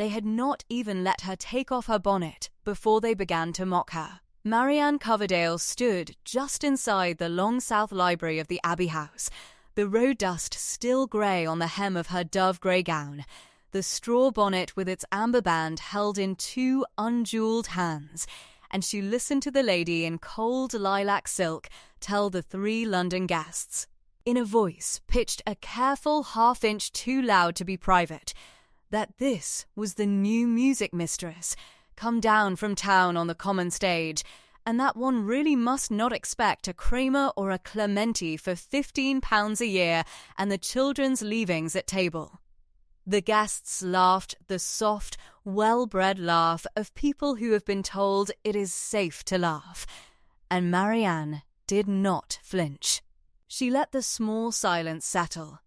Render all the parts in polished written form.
They had not even let her take off her bonnet before they began to mock her. Marianne Coverdale stood just inside the long south library of the Abbey House, the road dust still grey on the hem of her dove-grey gown, the straw bonnet with its amber band held in two unjewelled hands, and she listened to the lady in cold lilac silk tell the 3 London guests, in a voice pitched a careful half-inch too loud to be private, that this was the new music-mistress, come down from town on the common stage, and that one really must not expect a Kramer or a Clementi for £15 a year and the children's leavings at table. The guests laughed the soft, well-bred laugh of people who have been told it is safe to laugh, and Marianne did not flinch. She let the small silence settle.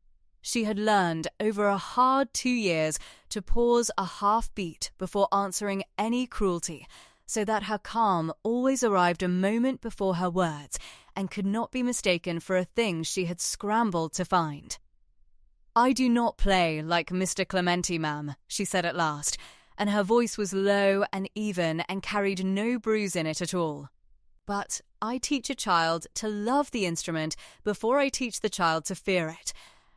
She had learned over a hard 2 years to pause a half-beat before answering any cruelty, so that her calm always arrived a moment before her words and could not be mistaken for a thing she had scrambled to find. "I do not play like Mr. Clementi, ma'am," she said at last, and her voice was low and even and carried no bruise in it at all. "But I teach a child to love the instrument before I teach the child to fear it,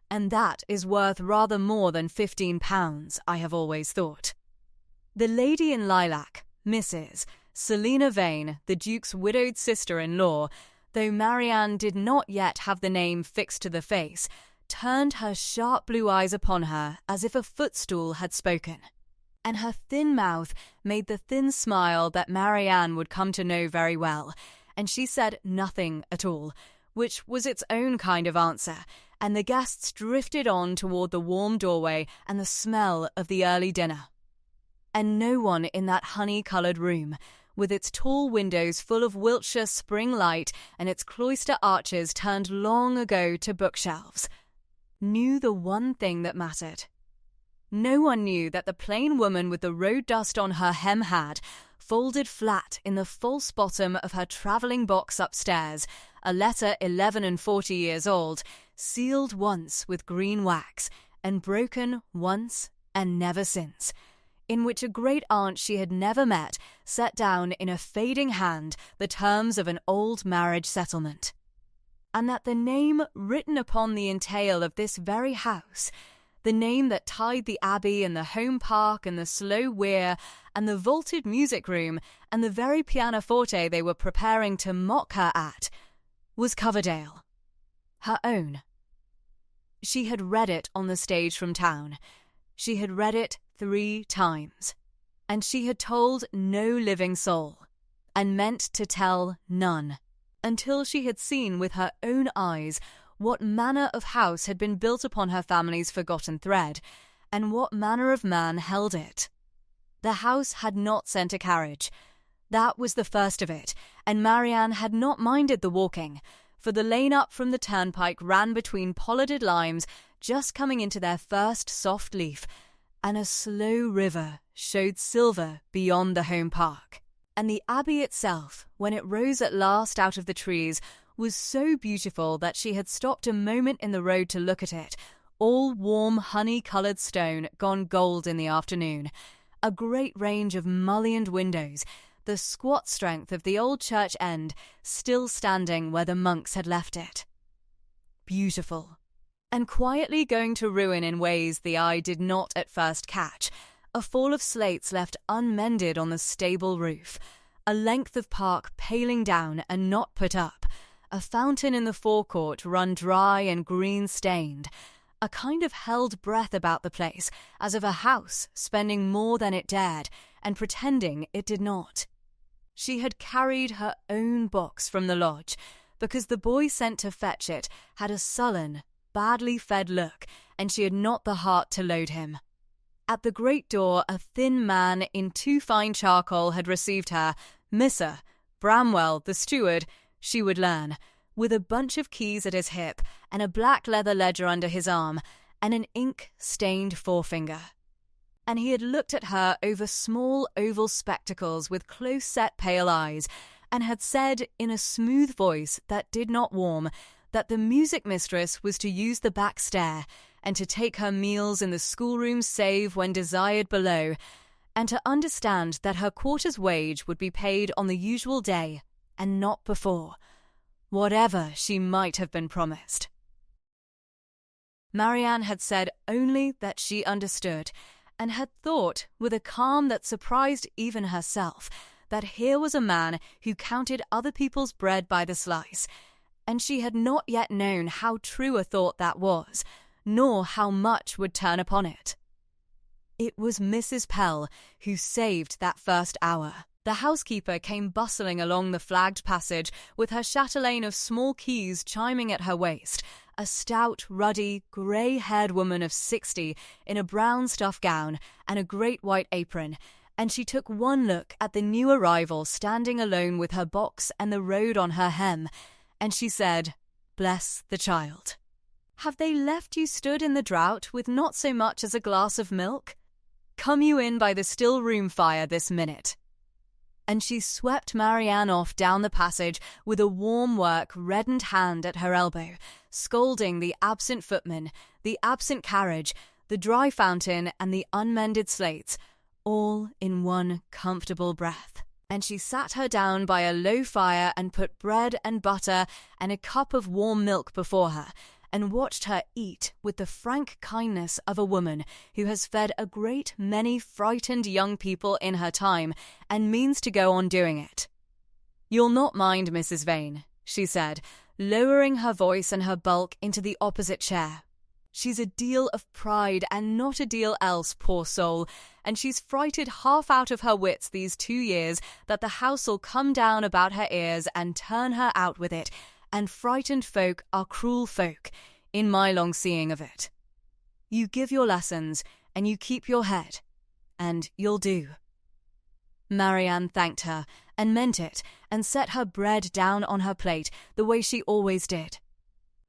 and that is worth rather more than £15, I have always thought." The lady in lilac, Mrs. Selina Vane, the Duke's widowed sister-in-law, though Marianne did not yet have the name fixed to the face, turned her sharp blue eyes upon her as if a footstool had spoken, and her thin mouth made the thin smile that Marianne would come to know very well, and she said nothing at all, which was its own kind of answer, and the guests drifted on toward the warm doorway and the smell of the early dinner. And no one in that honey-coloured room, with its tall windows full of Wiltshire spring light and its cloister arches turned long ago to bookshelves, knew the one thing that mattered. No one knew that the plain woman with the road dust on her hem had, folded flat in the false bottom of her travelling box upstairs, a letter 11 40 years old, sealed once with green wax, and broken once and never since, in which a great-aunt she had never met set down in a fading hand the terms of an old marriage settlement. And that the name written upon the entail of this very house, the name that tied the Abbey and the Home Park and the Slow Weir and the vaulted music room and the very pianoforte they were preparing to mock her at, was Coverdale. Her own. She had read it on the stage from town. She had read it 3 times. And she had told no living soul, and meant to tell none, until she had seen with her own eyes what manner of house had been built upon her family's forgotten thread, and what manner of man held it. The house had not sent a carriage. That was the first of it, and Marianne had not minded the walking, for the lane up from the turnpike ran between pollarded limes just coming into their first soft leaf, and a slow river showed silver beyond the home park. And the Abbey itself, when it rose at last out of the trees, was so beautiful that she had stopped a moment in the road to look at it, all warm honey-coloured stone gone gold in the afternoon, a great range of mullioned windows, the squat strength of the old church end still standing where the monks had left it. Beautiful. And quietly going to ruin in ways the eye did not at first catch, a fall of slates left unmended on the stable roof, a length of park paling down and not put up, a fountain in the forecourt run dry and green-stained, a kind of held breath about the place, as of a house spending more than it dared, and pretending it did not. She had carried her own box from the lodge, because the boy sent to fetch it had a sullen, badly fed look, and she had not the heart to load him. At the great door a thin man in too fine charcoal had received her, Missa, Bramwell, the steward, she would learn, with a bunch of keys at his hip and a black leather ledger under his arm and an ink-stained forefinger. And he had looked at her over small oval spectacles with close-set pale eyes, and had said in a smooth voice that did not warm that the music-mistress was to use the back stair, and to take her meals in the schoolroom save when desired below, and to understand that her quarter's wage would be paid on the usual day and not before, whatever she might have been promised. Marianne had said only that she understood, and had thought, with a calm that surprised even herself, that here was a man who counted other people's bread by the slice, and she had not yet known how true a thought that was, nor how much would turn upon it. It was Mrs. Pell who saved that first hour. The housekeeper came bustling along the flagged passage with her chatelaine of small keys chiming at her waist, a stout, ruddy, grey-haired woman of 60 in a brown stuff gown and a great white apron, and she took one look at the new arrival standing alone with her box and the road on her hem, and she said, "Bless the child. Have they left you stood in the drought with not so much as a glass of milk? Come you in by the still room fire this minute." And she swept Marianne off down the passage with a warm work, reddened hand at her elbow, scolding the absent footman, the absent carriage, the dry fountain, and the unmended slates, all in one comfortable breath. And she sat her down by a low fire and put bread and butter and a cup of warm milk before her, and watched her eat with the frank kindness of a woman who has fed a great many frightened young people in her time and means to go on doing it. "You'll not mind, Mrs. Vane," she said, lowering her voice and her bulk into the opposite chair. "She's a deal of pride and not a deal else, poor soul, and she's frighted half out of her wits these 2 years that the house'll come down about her ears and turn her out with it, and frightened folk are cruel folk, in my long seeing of it. You give your lessons, and you keep your head, and you'll do." Marianne thanked her, and meant it, and set her bread down on her plate the way she always did.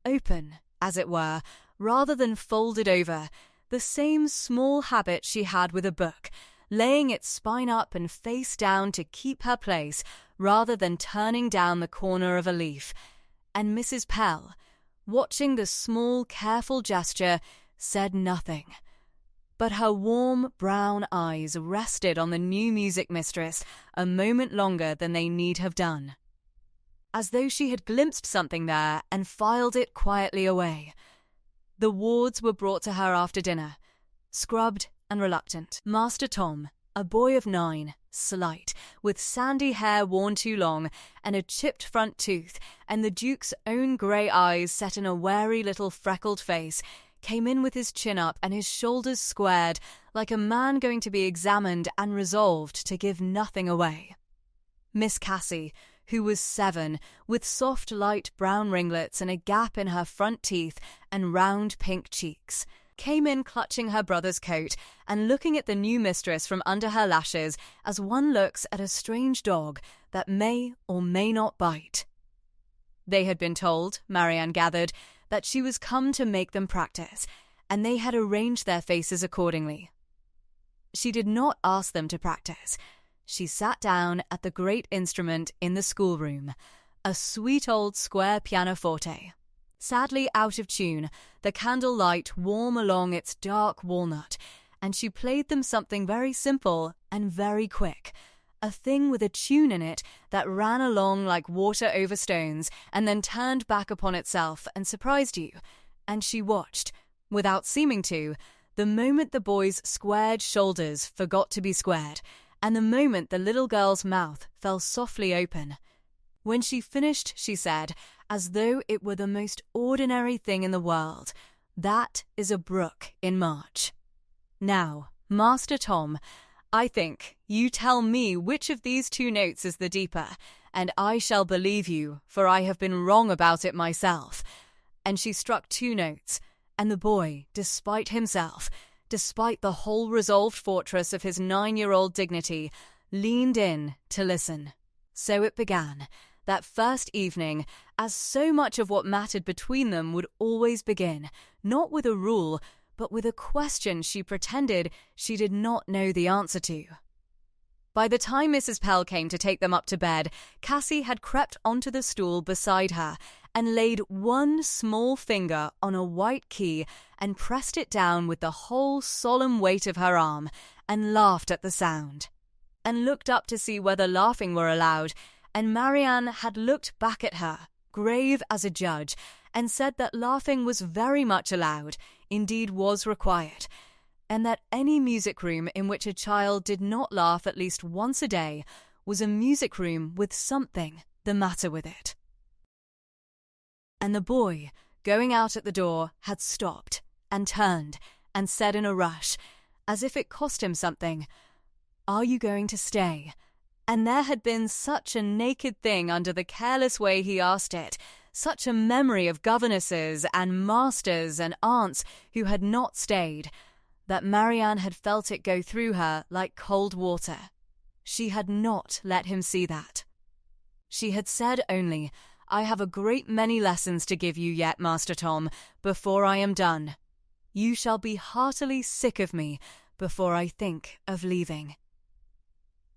Open, as it were, rather than folded over, the same small habit she had with a book, laying its spine up and face down to keep her place, rather than turning down the corner of a leaf. And Mrs. Pell, watching the small, careful gesture, said nothing. But her warm brown eyes rested on the new music-mistress a moment longer than they need have done, as though she had glimpsed something there and filed it quietly away. The wards were brought to her after dinner, scrubbed and reluctant. Master Tom, a boy of 9, slight, with sandy hair worn too long, and a chipped front tooth, and the Duke's own grey eyes set in a wary little freckled face, came in with his chin up and his shoulders squared, like a man going to be examined and resolved to give nothing away. Miss Cassie, who was 7, with soft light brown ringlets and a gap in her front teeth and round pink cheeks, came in clutching her brother's coat and looking at the new mistress from under her lashes as one looks at a strange dog that may or may not bite. They had been told, Marianne gathered, that she was come to make them practice, and they had arranged their faces accordingly. She did not ask them to practice. She sat down at the great instrument in the schoolroom, a sweet old square pianoforte, sadly out of tune, the candle light warm along its dark walnut, and she played them something very simple and very quick, a thing with a tune in it that ran along like water over stones and then turned back upon itself and surprised you, and she watched, without seeming to, the moment the boy's squared shoulders forgot to be squared, and the moment the little girl's mouth fell softly open. When she finished, she said, as though it were the most ordinary thing in the world, "That is a brook in March. Now, Master Tom, I think you tell me which of these 2 notes is the deeper, and I shall believe you, for I have been wrong about it myself." And she struck 2 notes, and the boy, despite himself, despite the whole resolved fortress of his 9-year-old dignity, leaned in to listen. So it began, that first evening, as so much of what mattered between them would always begin, not with a rule, but with a question she pretended she did not know the answer to. By the time Mrs. Pell came to take them up to bed, Cassie had crept onto the stool beside her and laid one small finger on a white key and pressed it down with the whole solemn weight of her arm, and laughed at the sound, and looked up to see whether laughing were allowed, and Marianne had looked back at her, grave as a judge, and said that laughing was very much allowed, indeed was required, and that any music room in which a child did not laugh at least once a day was a music room with something the matter with it. And the boy, going out at the door, had stopped and turned and said in a rush, as if it cost him something, "Are you going to stay?" And there had been such a naked thing under the careless way he asked it, such a memory of governesses and masters and aunts who had not stayed, that Marianne had felt it go through her like cold water. She had not let him see that. She had said only, "I have a great many lessons to give you yet, Master Tom, before I am done. You shall be heartily sick of me before I think of leaving."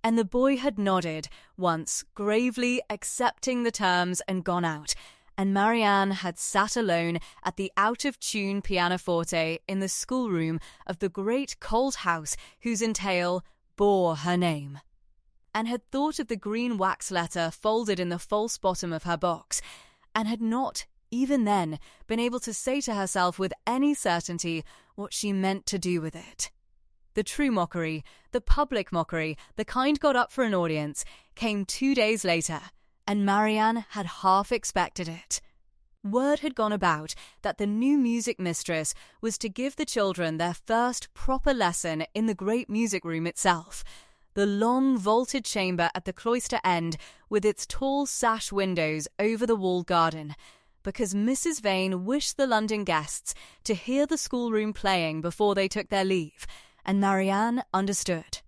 And the boy had nodded once, gravely accepting the terms, and gone out, and Marianne had sat alone at the out-of-tune pianoforte in the schoolroom of the great cold house whose entail bore her name, and had thought of the green wax letter folded in the false bottom of her box, and had not, even then, been able to say to herself with any certainty what she meant to do with it. The true mockery, the public mockery, the kind got up for an audience, came 2 days later, and Marianne had half expected it. Word had gone about that the new music-mistress was to give the children their first proper lesson in the great music room itself, the long vaulted chamber at the cloister end with its tall sash windows over the walled garden, because Mrs. Vane wished the London guests to hear the schoolroom playing before they took their leave, and Marianne understood.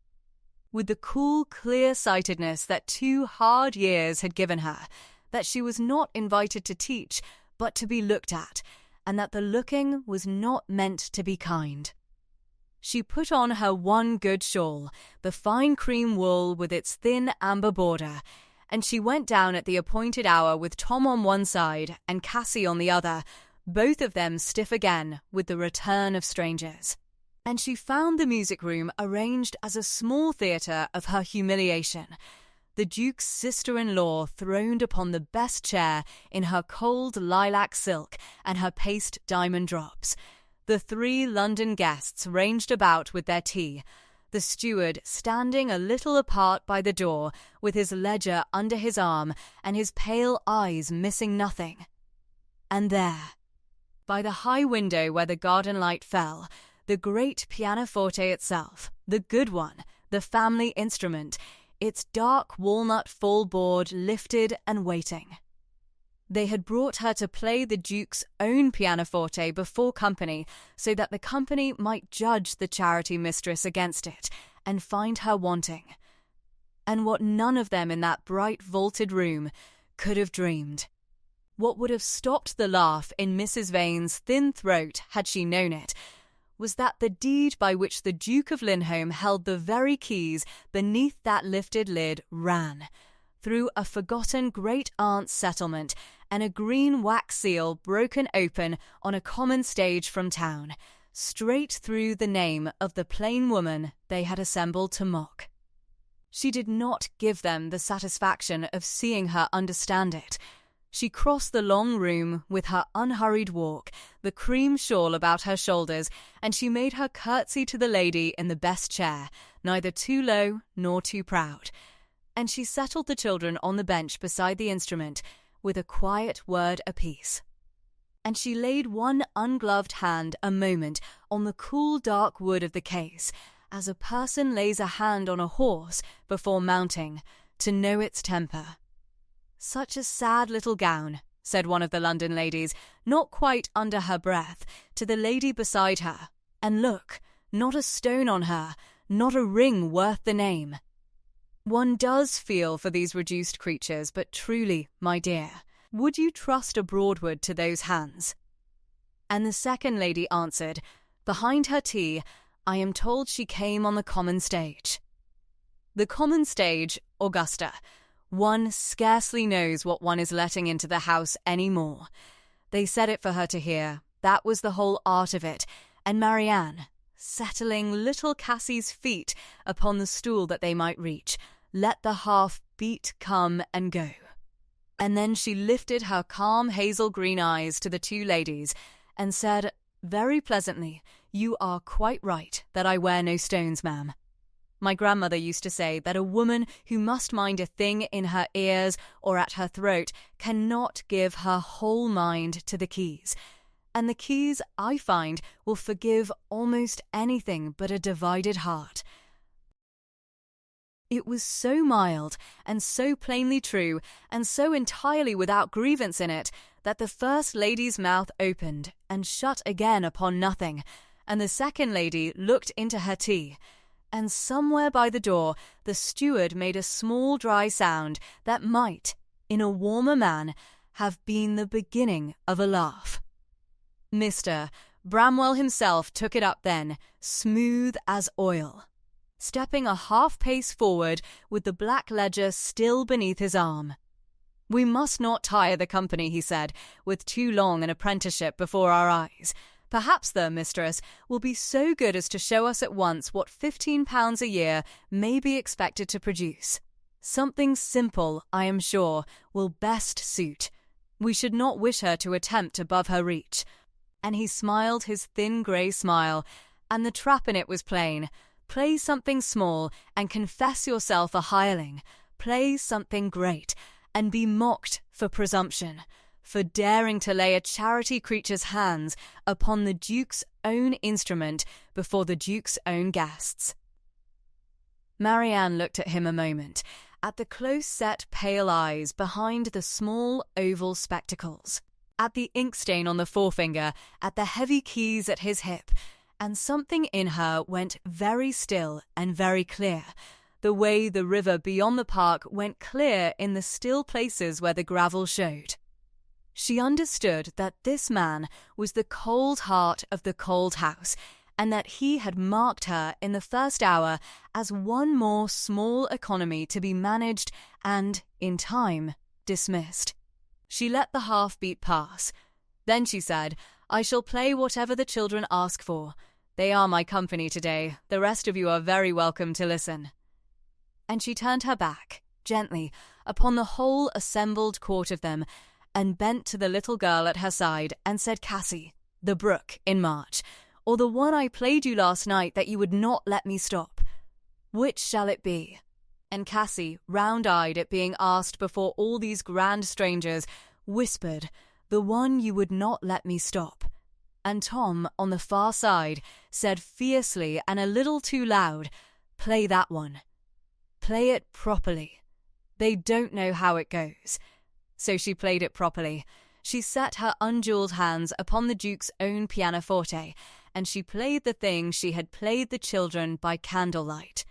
With the cool, clear-sightedness that 2 hard years had given her, that she was not invited to teach, but to be looked at, and that the looking was not meant to be kind. She put on her one good shawl, the fine cream wool with its thin amber border, and she went down at the appointed hour with Tom on one side and Cassie on the other, both of them stiff again with the return of strangers. And she found the music room arranged as a small theatre of her humiliation, the Duke's sister-in-law throned upon the best chair in her cold lilac silk and her paste diamond drops, the 3 London guests ranged about with their tea, the steward standing a little apart by the door with his ledger under his arm and his pale eyes missing nothing. And there, by the high window where the garden light fell, the great pianoforte itself, the good one, the family instrument, its dark walnut full board lifted and waiting. They had brought her to play the Duke's own pianoforte before company, so that the company might judge the charity mistress against it, and find her wanting. And what none of them in that bright vaulted room could have dreamed. What would have stopped the laugh in Mrs. Vane's thin throat had she known it, was that the deed by which the Duke of Linholm held the very keys beneath that lifted lid ran, through a forgotten great-aunt's settlement and a green wax seal broken open on a common stage from town, straight through the name of the plain woman they had assembled to mock. She did not give them the satisfaction of seeing her understand it. She crossed the long room with her unhurried walk, the cream shawl about her shoulders, and she made her curtsy to the lady in the best chair, neither too low nor too proud. And she settled the children on the bench beside the instrument, with a quiet word apiece. And she laid one ungloved hand a moment on the cool dark wood of the case, as a person lays a hand on a horse before mounting, to know its temper. "Such a sad little gown," said one of the London ladies, not quite under her breath, to the lady beside her. "And look, not a stone on her, not a ring worth the name." One does feel for these reduced creatures, but truly, my dear, would you trust a Broadwood to those hands? And the second lady answered, behind her tea, "I am told she came on the common stage." The common stage, Augusta, One scarcely knows what one is letting into the house anymore. They said it for her to hear. That was the whole art of it. And Marianne, settling little Cassie's feet upon the stool that they might reach, let the half-beat come and go. And then she lifted her calm hazel green eyes to the two ladies and said, very pleasantly, "You are quite right that I wear no stones, ma'am. My grandmother used to say that a woman who must mind a thing in her ears or at her throat cannot give her whole mind to the keys. And the keys, I find, will forgive almost anything but a divided heart." It was so mild and so plainly true and so entirely without grievance in it that the first lady's mouth opened and shut again upon nothing, and the second lady looked into her tea, and somewhere by the door the steward made a small dry sound that might, in a warmer man, have been the beginning of a laugh. Mr. Bramwell himself took it up then, smooth as oil, stepping a half-pace forward with the black ledger still beneath his arm. "We must not tire the company," he said, "with too long an apprenticeship before our eyes. Perhaps the mistress will be so good as to show us at once what £15 a year may be expected to produce. Something simple, I am sure, will best suit. We should not wish her to attempt above her reach." And he smiled his thin grey smile, and the trap in it was plain. Play something small and confess yourself a hireling. Play something great and be mocked for presumption, for daring to lay a charity creature's hands upon the Duke's own instrument before the Duke's own guests. Marianne looked at him a moment, at the close-set pale eyes behind the small oval spectacles, at the inkstain on the forefinger, at the heavy keys at his hip, and something in her went very still and very clear, the way the river beyond the park went clear in the still places where the gravel showed. She understood that this man was the cold heart of the cold house, and that he had marked her in the first hour as one more small economy to be managed and, in time, dismissed. She let the half-beat pass. Then she said, "I shall play whatever the children ask for. They are my company today. The rest of you are very welcome to listen." And she turned her back, gently, upon the whole assembled court of them, and bent to the little girl at her side and said, "Cassie, the Brook in March, or the one I played you last night that you would not let me stop. Which shall it be?" And Cassie, round-eyed at being asked before all these grand strangers, whispered, "The one you would not let me stop." And Tom, on the far side, said fiercely and a little too loud, "Play that one. Play it properly. They don't know how it goes." So she played it properly. She set her unjewelled hands upon the Duke's own pianoforte, and she played the thing she had played the children by candlelight.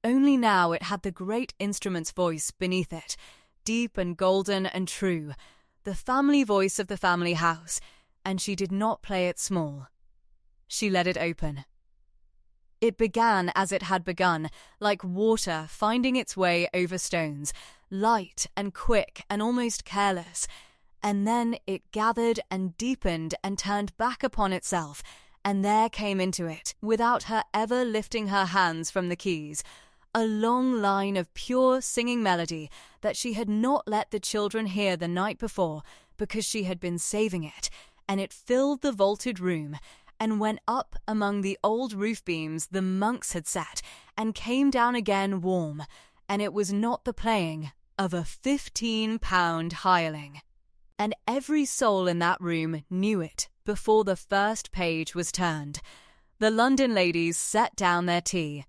Only now it had the great instrument's voice beneath it, deep and golden and true, the family voice of the family house, and she did not play it small. She let it open. It began as it had begun, like water finding its way over stones, light and quick and almost careless, and then it gathered and deepened and turned back upon itself, and there came into it, without her ever lifting her hands from the keys, a long line of pure singing melody that she had not let the children hear the night before because she had been saving it, and it filled the vaulted room, and went up among the old roof beams the monks had set, and came down again warm, and it was not the playing of a £15 hireling. And every soul in that room knew it before the first page was turned. The London ladies set down their tea.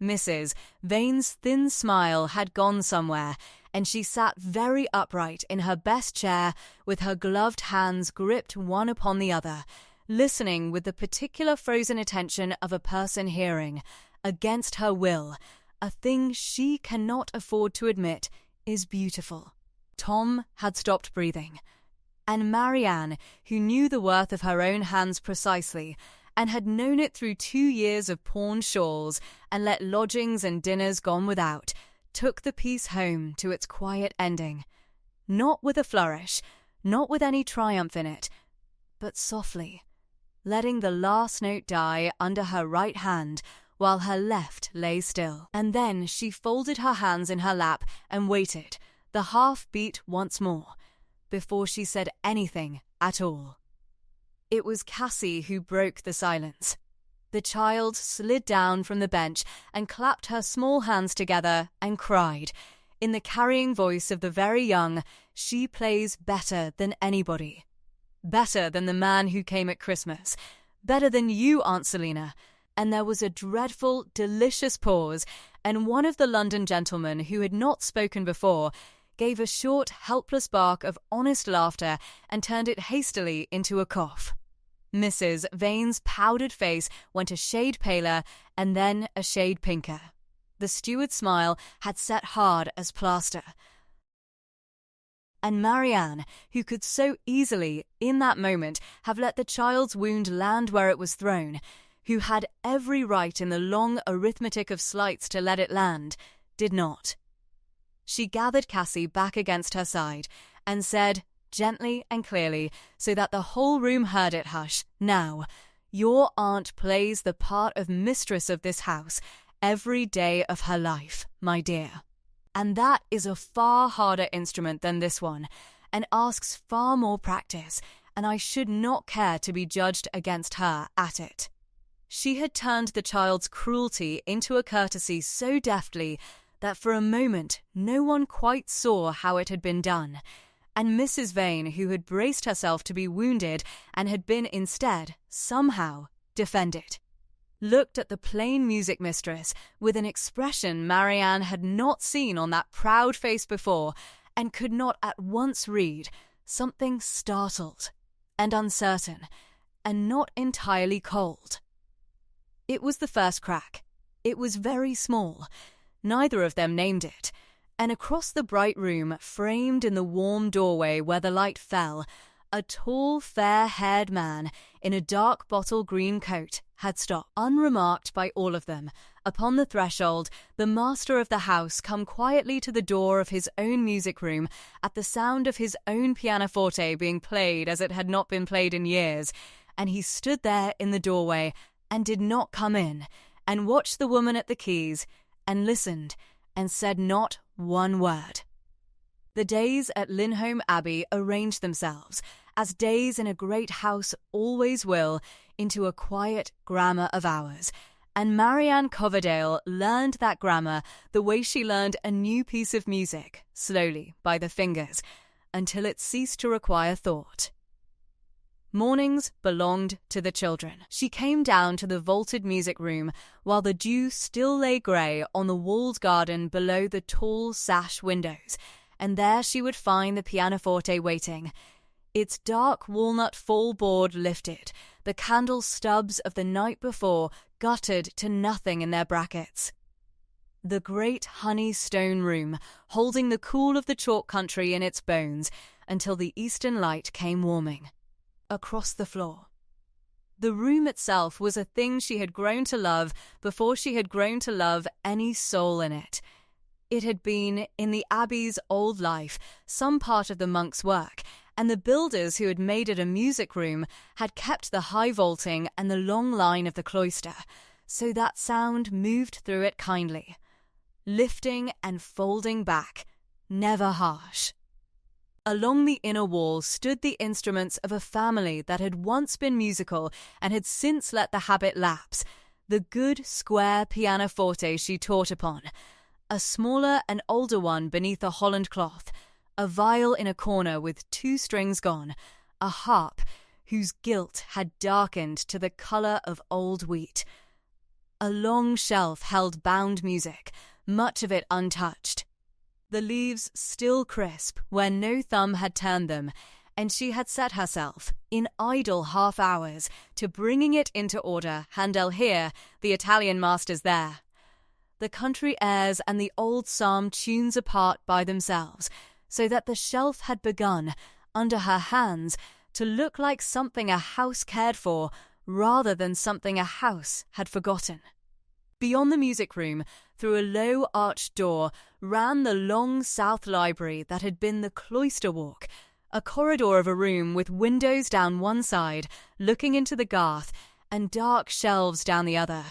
Mrs. Vane's thin smile had gone somewhere, and she sat very upright in her best chair with her gloved hands gripped one upon the other, listening with the particular frozen attention of a person hearing, against her will, a thing she cannot afford to admit is beautiful. Tom had stopped breathing, and Marianne, who knew the worth of her own hands precisely, and had known it through 2 years of pawned shawls and let lodgings and dinners gone without, took the piece home to its quiet ending, not with a flourish, not with any triumph in it, but softly, letting the last note die under her right hand while her left lay still. And then she folded her hands in her lap and waited, the half beat once more, before she said anything at all. It was Cassie who broke the silence. The child slid down from the bench and clapped her small hands together and cried, in the carrying voice of the very young, "She plays better than anybody. Better than the man who came at Christmas. Better than you, Aunt Selina." And there was a dreadful, delicious pause, and one of the London gentlemen who had not spoken before gave a short, helpless bark of honest laughter and turned it hastily into a cough. Mrs. Vane's powdered face went a shade paler and then a shade pinker. The steward's smile had set hard as plaster. And Marianne, who could so easily, in that moment, have let the child's wound land where it was thrown, who had every right in the long arithmetic of slights to let it land, did not. She gathered Cassie back against her side and said, gently and clearly, so that the whole room heard it, "Hush, now, your aunt plays the part of mistress of this house every day of her life, my dear. And that is a far harder instrument than this one, and asks far more practice, and I should not care to be judged against her at it." She had turned the child's cruelty into a courtesy so deftly that for a moment no one quite saw how it had been done, and Mrs. Vane, who had braced herself to be wounded and had been instead, somehow, defended, looked at the plain music-mistress with an expression Marianne had not seen on that proud face before, and could not at once read something startled and uncertain and not entirely cold. It was the first crack. It was very small. Neither of them named it, and across the bright room, framed in the warm doorway where the light fell, a tall, fair-haired man in a dark bottle-green coat had stopped, unremarked by all of them. Upon the threshold, the master of the house come quietly to the door of his own music-room at the sound of his own pianoforte being played as it had not been played in years, and he stood there in the doorway and did not come in, and watched the woman at the keys, and listened, and said not one word. The days at Linholm Abbey arranged themselves, as days in a great house always will, into a quiet grammar of hours, and Marianne Coverdale learned that grammar the way she learned a new piece of music, slowly, by the fingers, until it ceased to require thought. Mornings belonged to the children. She came down to the vaulted music room while the dew still lay grey on the walled garden below the tall sash windows, and there she would find the pianoforte waiting, its dark walnut fall board lifted, the candle stubs of the night before guttered to nothing in their brackets. The great honey stone room, holding the cool of the chalk country in its bones until the eastern light came warming across the floor. The room itself was a thing she had grown to love before she had grown to love any soul in it. It had been, in the Abbey's old life, some part of the monk's work, and the builders who had made it a music room had kept the high vaulting and the long line of the cloister, so that sound moved through it kindly, lifting and folding back, never harsh. Along the inner wall stood the instruments of a family that had once been musical and had since let the habit lapse, the good square pianoforte she taught upon, a smaller and older one beneath a holland cloth, a viol in a corner with 2 strings gone, a harp whose gilt had darkened to the colour of old wheat. A long shelf held bound music, much of it untouched, the leaves still crisp where no thumb had turned them, and she had set herself, in idle half-hours, to bringing it into order, Handel here, the Italian masters there. The country airs and the old psalm tunes apart by themselves, so that the shelf had begun, under her hands, to look like something a house cared for rather than something a house had forgotten. Beyond the music room, through a low arched door, ran the long south library that had been the cloister walk, a corridor of a room with windows down one side, looking into the garth, and dark shelves down the other.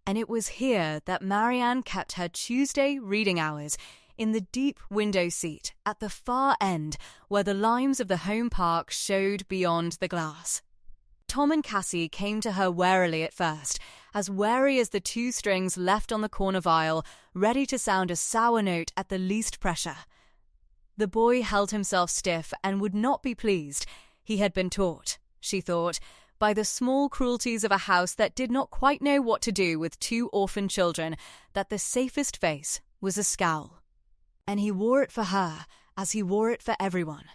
And it was here that Marianne kept her Tuesday reading hours, in the deep window seat at the far end where the limes of the home park showed beyond the glass. Tom and Cassie came to her warily at first, as wary as the two strings left on the corner viol, ready to sound a sour note at the least pressure. The boy held himself stiff and would not be pleased. He had been taught, she thought, by the small cruelties of a house that did not quite know what to do with two orphan children, that the safest face was a scowl. And he wore it for her, as he wore it for everyone.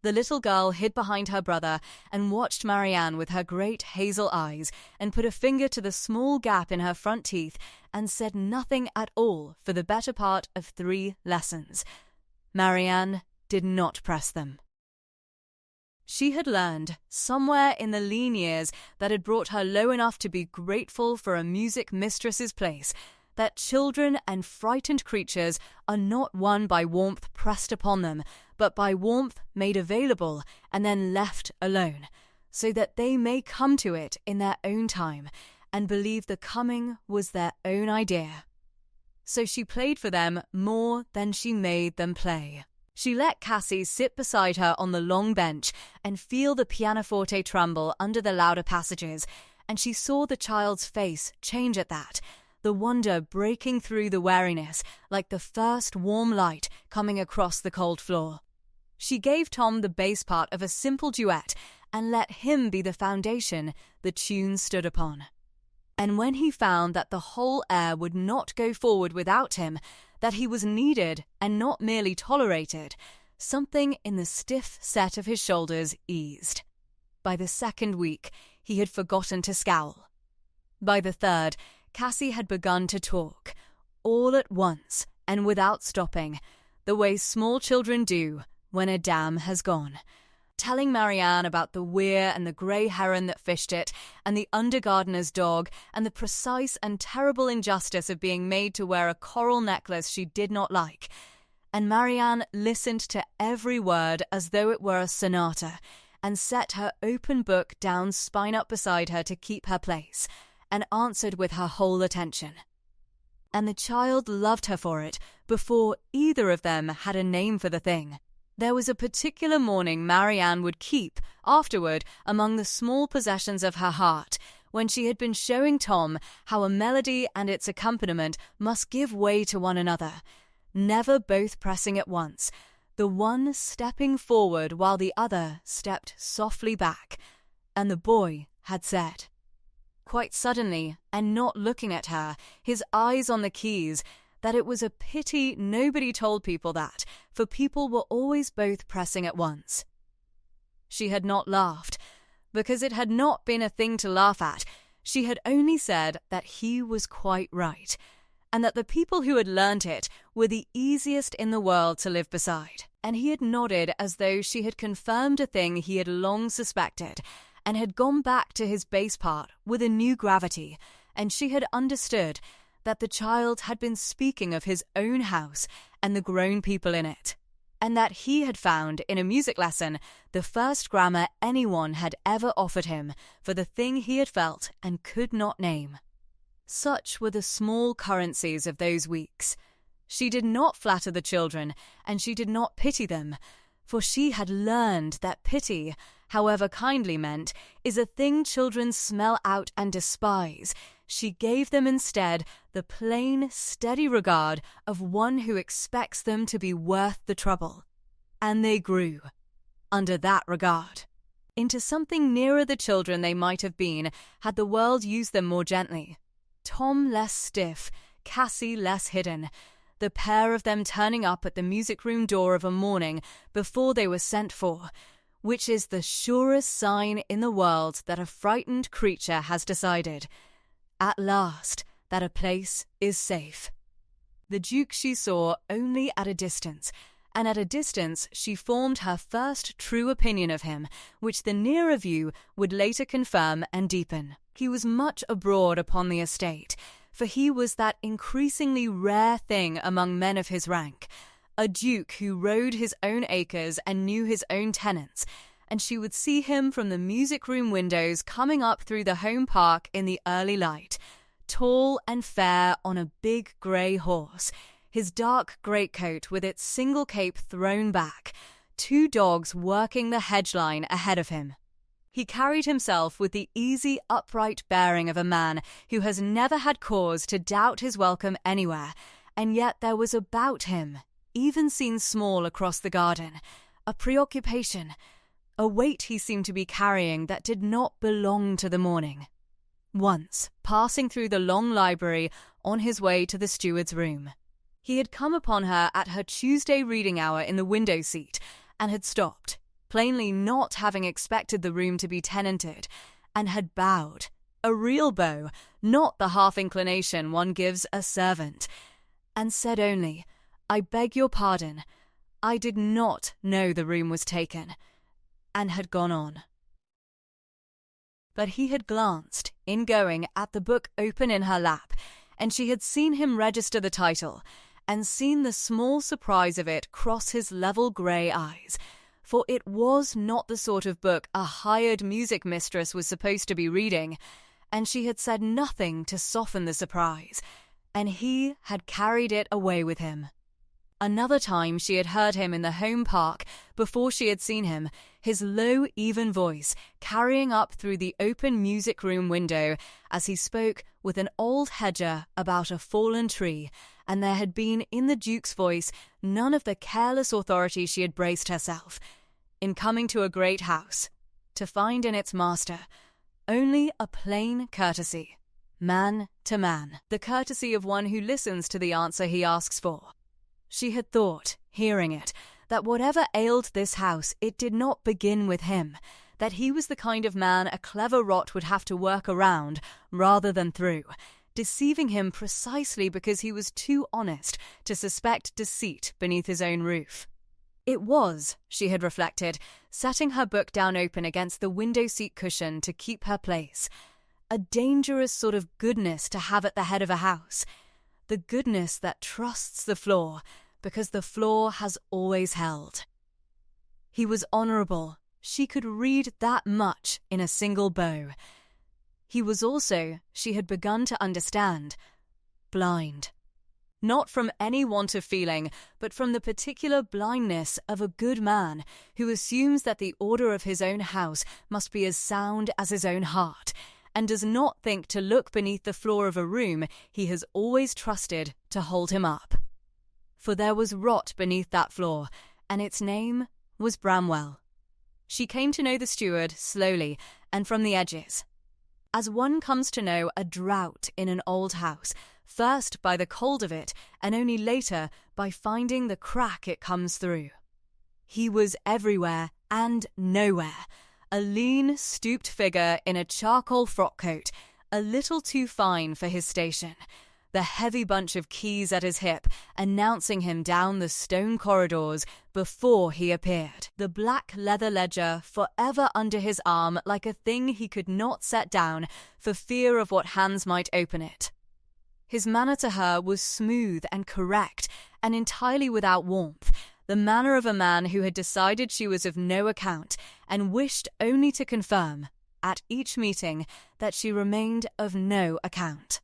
The little girl hid behind her brother and watched Marianne with her great hazel eyes and put a finger to the small gap in her front teeth and said nothing at all for the better part of 3 lessons. Marianne did not press them. She had learned, somewhere in the lean years that had brought her low enough to be grateful for a music-mistress's place, that children and frightened creatures are not won by warmth pressed upon them, but by warmth made available and then left alone, so that they may come to it in their own time and believe the coming was their own idea. So she played for them more than she made them play. She let Cassie sit beside her on the long bench and feel the pianoforte tremble under the louder passages, and she saw the child's face change at that, the wonder breaking through the wariness like the first warm light coming across the cold floor. She gave Tom the bass part of a simple duet and let him be the foundation the tune stood upon. And when he found that the whole air would not go forward without him, that he was needed and not merely tolerated, something in the stiff set of his shoulders eased. By the second week, he had forgotten to scowl. By the third, Cassie had begun to talk, all at once and without stopping, the way small children do when a dam has gone, telling Marianne about the weir and the grey heron that fished it, and the undergardener's dog, and the precise and terrible injustice of being made to wear a coral necklace she did not like. And Marianne listened to every word as though it were a sonata, and set her open book down spine up beside her to keep her place, and answered with her whole attention. And the child loved her for it before either of them had a name for the thing. There was a particular morning Marianne would keep, afterward, among the small possessions of her heart, when she had been showing Tom how a melody and its accompaniment must give way to one another, never both pressing at once, the one stepping forward while the other stepped softly back. And the boy had said, quite suddenly, and not looking at her, his eyes on the keys, that it was a pity nobody told people that, for people were always both pressing at once. She had not laughed, because it had not been a thing to laugh at. She had only said that he was quite right, and that the people who had learnt it were the easiest in the world to live beside. And he had nodded as though she had confirmed a thing he had long suspected, and had gone back to his bass part with a new gravity, and she had understood that the child had been speaking of his own house and the grown people in it, and that he had found in a music lesson the first grammar anyone had ever offered him for the thing he had felt and could not name. Such were the small currencies of those weeks. She did not flatter the children, and she did not pity them, for she had learned that pity, however kindly meant, is a thing children smell out and despise. She gave them instead the plain, steady regard of one who expects them to be worth the trouble. And they grew, under that regard, into something nearer the children they might have been had the world used them more gently. Tom less stiff, Cassie less hidden, the pair of them turning up at the music-room door of a morning before they were sent for, which is the surest sign in the world that a frightened creature has decided, at last, that a place is safe. The Duke she saw only at a distance, and at a distance she formed her first true opinion of him, which the nearer view would later confirm and deepen. He was much abroad upon the estate, for he was that increasingly rare thing among men of his rank, a duke who rode his own acres and knew his own tenants, and she would see him from the music-room windows coming up through the home park in the early light, tall and fair on a big grey horse, his dark greatcoat with its single cape thrown back, 2 dogs working the hedge-line ahead of him. He carried himself with the easy, upright bearing of a man who has never had cause to doubt his welcome anywhere, and yet there was about him, even seen small across the garden, a preoccupation, a weight he seemed to be carrying that did not belong to the morning. Once, passing through the long library on his way to the steward's room, he had come upon her at her Tuesday reading hour in the window seat and had stopped, plainly not having expected the room to be tenanted, and had bowed, a real bow, not the half-inclination one gives a servant, and said only, "I beg your pardon, I did not know the room was taken," and had gone on. But he had glanced, in going, at the book open in her lap, and she had seen him register the title, and seen the small surprise of it cross his level grey eyes, for it was not the sort of book a hired music-mistress was supposed to be reading, and she had said nothing to soften the surprise, and he had carried it away with him. Another time she had heard him in the home park before she had seen him, his low, even voice carrying up through the open music-room window as he spoke with an old hedger about a fallen tree, and there had been in the Duke's voice none of the careless authority she had braced herself, in coming to a great house, to find in its master only a plain courtesy, man to man, the courtesy of one who listens to the answer he asks for. She had thought, hearing it, that whatever ailed this house, it did not begin with him, that he was the kind of man a clever rot would have to work around rather than through, deceiving him precisely because he was too honest to suspect deceit beneath his own roof. It was, she had reflected, setting her book down open against the window-seat cushion to keep her place, a dangerous sort of goodness to have at the head of a house, the goodness that trusts the floor, because the floor has always held. He was honourable. She could read that much in a single bow. He was also, she had begun to understand, blind. Not from any want of feeling, but from the particular blindness of a good man who assumes that the order of his own house must be as sound as his own heart, and does not think to look beneath the floor of a room he has always trusted to hold him up. For there was rot beneath that floor, and its name was Bramwell. She came to know the steward slowly and from the edges, as one comes to know a drought in an old house, first by the cold of it, and only later by finding the crack it comes through. He was everywhere and nowhere, a lean, stooped figure in a charcoal frock-coat, a little too fine for his station, the heavy bunch of keys at his hip announcing him down the stone corridors before he appeared, the black leather ledger forever under his arm like a thing he could not set down for fear of what hands might open it. His manner to her was smooth and correct and entirely without warmth, the manner of a man who had decided she was of no account and wished only to confirm, at each meeting, that she remained of no account.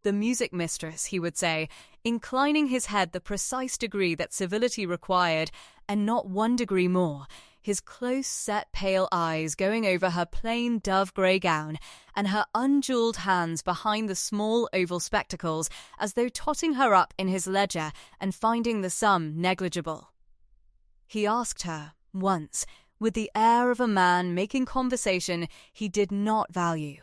The music-mistress, he would say, inclining his head the precise degree that civility required, and not 1 degree more, his close-set pale eyes going over her plain dove-grey gown, and her unjewelled hands behind the small oval spectacles, as though totting her up in his ledger and finding the sum negligible. He asked her, once, with the air of a man making conversation he did not value,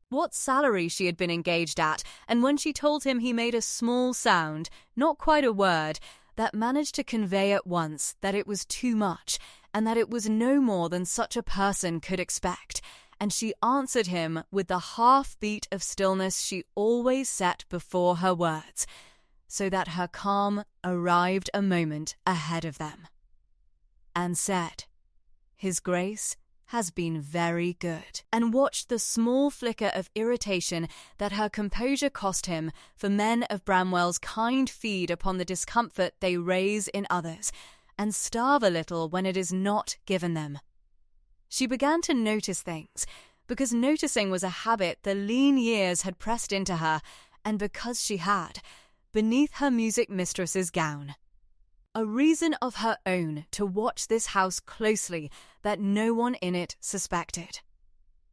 what salary she had been engaged at, and when she told him he made a small sound, not quite a word, that managed to convey at once that it was too much, and that it was no more than such a person could expect, and she answered him with the half-beat of stillness she always set before her words, so that her calm arrived a moment ahead of them, and said, "His Grace has been very good," and watched the small flicker of irritation that her composure cost him, for men of Bramwell's kind feed upon the discomfort they raise in others, and starve a little when it is not given them. She began to notice things, because noticing was a habit the lean years had pressed into her, and because she had, beneath her music-mistress's gown, a reason of her own to watch this house closely that no one in it suspected.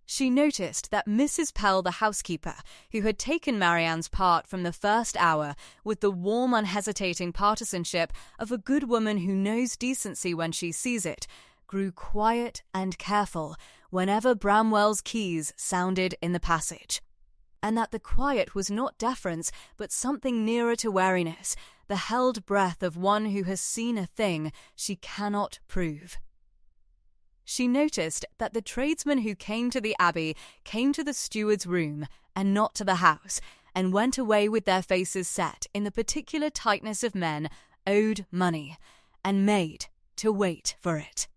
She noticed that Mrs. Pell, the housekeeper, who had taken Marianne's part from the first hour with the warm, unhesitating partisanship of a good woman who knows decency when she sees it, grew quiet and careful whenever Bramwell's keys sounded in the passage, and that the quiet was not deference but something nearer to wariness, the held breath of one who has seen a thing she cannot prove. She noticed that the tradesmen who came to the Abbey came to the steward's room and not to the house, and went away with their faces set in the particular tightness of men owed money, and made to wait for it.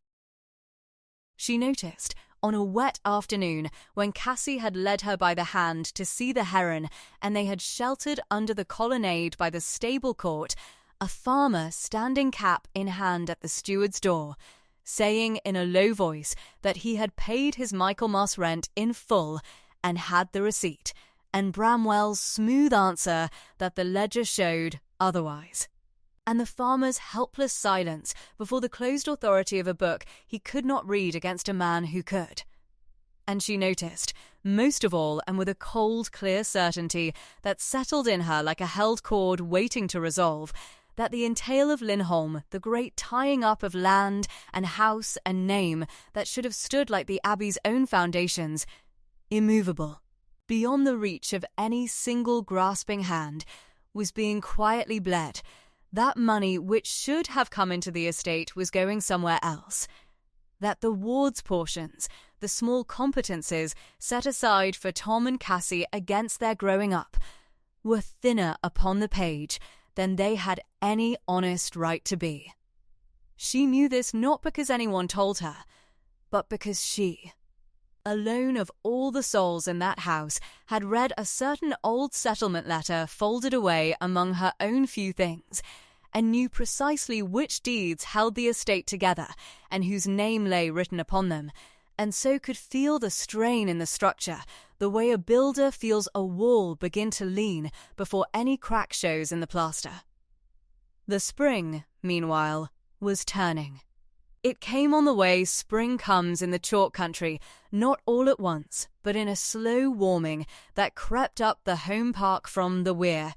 She noticed, on a wet afternoon, when Cassie had led her by the hand to see the heron, and they had sheltered under the colonnade by the stable court, a farmer standing cap in hand at the steward's door, saying in a low voice that he had paid his Michaelmas rent in full and had the receipt, and Bramwell's smooth answer that the ledger showed otherwise, and the farmer's helpless silence before the closed authority of a book he could not read against a man who could. And she noticed, most of all, and with a cold, clear certainty that settled in her like a held cord waiting to resolve, that the entail of Lindholm, the great tying up of land and house and name that should have stood like the Abbey's own foundations, immovable, beyond the reach of any single grasping hand, was being quietly bled. That money which should have come into the estate was going somewhere else. That the ward's portions, the small competences set aside for Tom and Cassie against their growing up, were thinner upon the page than they had any honest right to be. She knew this not because anyone told her, but because she, alone of all the souls in that house, had read a certain old settlement letter folded away among her own few things, and knew precisely which deeds held the estate together and whose name lay written upon them, and so could feel the strain in the structure, the way a builder feels a wall begin to lean before any crack shows in the plaster. The spring, meanwhile, was turning. It came on the way spring comes in the chalk country, not all at once, but in a slow warming that crept up the home park from the weir,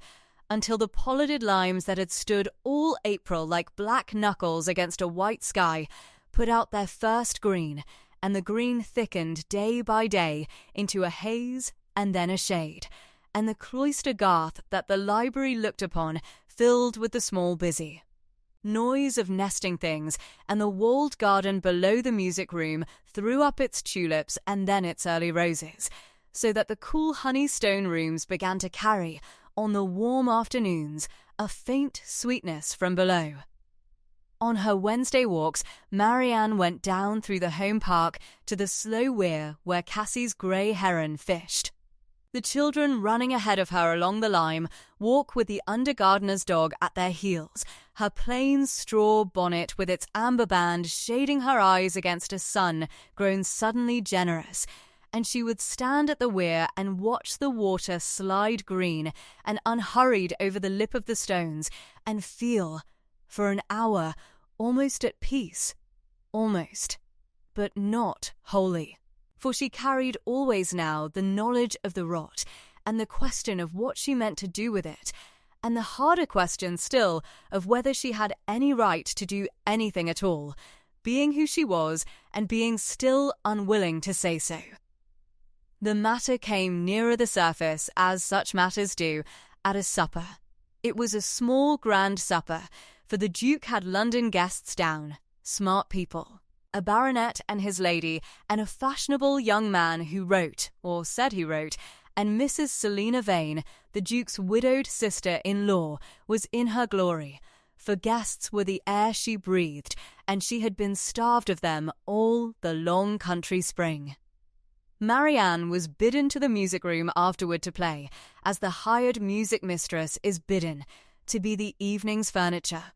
until the pollarded limes that had stood all April like black knuckles against a white sky put out their first green, and the green thickened day by day into a haze and then a shade, and the cloister garth that the library looked upon filled with the small busy. Noise of nesting things, and the walled garden below the music room threw up its tulips and then its early roses, so that the cool honey stone rooms began to carry, on the warm afternoons, a faint sweetness from below. On her Wednesday walks, Marianne went down through the home park to the slow weir where Cassie's grey heron fished. The children running ahead of her along the lime walk with the under-gardener's dog at their heels, her plain straw bonnet with its amber band shading her eyes against a sun grown suddenly generous, and she would stand at the weir and watch the water slide green and unhurried over the lip of the stones, and feel, for an hour, almost at peace, almost, but not wholly. For she carried always now the knowledge of the rot, and the question of what she meant to do with it, and the harder question still of whether she had any right to do anything at all, being who she was and being still unwilling to say so. The matter came nearer the surface, as such matters do, at a supper. It was a small grand supper, for the Duke had London guests down, smart people, a baronet and his lady, and a fashionable young man who wrote, or said he wrote, and Mrs. Selina Vane, the Duke's widowed sister-in-law, was in her glory, for guests were the air she breathed, and she had been starved of them all the long country spring. Marianne was bidden to the music room afterward to play, as the hired music-mistress is bidden to be the evening's furniture.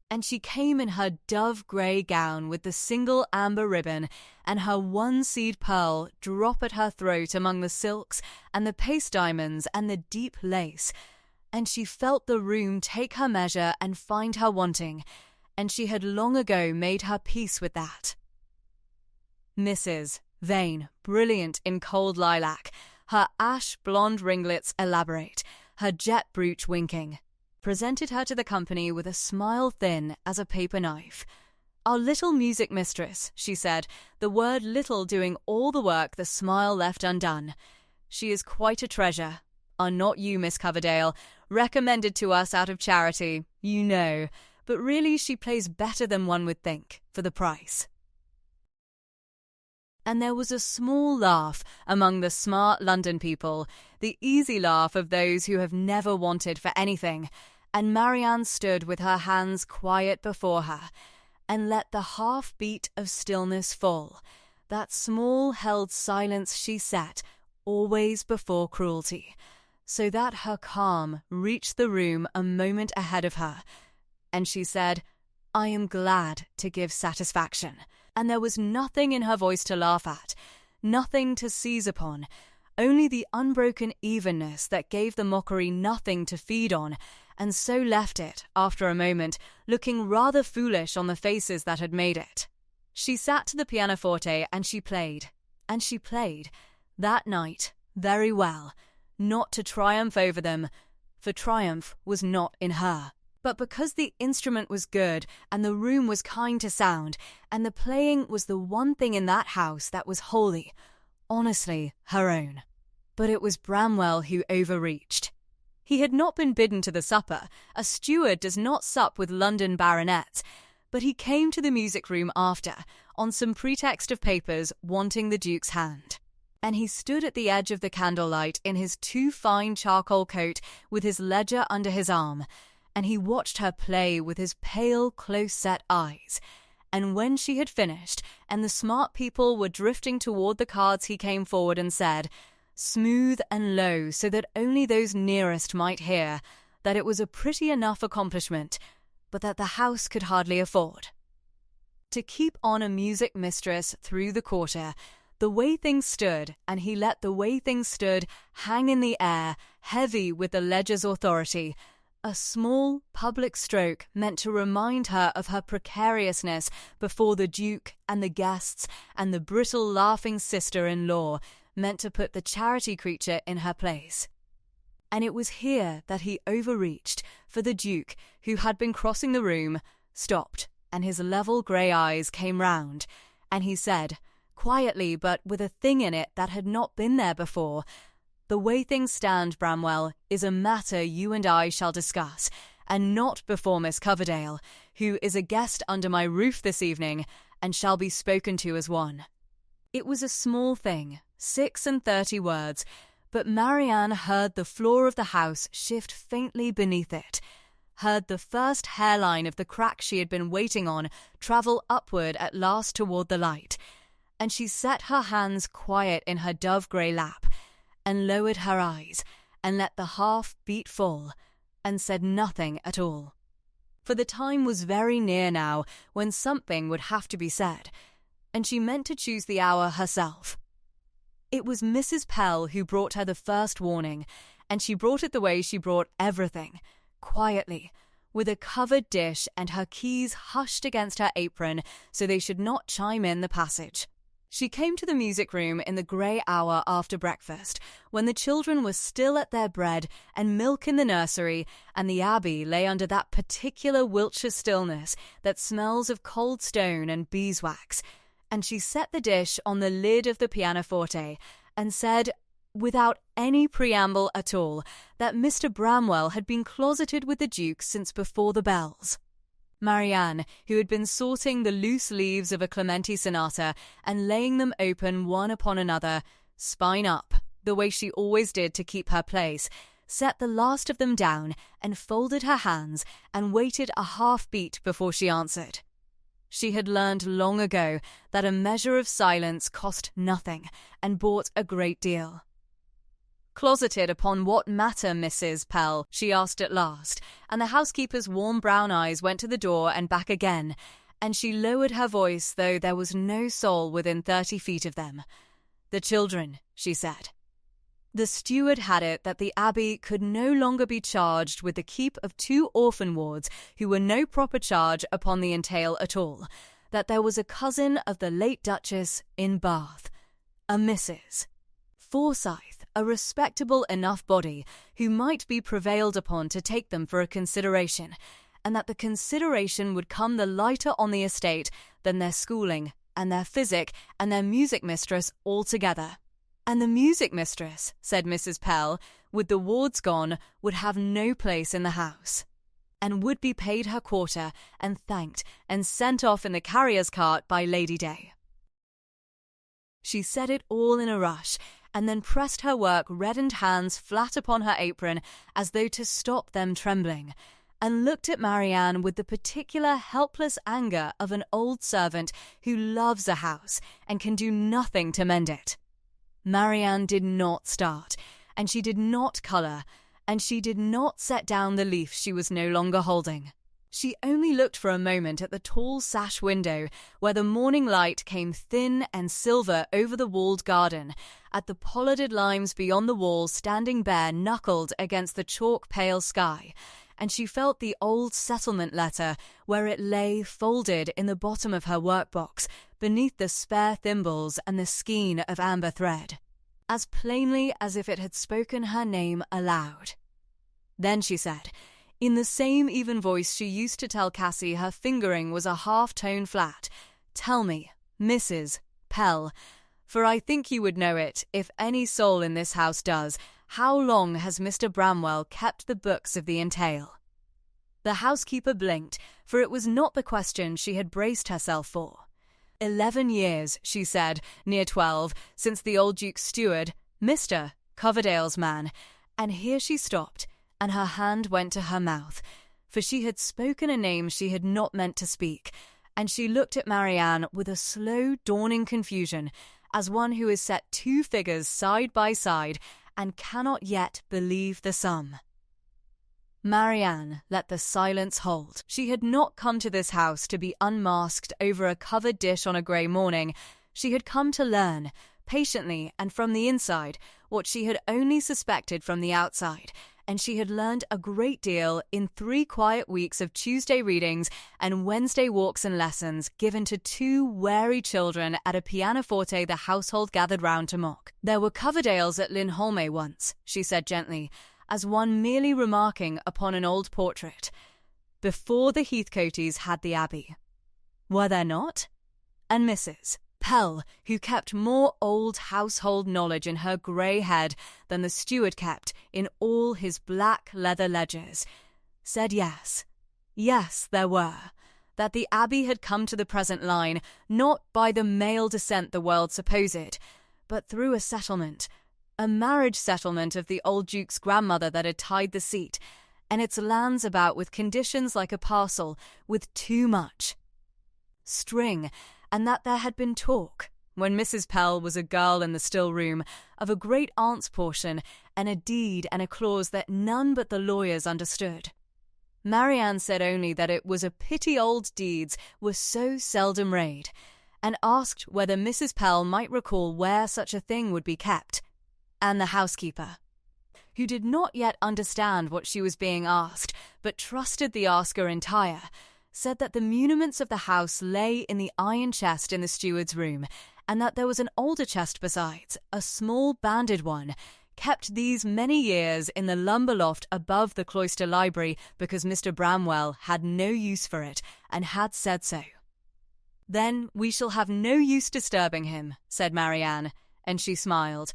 And she came in her dove-grey gown with the single amber ribbon and her one-seed pearl drop at her throat among the silks and the paste diamonds and the deep lace, and she felt the room take her measure and find her wanting, and she had long ago made her peace with that. Mrs. vain, brilliant in cold lilac, her ash-blonde ringlets elaborate, her jet brooch winking, presented her to the company with a smile thin as a paper knife. "Our little music-mistress," she said, the word little doing all the work the smile left undone. "She is quite a treasure. Are not you, Miss Coverdale? Recommended to us out of charity, you know, but really she plays better than one would think, for the price." And there was a small laugh among the smart London people, the easy laugh of those who have never wanted for anything, and Marianne stood with her hands quiet before her, and let the half-beat of stillness fall, that small held silence she set, always before cruelty, so that her calm reached the room a moment ahead of her, and she said, "I am glad to give satisfaction." And there was nothing in her voice to laugh at, nothing to seize upon, only the unbroken evenness that gave the mockery nothing to feed on, and so left it, after a moment, looking rather foolish on the faces that had made it. She sat to the pianoforte and she played, that night, very well, not to triumph over them, for triumph was not in her, but because the instrument was good and the room was kind to sound, and the playing was the one thing in that house that was wholly, honestly, her own. But it was Bramwell who overreached. He had not been bidden to the supper. A steward does not sup with London baronets, but he came to the music-room after, on some pretext of papers wanting the Duke's hand. And he stood at the edge of the candlelight in his too fine charcoal coat with his ledger under his arm, and he watched her play with his pale, close-set eyes. And when she had finished, and the smart people were drifting toward the cards, he came forward and said, smooth and low so that only those nearest might hear, that it was a pretty enough accomplishment, but that the house could hardly afford. To keep on a music-mistress through the quarter, the way things stood, and he let the way things stood hang in the air, heavy with the ledger's authority, a small public stroke meant to remind her of her precariousness before the Duke and the guests and the brittle laughing sister-in-law, meant to put the charity creature in her place. And it was here that he overreached, for the Duke, who had been crossing the room, stopped, and his level grey eyes came round, and he said, quietly but with a thing in it that had not been there before, "The way things stand, Bramwell, is a matter you and I shall discuss, and not before Miss Coverdale, who is a guest under my roof this evening, and shall be spoken to as one." It was a small thing, 36 words, but Marianne heard the floor of the house shift faintly beneath it, heard the first hairline of the crack she had been waiting on travel upward at last toward the light, and she set her hands quiet in her dove-grey lap, and lowered her eyes, and let the half beat fall, and said nothing at all. For the time was very near now when something would have to be said, and she meant to choose the hour herself. It was Mrs. Pell who brought her the first warning, and she brought it the way she brought everything, quietly, with a covered dish and her keys hushed against her apron so they should not chime in the passage. She came to the music-room in the grey hour after breakfast, when the children were still at their bread and milk in the nursery, and the Abbey lay under that particular Wiltshire stillness that smells of cold stone and beeswax, and she set the dish on the lid of the pianoforte and said, without any preamble at all, that Mr. Bramwell had been closeted with the Duke since before the bells. Marianne, who had been sorting the loose leaves of a Clementi sonata and laying them open one upon another, spine up, the way she always did to keep her place, set the last of them down and folded her hands and waited a half beat before she answered. She had learned long ago that a measure of silence cost nothing and bought a great deal. "Closeted upon what matter, Mrs. Pell?" she asked at last, and the housekeeper's warm brown eyes went to the door and back again, and she lowered her voice, though there was no soul within 30 feet of them. "The children," she said. The steward had it that the Abbey could no longer be charged with the keep of 2 orphan wards who were no proper charge upon the entail at all, that there was a cousin of the late Duchess in Bath, a Mrs. Forsyth, a respectable enough body, who might be prevailed upon to take them for a consideration, and that the consideration would come the lighter on the estate than their schooling, and their physic, and their music-mistress altogether. "And the music-mistress," said Mrs. Pell, "with the wards gone, would have no place in the house, and would be paid her quarter, and thanked, and sent off in the carrier's cart by Lady Day." She said it all in a rush, and then pressed her work-reddened hands flat upon her apron as though to stop them trembling, and looked at Marianne with the particular helpless anger of an old servant who loves a house and can do nothing to mend it. Marianne did not start, and she did not colour, and she did not set down the leaf she was no longer holding. She only looked for a moment at the tall sash window, where the morning light came thin and silver over the walled garden, at the pollarded limes beyond the wall standing bare knuckled against the chalk-pale sky, and she felt the old settlement letter where it lay folded in the bottom of her workbox, beneath the spare thimbles and the skein of amber thread, as plainly as if it had spoken her name aloud. Then she said, in the same even voice she used to tell Cassie her fingering was a half-tone flat, "Tell me, Mrs. Pell, for I think you would know it, if any soul in this house does, how long has Mr. Bramwell kept the books of the entail?" The housekeeper blinked, for it was not the question she had braced herself for. 11 years, she said, near 12, since the old Duke's steward, Mr. Coverdale's man, and here she stopped, and her hand went to her mouth, for she had spoken a name she had not meant to speak, and she looked at Marianne with a slow dawning confusion, as one who has set 2 figures side by side and cannot yet believe the sum. Marianne let the silence hold. She had not come to this house to be unmasked over a covered dish on a grey morning. She had come to learn, patiently and from the inside, what she had only suspected from the outside, and she had learned a great deal in 3 quiet weeks of Tuesday readings and Wednesday walks and lessons given to 2 wary children at a pianoforte the household gathered round to mock. "There were Coverdales at Linholme once," she said gently, as one merely remarking upon an old portrait, "before the Heathcotes had the Abbey. Were there not?" And Mrs. Pell, who kept more old household knowledge in her grey head than the steward kept in all his black leather ledgers, said yes, there were, that the Abbey had come to the present line not by the male descent the world supposed, but through a settlement, a marriage settlement of the old Duke's grandmother that had tied the seat, and its lands about with conditions like a parcel, with too much string, and that there had been talk, when Mrs. Pell was a girl in the still room, of a great aunt's portion, and a deed and a clause that none but the lawyers understood. Marianne said only that it was a pity old deeds were so seldom read, and asked whether Mrs. Pell might recall where such a thing would be kept, and the housekeeper, who did not yet understand what she was being asked, but trusted the asker entire, said that the muniments of the house lay in the iron chest in the steward's room, and that there was an older chest besides, a small banded one, kept these many years in the lumber loft above the cloister library because Mr. Bramwell had no use for it, and had said so. "Then we shall have no use disturbing him," said Marianne, and she smiled,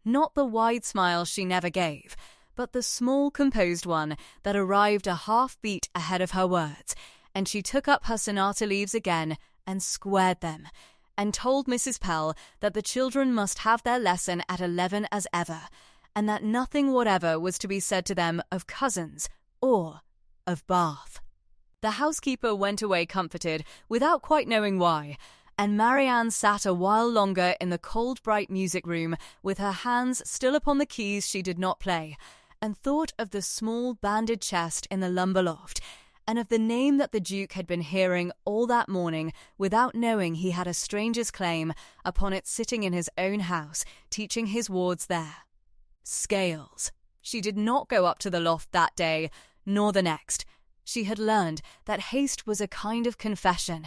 not the wide smile she never gave, but the small composed one that arrived a half-beat ahead of her words, and she took up her sonata leaves again and squared them, and told Mrs. Pell that the children must have their lesson at 11 as ever, and that nothing whatever was to be said to them of cousins or of Bath. The housekeeper went away comforted, without quite knowing why, and Marianne sat a while longer in the cold, bright music room with her hands still upon the keys she did not play, and thought of the small banded chest in the lumber loft, and of the name that the Duke had been hearing all that morning without knowing he had a stranger's claim upon it, sitting in his own house, teaching his wards there. Scales. She did not go up to the loft that day, nor the next. She had learned that haste was a kind of confession,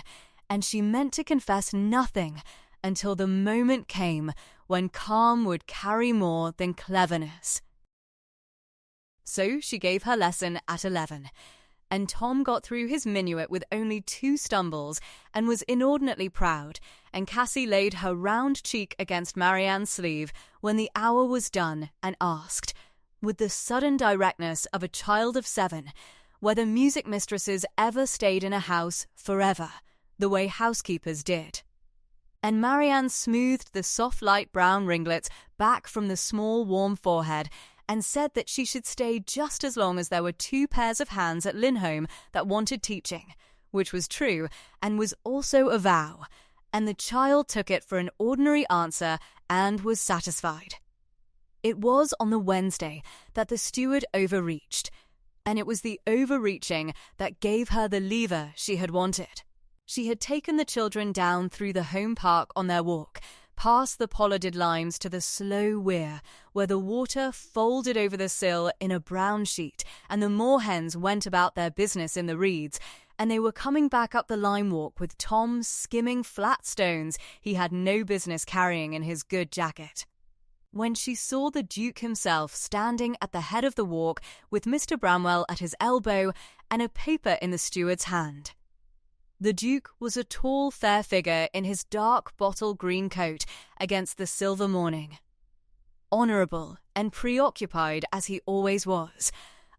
and she meant to confess nothing until the moment came when calm would carry more than cleverness. So she gave her lesson at 11, and Tom got through his minuet with only 2 stumbles and was inordinately proud, and Cassie laid her round cheek against Marianne's sleeve when the hour was done and asked, with the sudden directness of a child of 7, whether music-mistresses ever stayed in a house forever, the way housekeepers did. And Marianne smoothed the soft light brown ringlets back from the small warm forehead and said that she should stay just as long as there were 2 pairs of hands at Lindholm that wanted teaching, which was true and was also a vow, and the child took it for an ordinary answer and was satisfied. It was on the Wednesday that the steward overreached, and it was the overreaching that gave her the lever she had wanted. She had taken the children down through the home park on their walk, past the pollarded limes to the slow weir, where the water folded over the sill in a brown sheet, and the moorhens went about their business in the reeds, and they were coming back up the lime walk with Tom skimming flat stones he had no business carrying in his good jacket, when she saw the Duke himself standing at the head of the walk with Mr. Bramwell at his elbow and a paper in the steward's hand. The Duke was a tall, fair figure in his dark bottle green coat against the silver morning. Honourable and preoccupied as he always was,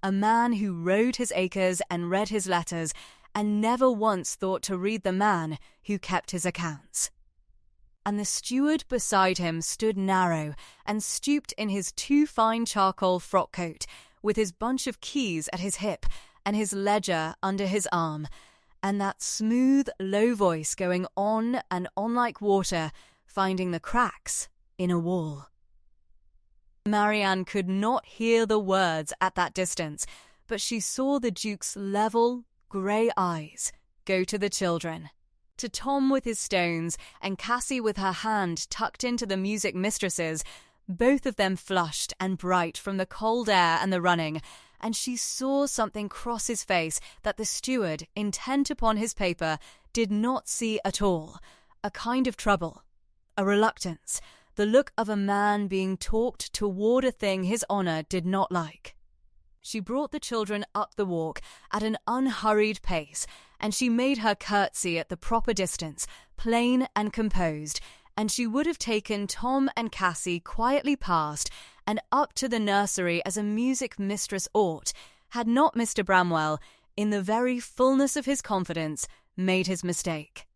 a man who rode his acres and read his letters and never once thought to read the man who kept his accounts. And the steward beside him stood narrow and stooped in his too fine charcoal frock coat, with his bunch of keys at his hip and his ledger under his arm, and that smooth, low voice going on and on like water, finding the cracks in a wall. Marianne could not hear the words at that distance, but she saw the Duke's level, grey eyes go to the children, to Tom with his stones and Cassie with her hand tucked into the music-mistress's, both of them flushed and bright from the cold air and the running, and she saw something cross his face that the steward, intent upon his paper, did not see at all, a kind of trouble, a reluctance, the look of a man being talked toward a thing his honour did not like. She brought the children up the walk at an unhurried pace, and she made her curtsy at the proper distance, plain and composed, and she would have taken Tom and Cassie quietly past and up to the nursery as a music-mistress ought, had not Mr. Bramwell, in the very fullness of his confidence, made his mistake.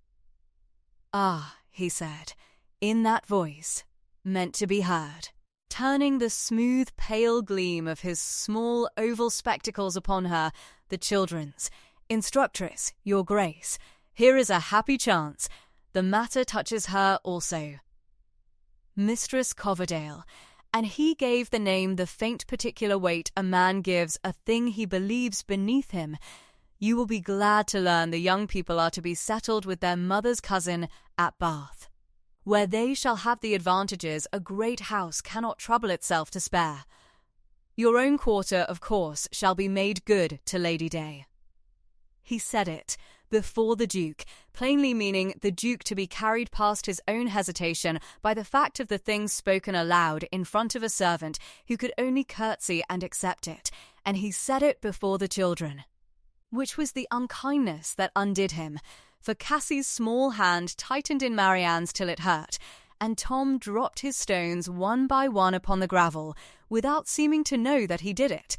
"Ah," he said, in that voice, meant to be heard, turning the smooth pale gleam of his small oval spectacles upon her, the children's. "Instructress, your grace, here is a happy chance. The matter touches her also. Mistress Coverdale," and he gave the name the faint particular weight a man gives a thing he believes beneath him. "You will be glad to learn the young people are to be settled with their mother's cousin at Bath, where they shall have the advantages a great house cannot trouble itself to spare. Your own quarter, of course, shall be made good to Lady Day." He said it before the Duke, plainly meaning the Duke to be carried past his own hesitation by the fact of the thing spoken aloud in front of a servant who could only curtsy and accept it, and he said it before the children. Which was the unkindness that undid him, for Cassie's small hand tightened in Marianne's till it hurt, and Tom dropped his stones one by one upon the gravel, without seeming to know that he did it,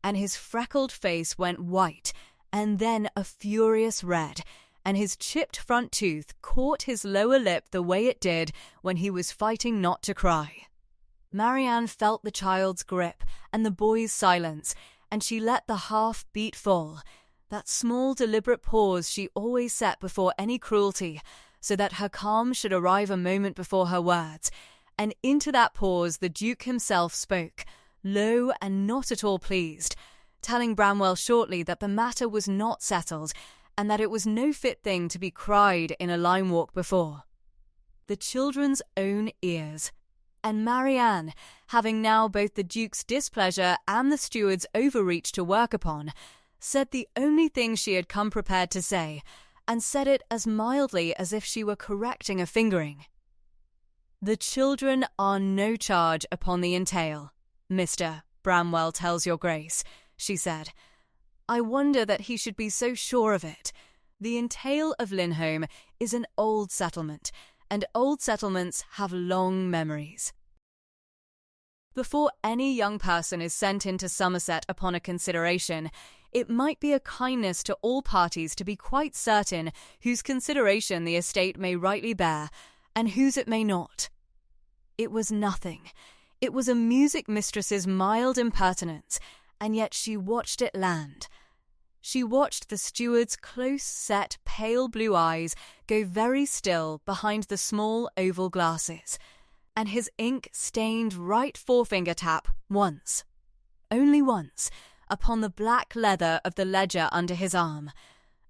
and his freckled face went white, and then a furious red, and his chipped front tooth caught his lower lip the way it did when he was fighting not to cry. Marianne felt the child's grip and the boy's silence, and she let the half beat fall, that small deliberate pause she always set before any cruelty, so that her calm should arrive a moment before her words. And into that pause the Duke himself spoke, low and not at all pleased, telling Bramwell shortly that the matter was not settled, and that it was no fit thing to be cried in a lime walk before. The children's own ears. And Marianne, having now both the Duke's displeasure and the steward's overreach to work upon, said the only thing she had come prepared to say, and said it as mildly as if she were correcting a fingering. "The children are no charge upon the entail, Mr. Bramwell tells your grace," she said. "I wonder that he should be so sure of it. The entail of Linholm is an old settlement, and old settlements have long memories." Before any young person is sent into Somerset upon a consideration, it might be a kindness to all parties to be quite certain whose consideration the estate may rightly bear, and whose it may not. It was nothing. It was a music-mistress's mild impertinence, and yet she watched it land. She watched the steward's close-set, pale blue eyes go very still behind the small oval glasses, and his ink-stained right forefinger tap once, only once, upon the black leather of the ledger under his arm.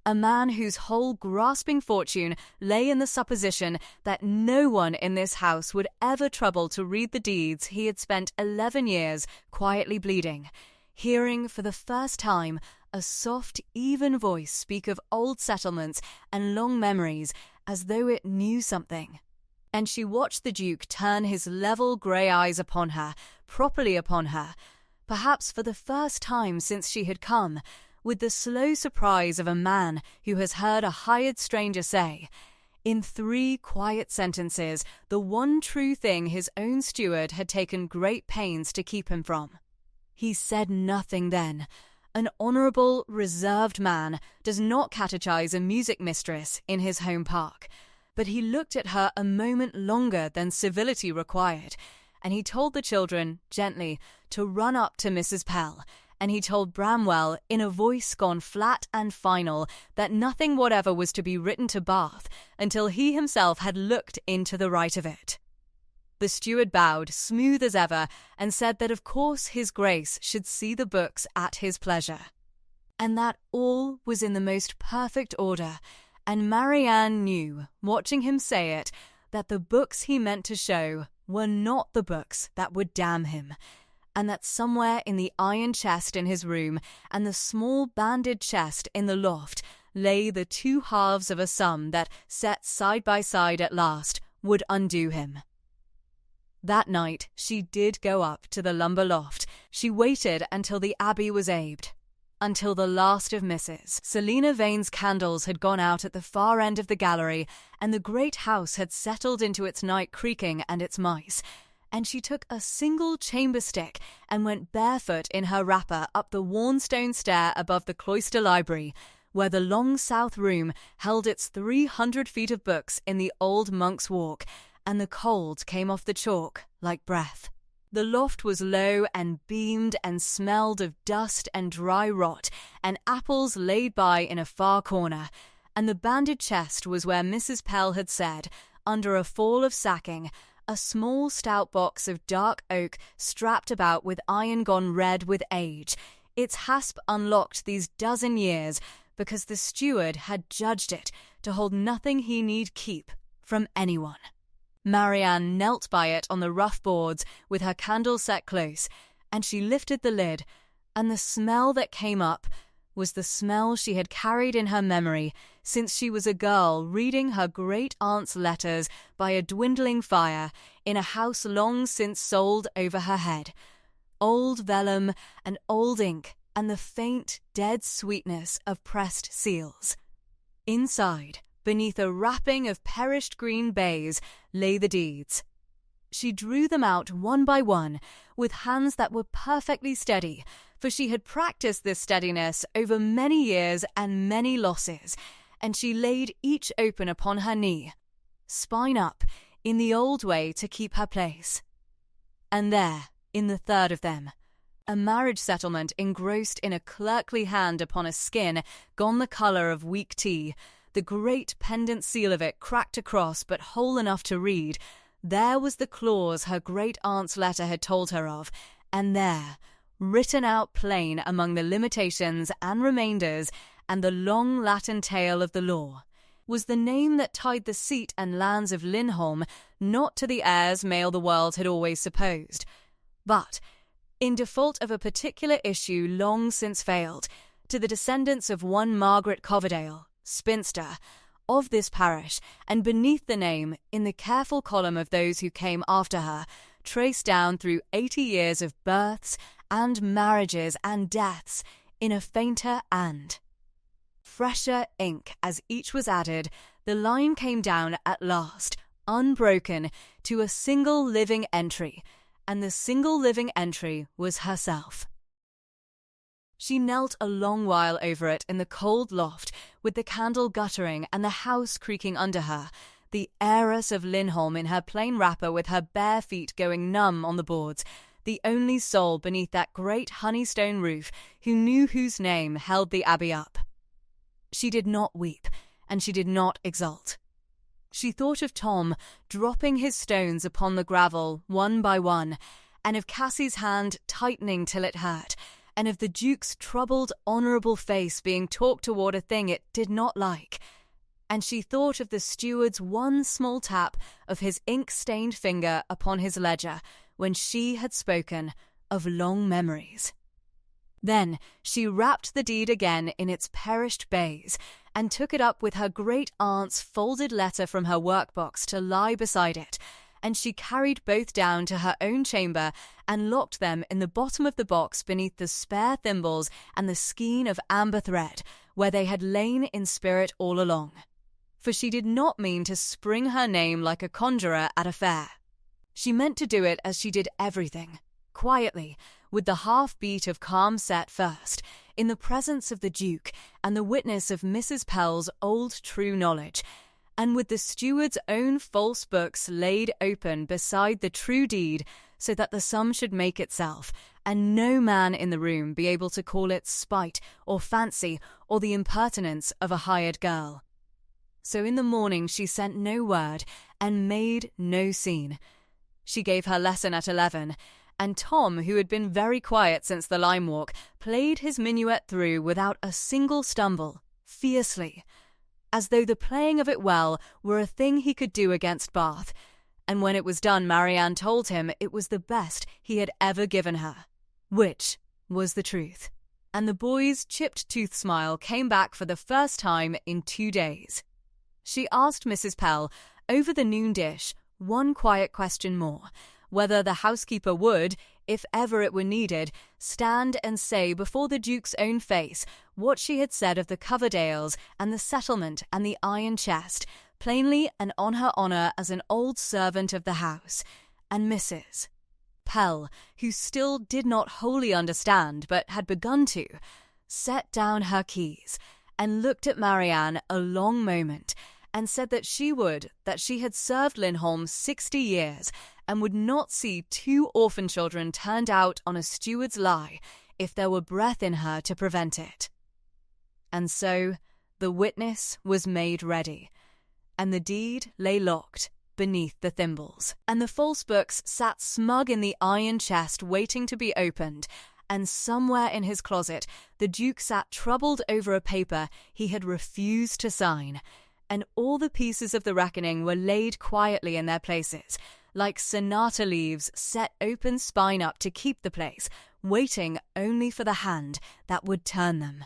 A man whose whole grasping fortune lay in the supposition that no one in this house would ever trouble to read the deeds he had spent 11 years quietly bleeding, hearing for the first time a soft, even voice speak of old settlements and long memories as though it knew something. And she watched the Duke turn his level grey eyes upon her, properly upon her, perhaps for the first time since she had come, with the slow surprise of a man who has heard a hired stranger say, in 3 quiet sentences, the one true thing his own steward had taken great pains to keep him from. He said nothing then. An honourable, reserved man does not catechize a music-mistress in his home park, but he looked at her a moment longer than civility required, and he told the children, gently, to run up to Mrs. Pell, and he told Bramwell, in a voice gone flat and final, that nothing whatever was to be written to Bath until he himself had looked into the right of it. The steward bowed, smooth as ever, and said that of course his grace should see the books at his pleasure, and that all was in the most perfect order, and Marianne knew, watching him say it, that the books he meant to show were not the books that would damn him, and that somewhere in the iron chest in his room and the small banded chest in the loft lay the 2 halves of a sum that, set side by side at last, would undo him. That night she did go up to the lumber loft. She waited until the Abbey was abbed, until the last of Mrs. Selina Vane's candles had gone out at the far end of the gallery, and the great house had settled into its night creaking and its mice, and she took a single chamber stick and went barefoot in her wrapper up the worn stone stair above the cloister library, where the long south room held its 300 feet of books in the old monk's walk, and the cold came off the chalk like breath. The loft was low and beamed and smelled of dust and dry rot, and apples laid by in a far corner, and the banded chest was where Mrs. Pell had said, under a fall of sacking, a small stout box of dark oak strapped about with iron gone red with age, its hasp unlocked these dozen years, because the steward had judged it to hold nothing he need keep from anyone. Marianne knelt by it on the rough boards with her candle set close, and she lifted the lid, and the smell that came up was the smell she had carried in her memory since she was a girl reading her great-aunt's letters by a dwindling fire in a house long since sold over her head. Old vellum and old ink and the faint, dead sweetness of pressed seals. Inside, beneath a wrapping of perished green baize, lay the deeds. She drew them out one by one, with hands that were perfectly steady, for she had practiced this steadiness over many years and many losses, and she laid each open upon her knee, spine up, in the old way to keep her place. And there, in the third of them, a marriage settlement engrossed in a clerkly hand upon a skin gone the colour of weak tea, the great pendant seal of it cracked across but whole enough to read. There was the clause her great-aunt's letter had told her of, and there, written out plain among the limitations and remainders and the long Latin tale of the law, was the name that tied the seat and lands of Lindholm not to the heirs male the world had always supposed, but, in default of a particular issue long since failed, to the descendants of one Margaret Coverdale, spinster, of this parish, and beneath the name, in the careful column of those who came after her, traced down through 80 years of births and marriages and deaths, in a fainter and fresher ink as each was added, the line came down at last, unbroken, to a single living entry, and the single living entry was herself. She knelt a long while over it in the cold loft, with the candle guttering and the house creaking under her, the heiress of Lindholm in her plain wrapper with her bare feet going numb on the boards, the only soul beneath that great honeystone roof who knew whose name held the abbey up. She did not weep, and she did not exult. She thought of Tom dropping his stones upon the gravel one by one, and of Cassie's hand tightening till it hurt, and of the Duke's troubled, honourable face being talked toward a thing it did not like. And she thought of the steward's one small tap of his ink-stained finger upon his ledger when she had spoken of long memories. Then she wrapped the deed again in its perished baize, and took it up with her great-aunt's folded letter from her workbox to lie beside it, and she carried both down to her own chamber and locked them in the bottom of the box beneath the spare thimbles and the skein of amber thread, where they had lain in spirit all along. For she did not mean to spring her name like a conjurer at a fair. She meant to do it as she did everything, quietly, with the half-beat of calm set first, in the presence of the Duke and the witness of Mrs. Pell's old true knowledge, and with the steward's own false books laid open beside the true deed, so that the sum should make itself, and no man in the room be able to call it spite or fancy or the impertinence of a hired girl. So in the morning she sent no word and made no scene. She gave her lesson at 11, and Tom, who had been very quiet since the lime walk, played his minuet through without a single stumble, fiercely, as though the playing of it well were a thing he could do against Bath, and when it was done Marianne told him it was the best he had ever given her, which was the truth, and the boy's chipped tooth smile came back for the first time in 2 days. She asked Mrs. Pell, over the noon dish, one quiet question more, whether the housekeeper would, if ever it were needed, stand and say before the Duke's own face what she had said of the Coverdales and the settlement and the iron chest, plainly and on her honour as an old servant of the house, and Mrs. Pell, who still did not wholly understand but had begun to, set down her keys and looked at Marianne a long moment, and said that she had served Lindholm 60 years, and would not see 2 orphan children turned out on a steward's lie if there were breath in her to prevent it. And so the witness was made ready, and the deed lay locked beneath the thimbles, and the false books sat smug in the iron chest waiting to be opened, and somewhere in his closet the Duke sat troubled over a paper he had refused to sign, and all the pieces of the reckoning were laid quietly in their places, like sonata leaves set open spine up to keep the place, waiting only for the hand that would turn them.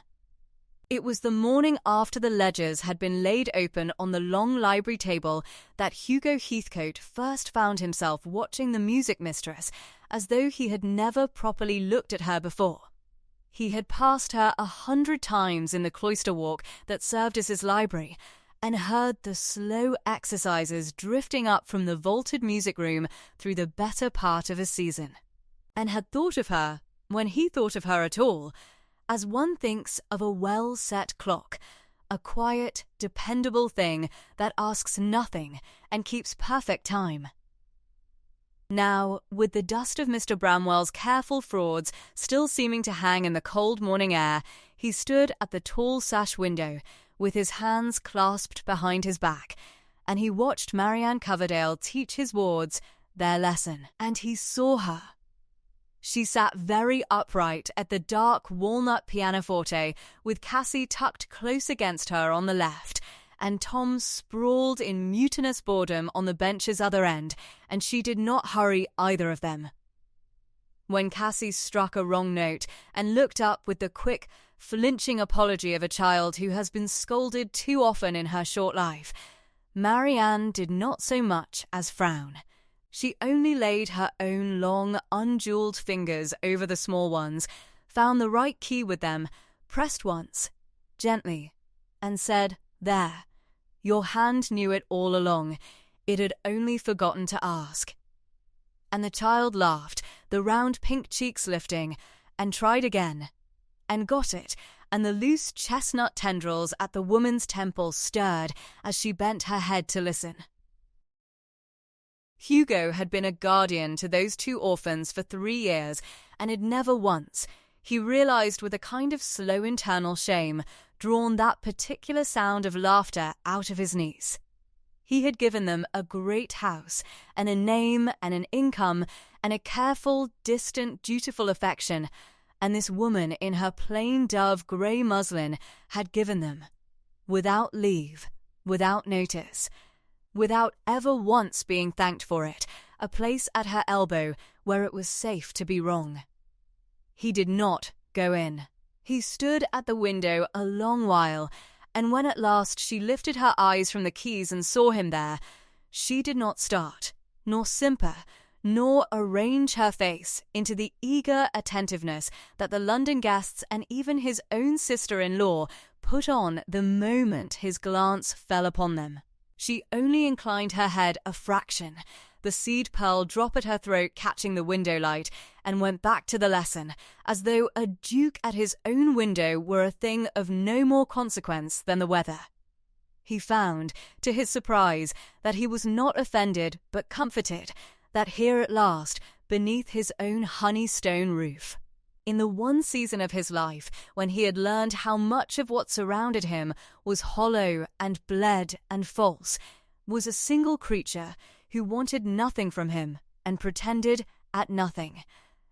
It was the morning after the ledgers had been laid open on the long library table that Hugo Heathcote first found himself watching the music-mistress as though he had never properly looked at her before. He had passed her 100 times in the cloister walk that served as his library, and heard the slow exercises drifting up from the vaulted music-room through the better part of a season, and had thought of her, when he thought of her at all, as one thinks of a well-set clock, a quiet, dependable thing that asks nothing and keeps perfect time. Now, with the dust of Mr. Bramwell's careful frauds still seeming to hang in the cold morning air, he stood at the tall sash window, with his hands clasped behind his back, and he watched Marianne Coverdale teach his wards their lesson. And he saw her. She sat very upright at the dark walnut pianoforte, with Cassie tucked close against her on the left, and Tom sprawled in mutinous boredom on the bench's other end, and she did not hurry either of them. When Cassie struck a wrong note and looked up with the quick, flinching apology of a child who has been scolded too often in her short life, Marianne did not so much as frown. She only laid her own long, unjewelled fingers over the small ones, found the right key with them, pressed once, gently, and said, "There, your hand knew it all along. It had only forgotten to ask." And the child laughed, the round pink cheeks lifting, and tried again, and got it, and the loose chestnut tendrils at the woman's temple stirred as she bent her head to listen. Hugo had been a guardian to those two orphans for 3 years, and had never once, he realized with a kind of slow internal shame, drawn that particular sound of laughter out of his niece. He had given them a great house, and a name and an income, and a careful, distant, dutiful affection, and this woman in her plain dove grey muslin had given them, without leave, without notice, without ever once being thanked for it, a place at her elbow where it was safe to be wrong. He did not go in. He stood at the window a long while, and when at last she lifted her eyes from the keys and saw him there, she did not start, nor simper, nor arrange her face into the eager attentiveness that the London guests and even his own sister-in-law put on the moment his glance fell upon them. She only inclined her head a fraction, the seed pearl drop at her throat catching the window light, and went back to the lesson, as though a duke at his own window were a thing of no more consequence than the weather. He found, to his surprise, that he was not offended but comforted, that here at last, beneath his own honey-stone roof, in the one season of his life when he had learned how much of what surrounded him was hollow and bled and false, was a single creature who wanted nothing from him and pretended at nothing,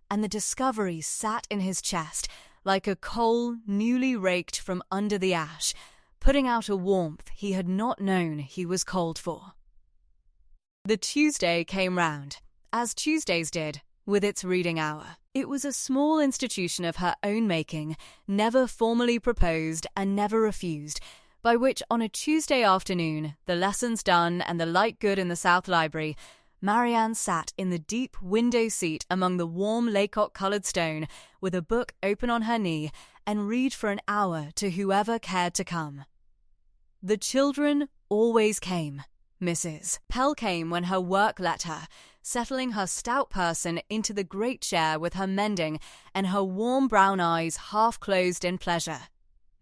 and the discovery sat in his chest like a coal newly raked from under the ash, putting out a warmth he had not known he was cold for. The Tuesday came round, as Tuesdays did, with its reading hour. It was a small institution of her own making, never formally proposed and never refused, by which on a Tuesday afternoon, the lessons done and the light good in the South Library, Marianne sat in the deep window seat among the warm laycock-coloured stone, with a book open on her knee, and read for an hour to whoever cared to come. The children always came. Mrs. Pell came when her work let her, settling her stout person into the great chair with her mending and her warm brown eyes half closed in pleasure.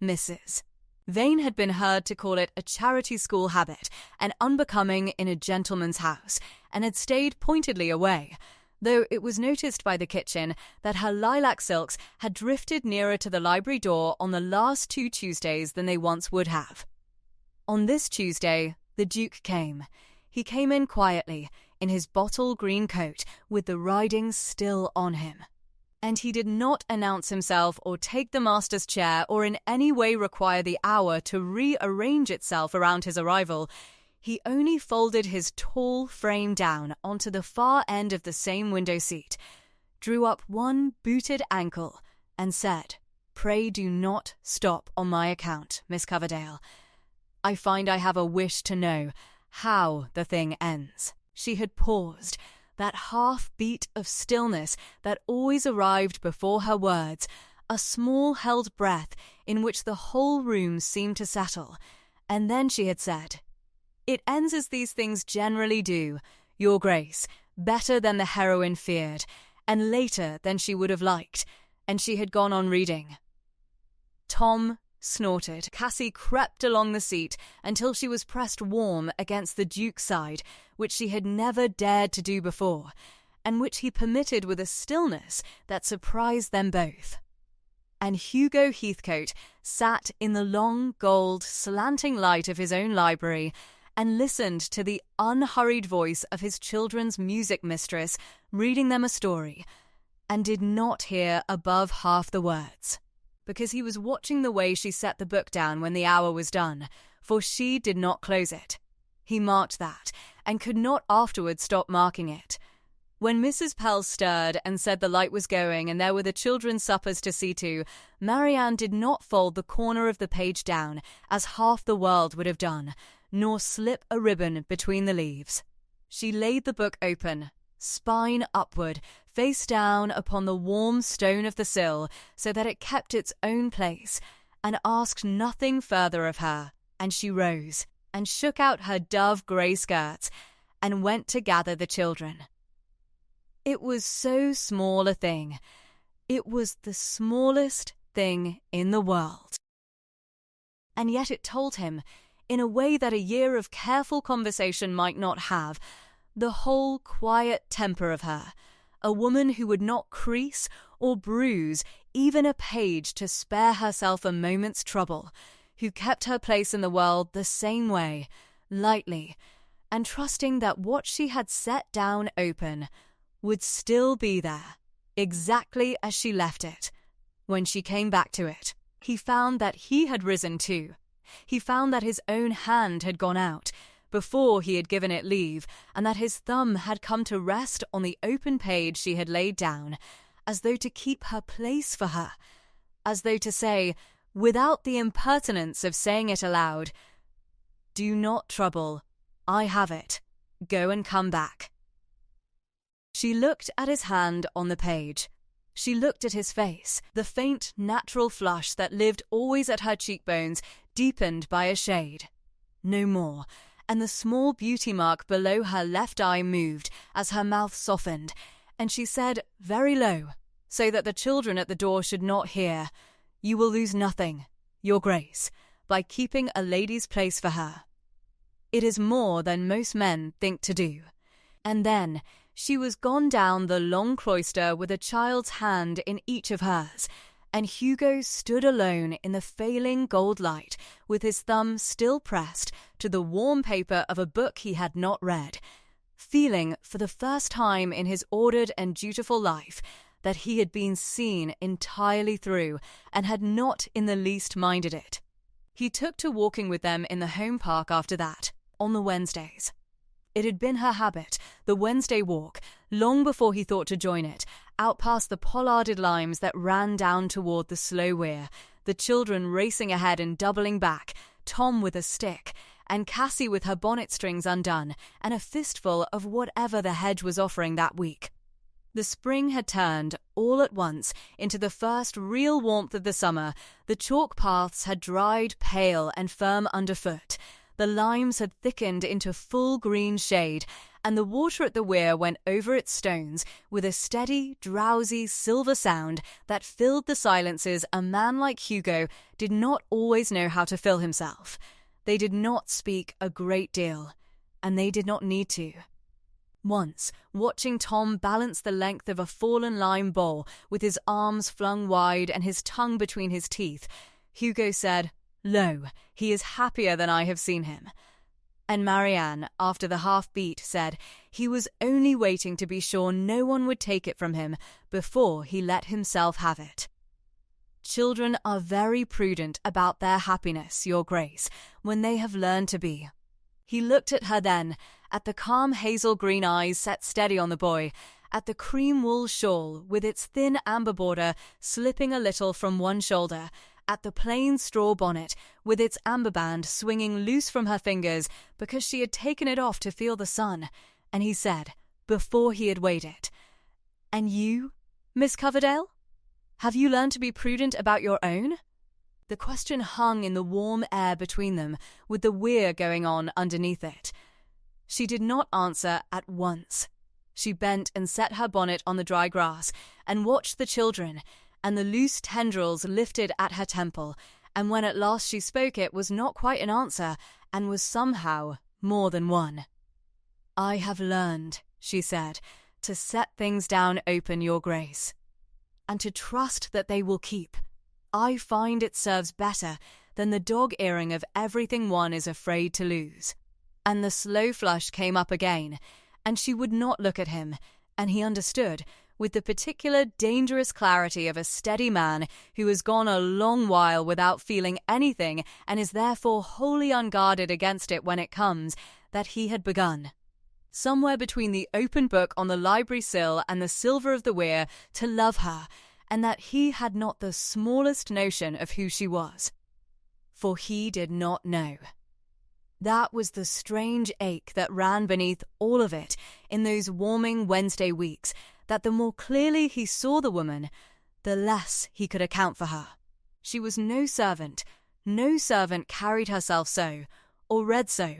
Mrs. Vane had been heard to call it a charity school habit and unbecoming in a gentleman's house, and had stayed pointedly away, though it was noticed by the kitchen that her lilac silks had drifted nearer to the library door on the last 2 Tuesdays than they once would have. On this Tuesday, the Duke came. He came in quietly, in his bottle green coat, with the riding still on him. And he did not announce himself or take the master's chair or in any way require the hour to rearrange itself around his arrival. He only folded his tall frame down onto the far end of the same window seat, drew up one booted ankle, and said, "Pray do not stop on my account, Miss Coverdale. I find I have a wish to know how the thing ends." She had paused, that half-beat of stillness that always arrived before her words, a small held breath in which the whole room seemed to settle, and then she had said, "It ends as these things generally do, Your Grace, better than the heroine feared, and later than she would have liked," and she had gone on reading. Tom snorted. Cassie crept along the seat until she was pressed warm against the Duke's side, which she had never dared to do before, and which he permitted with a stillness that surprised them both. And Hugo Heathcote sat in the long, gold, slanting light of his own library and listened to the unhurried voice of his children's music-mistress reading them a story, and did not hear above half the words, because he was watching the way she set the book down when the hour was done, for she did not close it. He marked that, and could not afterwards stop marking it. When Mrs. Pell stirred and said the light was going and there were the children's suppers to see to, Marianne did not fold the corner of the page down, as half the world would have done, nor slip a ribbon between the leaves. She laid the book open, spine upward, face down upon the warm stone of the sill, so that it kept its own place, and asked nothing further of her, and she rose, and shook out her dove-grey skirts, and went to gather the children. It was so small a thing. It was the smallest thing in the world. And yet it told him, in a way that a year of careful conversation might not have, the whole quiet temper of her, a woman who would not crease or bruise even a page to spare herself a moment's trouble, who kept her place in the world the same way, lightly, and trusting that what she had set down open would still be there, exactly as she left it. When she came back to it, he found that he had risen too. He found that his own hand had gone out, before he had given it leave, and that his thumb had come to rest on the open page she had laid down, as though to keep her place for her, as though to say, without the impertinence of saying it aloud, "Do not trouble, I have it, go and come back." She looked at his hand on the page. She looked at his face, the faint natural flush that lived always at her cheekbones, deepened by a shade. No more, and the small beauty mark below her left eye moved as her mouth softened, and she said very low, so that the children at the door should not hear, "You will lose nothing, Your Grace, by keeping a lady's place for her. It is more than most men think to do." And then she was gone down the long cloister with a child's hand in each of hers, and Hugo stood alone in the failing gold light, with his thumb still pressed to the warm paper of a book he had not read, feeling for the first time in his ordered and dutiful life that he had been seen entirely through and had not in the least minded it. He took to walking with them in the home park after that, on the Wednesdays. It had been her habit, the Wednesday walk, long before he thought to join it, out past the pollarded limes that ran down toward the slow weir, the children racing ahead and doubling back, Tom with a stick, and Cassie with her bonnet strings undone, and a fistful of whatever the hedge was offering that week. The spring had turned, all at once, into the first real warmth of the summer. The chalk paths had dried pale and firm underfoot. The limes had thickened into full green shade, and the water at the weir went over its stones with a steady, drowsy, silver sound that filled the silences a man like Hugo did not always know how to fill himself. They did not speak a great deal, and they did not need to. Once, watching Tom balance the length of a fallen lime bowl with his arms flung wide and his tongue between his teeth, Hugo said, "Lo, he is happier than I have seen him." And Marianne, after the half-beat, said he was only waiting to be sure no one would take it from him before he let himself have it. Children are very prudent about their happiness, Your Grace, when they have learned to be. He looked at her then, at the calm hazel green eyes set steady on the boy, at the cream wool shawl with its thin amber border slipping a little from one shoulder, at the plain straw bonnet with its amber band swinging loose from her fingers because she had taken it off to feel the sun, and he said, before he had weighed it, "And you, Miss Coverdale? Have you learned to be prudent about your own?" The question hung in the warm air between them, with the weir going on underneath it. She did not answer at once. She bent and set her bonnet on the dry grass, and watched the children, and the loose tendrils lifted at her temple, and when at last she spoke it was not quite an answer, and was somehow more than one. "I have learned," she said, to set things down open, your grace, and to trust that they will keep. I find it serves better than the dog-earing of everything one is afraid to lose." And the slow flush came up again, and she would not look at him, and he understood, with the particular dangerous clarity of a steady man who has gone a long while without feeling anything and is therefore wholly unguarded against it when it comes, that he had begun, somewhere between the open book on the library sill and the silver of the weir, to love her, and that he had not the smallest notion of who she was. For he did not know. That was the strange ache that ran beneath all of it in those warming Wednesday weeks, that the more clearly he saw the woman, the less he could account for her. She was no servant carried herself so, or read so,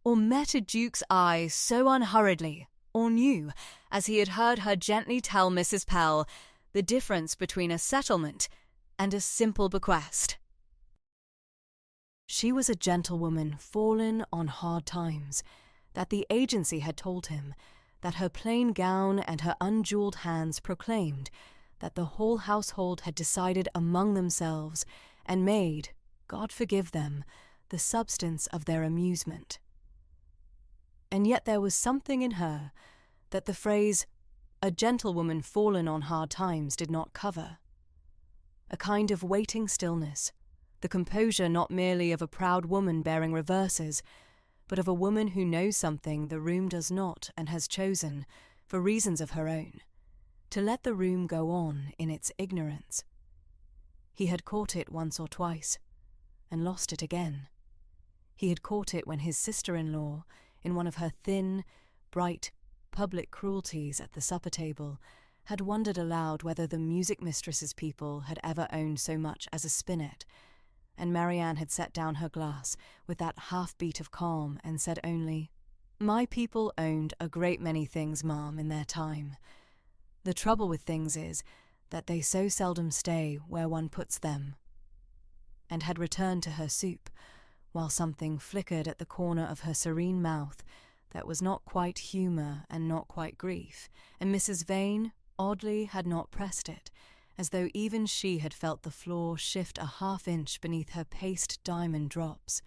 or met a duke's eye so unhurriedly, or knew, as he had heard her gently tell Mrs. Pell, the difference between a settlement and a simple bequest. She was a gentlewoman fallen on hard times, that the agency had told him, that her plain gown and her unjewelled hands proclaimed, that the whole household had decided among themselves, and made, God forgive them, the substance of their amusement. And yet there was something in her that the phrase, "a gentlewoman fallen on hard times," did not cover. A kind of waiting stillness, the composure not merely of a proud woman bearing reverses, but of a woman who knows something the room does not and has chosen, for reasons of her own, to let the room go on in its ignorance. He had caught it once or twice, and lost it again. He had caught it when his sister-in-law, in one of her thin, bright, public cruelties at the supper-table, had wondered aloud whether the Music-Mistress's people had ever owned so much as a spinet, and Marianne had set down her glass with that half-beat of calm and said only, "My people owned a great many things, ma'am, in their time. The trouble with things is that they so seldom stay where one puts them," and had returned to her soup, while something flickered at the corner of her serene mouth that was not quite humour and not quite grief, and Mrs. Vane, oddly, had not pressed it, as though even she had felt the floor shift a half-inch beneath her paste diamond drops.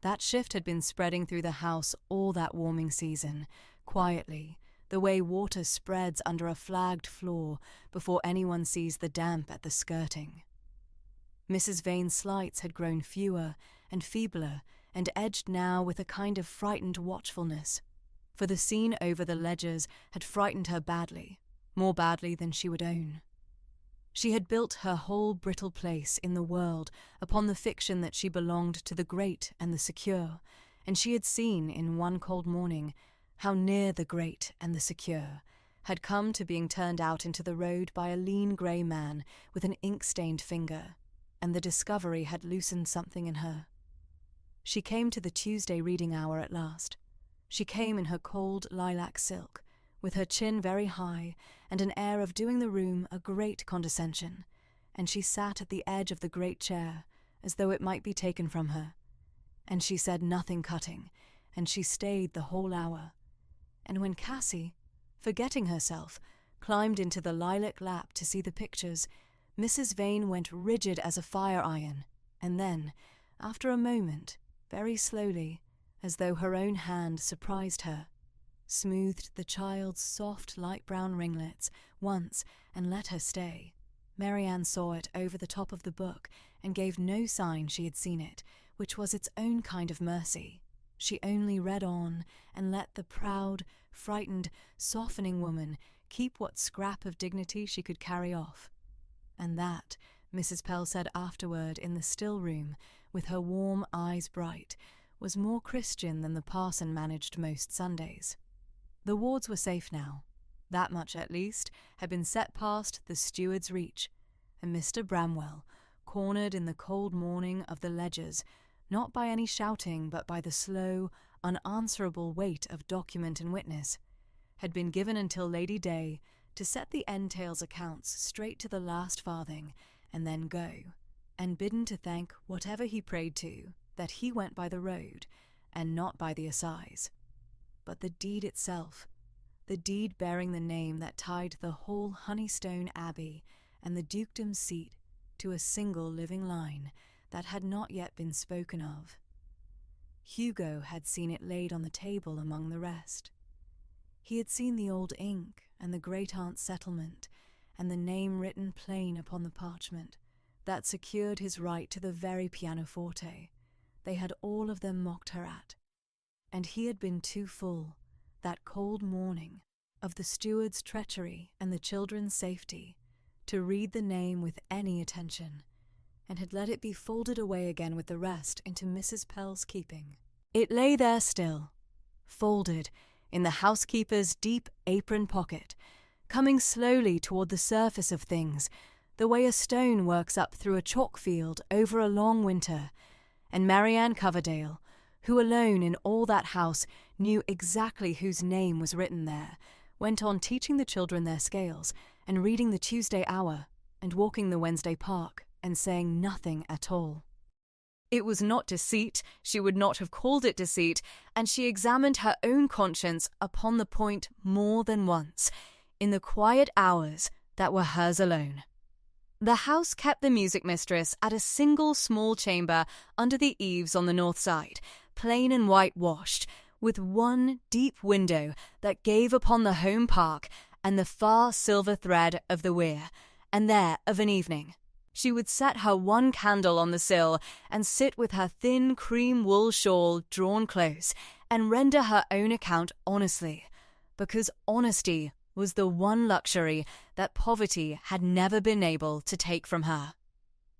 That shift had been spreading through the house all that warming season, quietly, the way water spreads under a flagged floor before anyone sees the damp at the skirting. Mrs. Vane's slights had grown fewer and feebler, and edged now with a kind of frightened watchfulness, for the scene over the ledgers had frightened her badly, more badly than she would own. She had built her whole brittle place in the world upon the fiction that she belonged to the great and the secure, and she had seen, in one cold morning, how near the great and the secure had come to being turned out into the road by a lean grey man with an ink-stained finger, and the discovery had loosened something in her. She came to the Tuesday reading hour at last. She came in her cold lilac silk, with her chin very high and an air of doing the room a great condescension, and she sat at the edge of the great chair as though it might be taken from her, and she said nothing cutting, and she stayed the whole hour. And when Cassie, forgetting herself, climbed into the lilac lap to see the pictures, Mrs. Vane went rigid as a fire-iron, and then, after a moment, very slowly, as though her own hand surprised her, smoothed the child's soft light brown ringlets once and let her stay. Marianne saw it over the top of the book and gave no sign she had seen it, which was its own kind of mercy. She only read on and let the proud, frightened, softening woman keep what scrap of dignity she could carry off. And that, Mrs. Pell said afterward in the still room, with her warm eyes bright, was more Christian than the parson managed most Sundays. The wards were safe now. That much, at least, had been set past the steward's reach, and Mr. Bramwell, cornered in the cold morning of the ledgers, not by any shouting but by the slow, unanswerable weight of document and witness, had been given until Lady Day to set the Entail's accounts straight to the last farthing, and then go, and bidden to thank whatever he prayed to, that he went by the road, and not by the assize. But the deed itself, the deed bearing the name that tied the whole Honeystone Abbey and the dukedom seat to a single living line that had not yet been spoken of. Hugo had seen it laid on the table among the rest. He had seen the old ink and the great-aunt's settlement and the name written plain upon the parchment that secured his right to the very pianoforte they had all of them mocked her at. And he had been too full, that cold morning, of the steward's treachery and the children's safety, to read the name with any attention, and had let it be folded away again with the rest into Mrs. Pell's keeping. It lay there still, folded in the housekeeper's deep apron pocket, coming slowly toward the surface of things, the way a stone works up through a chalk field over a long winter, and Marianne Coverdale, who alone in all that house knew exactly whose name was written there, went on teaching the children their scales, and reading the Tuesday Hour, and walking the Wednesday Park, and saying nothing at all. It was not deceit, she would not have called it deceit, and she examined her own conscience upon the point more than once, in the quiet hours that were hers alone. The house kept the music-mistress at a single small chamber under the eaves on the north side, plain and whitewashed, with one deep window that gave upon the home park and the far silver thread of the weir, and there, of an evening, she would set her one candle on the sill and sit with her thin cream wool shawl drawn close and render her own account honestly, because honesty was the one luxury that poverty had never been able to take from her.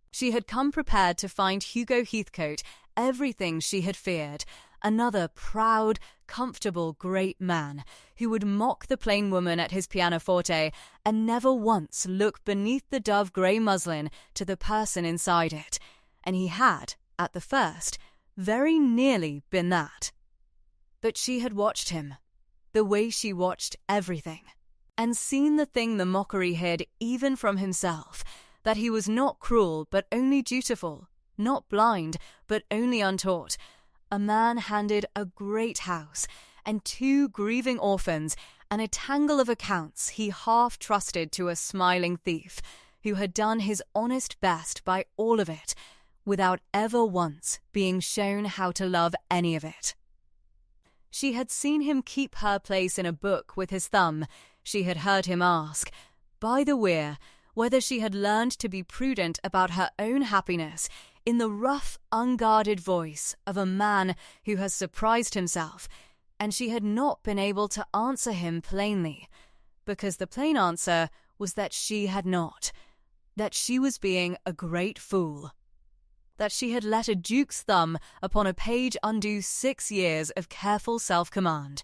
She had come prepared to find Hugo Heathcote everything she had feared, another proud, comfortable, great man who would mock the plain woman at his pianoforte and never once look beneath the dove-grey muslin to the person inside it, and he had, at the first, very nearly been that. But she had watched him, the way she watched everything, and seen the thing the mockery hid even from himself, that he was not cruel but only dutiful, not blind but only untaught, a man handed a great house and 2 grieving orphans and a tangle of accounts he half trusted to a smiling thief, who had done his honest best by all of it, without ever once being shown how to love any of it. She had seen him keep her place in a book with his thumb. She had heard him ask, by the weir, whether she had learned to be prudent about her own happiness, in the rough, unguarded voice of a man who has surprised himself, and she had not been able to answer him plainly, because the plain answer was that she had not, that she was being a great fool, that she had let a duke's thumb upon a page undo 6 years of careful self-command.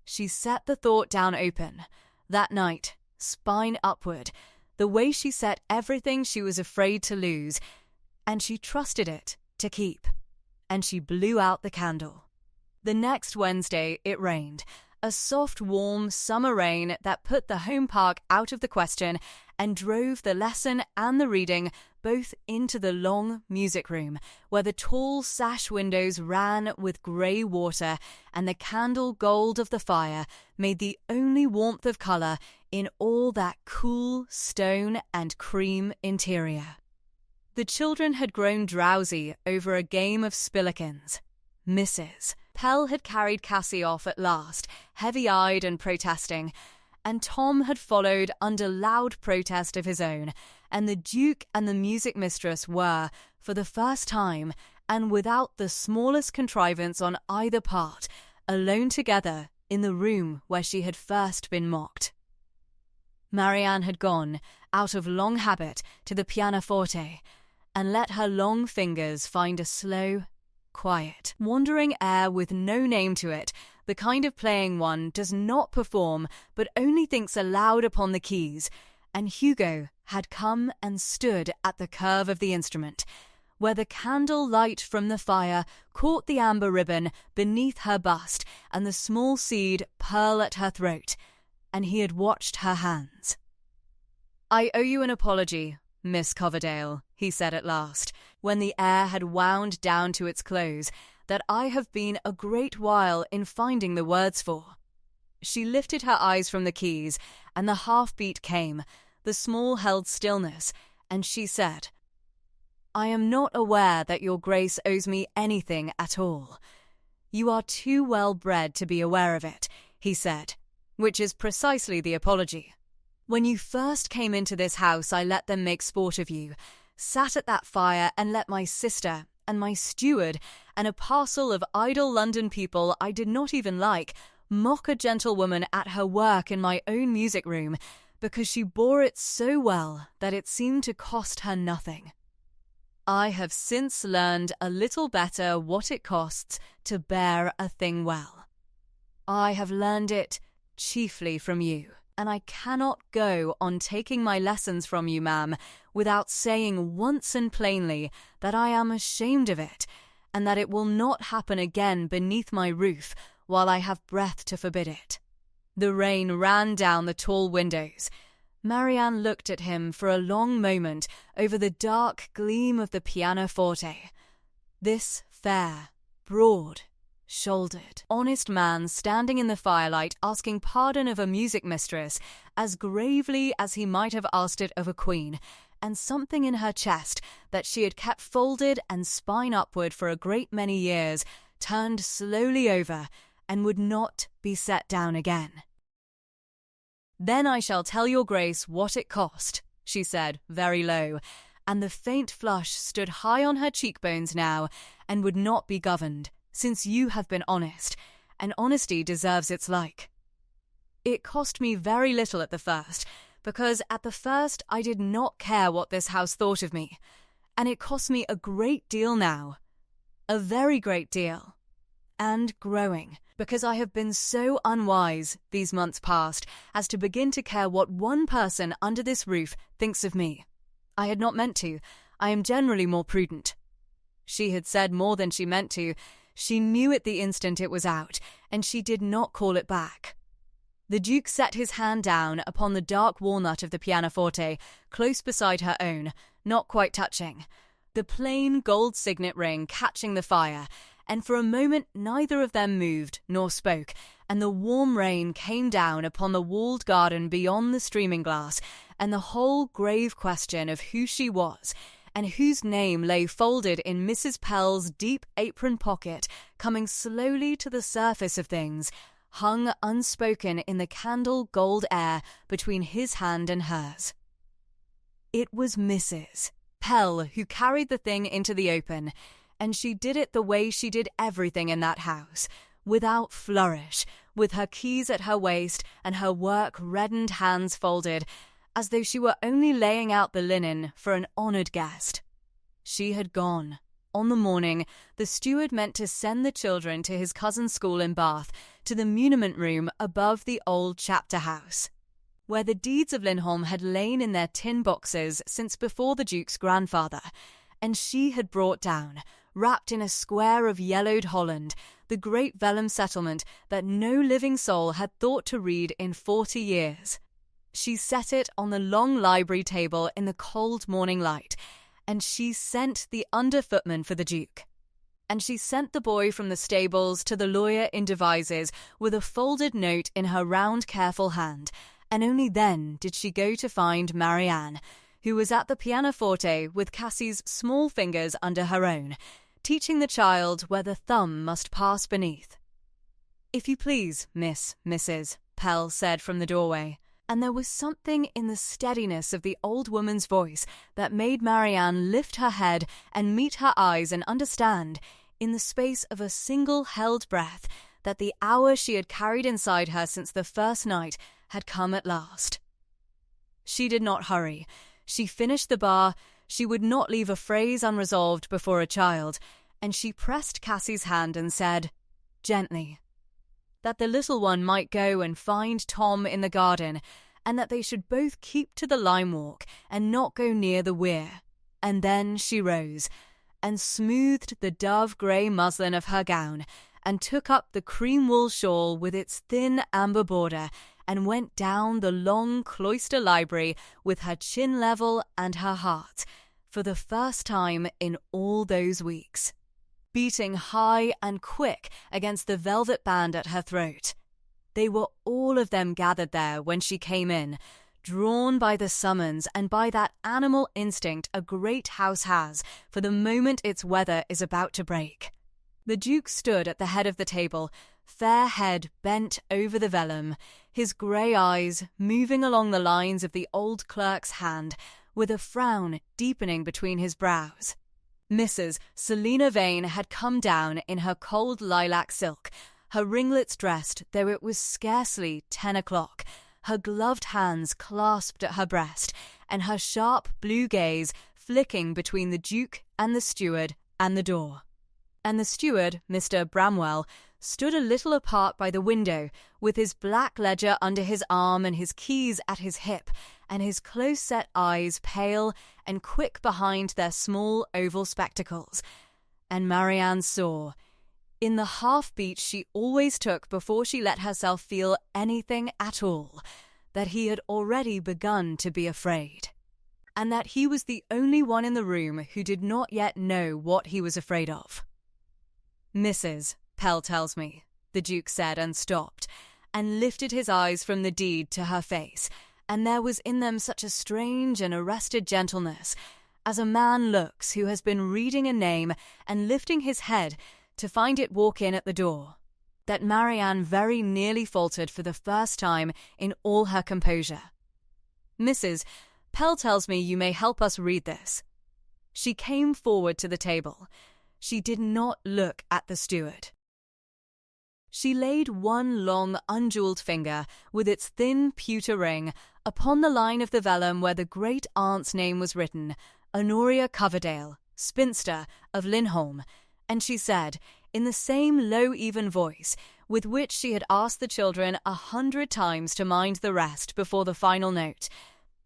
She set the thought down open, that night, spine upward, the way she set everything she was afraid to lose, and she trusted it to keep, and she blew out the candle. The next Wednesday it rained, a soft, warm summer rain that put the home park out of the question and drove the lesson and the reading both into the long music room, where the tall sash windows ran with grey water and the candle gold of the fire made the only warmth of colour in all that cool stone and cream interior. The children had grown drowsy over a game of spillikins. Mrs. Pell had carried Cassie off at last, heavy-eyed and protesting, and Tom had followed under loud protest of his own, and the Duke and the music-mistress were, for the first time, and without the smallest contrivance on either part, alone together in the room where she had first been mocked. Marianne had gone, out of long habit, to the pianoforte, and let her long fingers find a slow, quiet, wandering air with no name to it, the kind of playing one does not perform but only thinks aloud upon the keys, and Hugo had come and stood at the curve of the instrument, where the candle light from the fire caught the amber ribbon beneath her bust and the small seed pearl at her throat, and he had watched her hands. "I owe you an apology, Miss Coverdale," he said at last, when the air had wound down to its close, "that I have been a great while in finding the words for. She lifted her eyes from the keys, and the half-beat came, the small held stillness, and she said, "I am not aware that your grace owes me anything at all." "You are too well bred to be aware of it," he said, which is precisely the apology. "When you first came into this house, I let them make sport of you, sat at that fire and let my sister and my steward and a parcel of idle London people I did not even like mock a gentlewoman at her work in my own music room because she bore it so well that it seemed to cost her nothing. I have since learned a little better what it costs to bear a thing well. I have learned it chiefly from you, and I cannot go on taking my lessons from you, ma'am, without saying once and plainly that I am ashamed of it, and that it will not happen again beneath my roof while I have breath to forbid it." The rain ran down the tall windows. Marianne looked at him for a long moment over the dark gleam of the pianoforte. This fair, broad-shouldered, honest man standing in the firelight asking pardon of a music-mistress as gravely as he might have asked it of a queen, and something in her chest that she had kept folded and spine upward for a great many years turned slowly over and would not be set down again. "Then I shall tell your grace what it cost," she said, very low, and the faint flush stood high on her cheekbones now and would not be governed, since you have been honest, and honesty deserves its like. "It cost me very little at the first, because at the first I did not care what this house thought of me, and it costs me a great deal now, a very great deal, and growing, because I have been so unwise these months past as to begin to care what one person under this roof thinks of me. I had not meant to. I am generally more prudent." She had said more than she meant to. She knew it the instant it was out, and she did not call it back. The Duke set his hand down upon the dark walnut of the pianoforte, close beside her own, not quite touching, the plain gold signet ring catching the fire, and for a moment neither of them moved nor spoke, and the warm rain came down upon the walled garden beyond the streaming glass, and the whole grave question of who she was, and whose name lay folded in Mrs. Pell's deep apron pocket, coming slowly to the surface of things, hung unspoken in the candle gold air between his hand and hers. It was Mrs. Pell who carried the thing into the open, and she did it the way she did everything in that house, without flourish, with her keys at her waist and her work-reddened hands folded, as though she were only laying out the linen for an honoured guest. She had gone. On the morning, the steward meant to send the children to his cousin's school in Bath, to the muniment room above the old chapter house, where the deeds of Lindholm had lain in their tin boxes since before the Duke's grandfather, and she had brought down, wrapped in a square of yellowed holland, the great vellum settlement that no living soul had thought to read in 40 years. She set it on the long library table in the cold morning light, and she sent the under-footman for the Duke. And she sent the boy from the stables to the lawyer in Devizes with a folded note in her round, careful hand, and only then did she go to find Marianne, who was at the pianoforte with Cassie's small fingers under her own, teaching the child where the thumb must pass beneath. "If you please, Mrs. Pell said from the doorway, and there was something in the steadiness of the old woman's voice that made Marianne lift her head and meet her eyes and understand, in the space of a single held breath, that the hour she had carried inside her since the first night had come at last. She did not hurry. She finished the bar. She would not leave a phrase unresolved before a child, and she pressed Cassie's hand and said, gently, that the little one might go and find Tom in the garden, and that they should both keep to the lime walk and not go near the weir. And then she rose, and smoothed the dove-grey muslin of her gown, and took up the cream-wool shawl with its thin amber border, and went down the long cloister library with her chin level and her heart, for the first time in all those weeks, beating high and quick against the velvet band at her throat. They were all of them gathered there when she came in, drawn by the summons and by that animal instinct a great house has for the moment its weather is about to break. The Duke stood at the head of the table, fair head bent over the vellum, his grey eyes moving along the lines of the old clerk's hand, with a frown deepening between his brows. Mrs. Selina Vane had come down in her cold lilac silk, her ringlets dressed though it was scarcely 10 o'clock, her gloved hands clasped at her breast, and her sharp blue gaze flicking between the Duke and the steward and the door. And the steward, Mr. Bramwell, stood a little apart by the window, with his black ledger under his arm and his keys at his hip, and his close-set eyes pale and quick behind their small oval spectacles. And Marianne saw, in the half-beat she always took before she let herself feel anything at all, that he had already begun to be afraid, and that he was the only one in the room who did not yet know what he was afraid of. "Mrs. Pell tells me," the Duke said and stopped, and lifted his eyes from the deed to her face, and there was in them such a strange and arrested gentleness, as a man looks who has been reading a name and lifting his head to find it walk in at the door, that Marianne very nearly faltered for the first time in all her composure. "Mrs. Pell tells me you may help us read this." She came forward to the table. She did not look at the steward. She laid one long, unjewelled finger, with its thin pewter ring, upon the line of the vellum where the great-aunt's name was written, Honoria Coverdale, spinster, of Lindholm, and she said, in the same low, even voice, with which she had asked the children 100 times to mind the rest before the final note,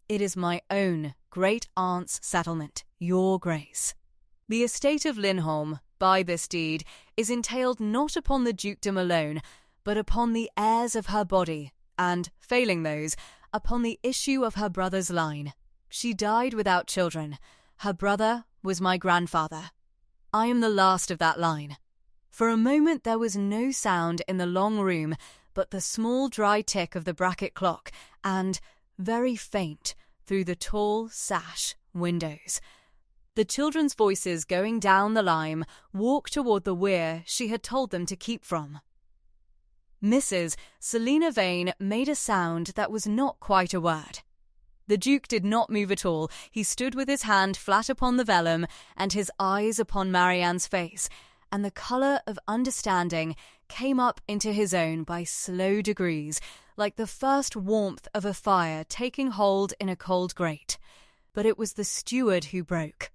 "It is my own great-aunt's settlement, your grace." The estate of Lindholm, by this deed, is entailed not upon the dukedom alone, but upon the heirs of her body, and, failing those, upon the issue of her brother's line. She died without children. Her brother was my grandfather. I am the last of that line. For a moment there was no sound in the long room but the small dry tick of the bracket clock and, very faint, through the tall sash windows, the children's voices going down the lime walk toward the weir she had told them to keep from. Mrs. Selina Vane made a sound that was not quite a word. The Duke did not move at all. He stood with his hand flat upon the vellum and his eyes upon Marianne's face, and the colour of understanding came up into his own by slow degrees, like the first warmth of a fire taking hold in a cold grate. But it was the steward who broke.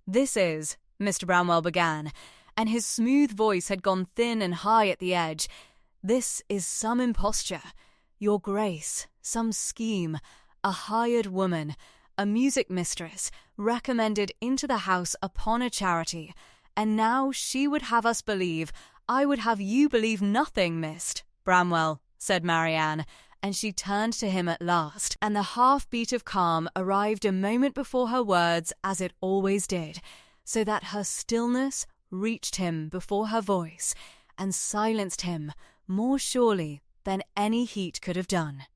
"This is," Mr. Bramwell began, and his smooth voice had gone thin and high at the edge, "this is some imposture, your grace, some scheme, a hired woman, a music-mistress, recommended into the house upon a charity, and now she would have us believe, I would have you believe nothing, Mr. Bramwell," said Marianne, and she turned to him at last, and the half-beat of calm arrived a moment before her words as it always did, so that her stillness reached him before her voice, and silenced him more surely than any heat could have done.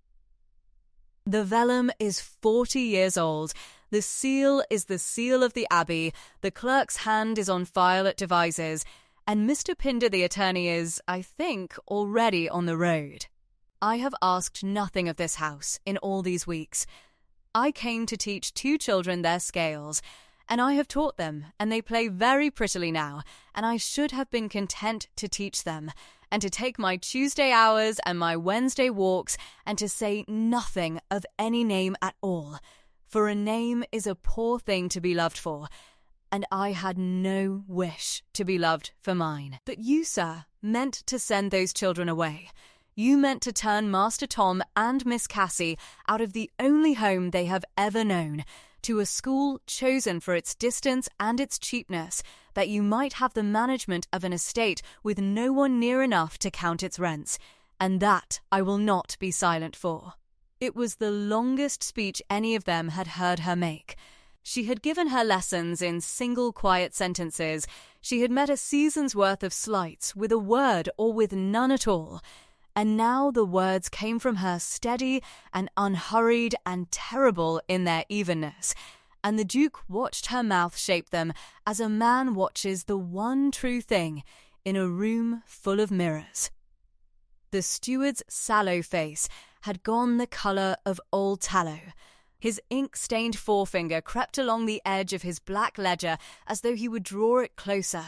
"The vellum is 40 years old. The seal is the seal of the Abbey. The clerk's hand is on file at Devizes, and Mr. Pinder the attorney is, I think, already on the road. I have asked nothing of this house in all these weeks. I came to teach 2 children their scales, and I have taught them, and they play very prettily now, and I should have been content to teach them, and to take my Tuesday hours and my Wednesday walks, and to say nothing of any name at all, for a name is a poor thing to be loved for, and I had no wish to be loved for mine. But you, sir, meant to send those children away. You meant to turn Master Tom and Miss Cassie out of the only home they have ever known, to a school chosen for its distance and its cheapness, that you might have the management of an estate with no one near enough to count its rents, and that I will not be silent for." It was the longest speech any of them had heard her make. She had given her lessons in single quiet sentences. She had met a season's worth of slights with a word or with none at all, and now the words came from her steady and unhurried and terrible in their evenness, and the Duke watched her mouth shape them as a man watches the one true thing in a room full of mirrors. The steward's sallow face had gone the colour of old tallow. His ink-stained forefinger crept along the edge of his black ledger as though he would draw it closer,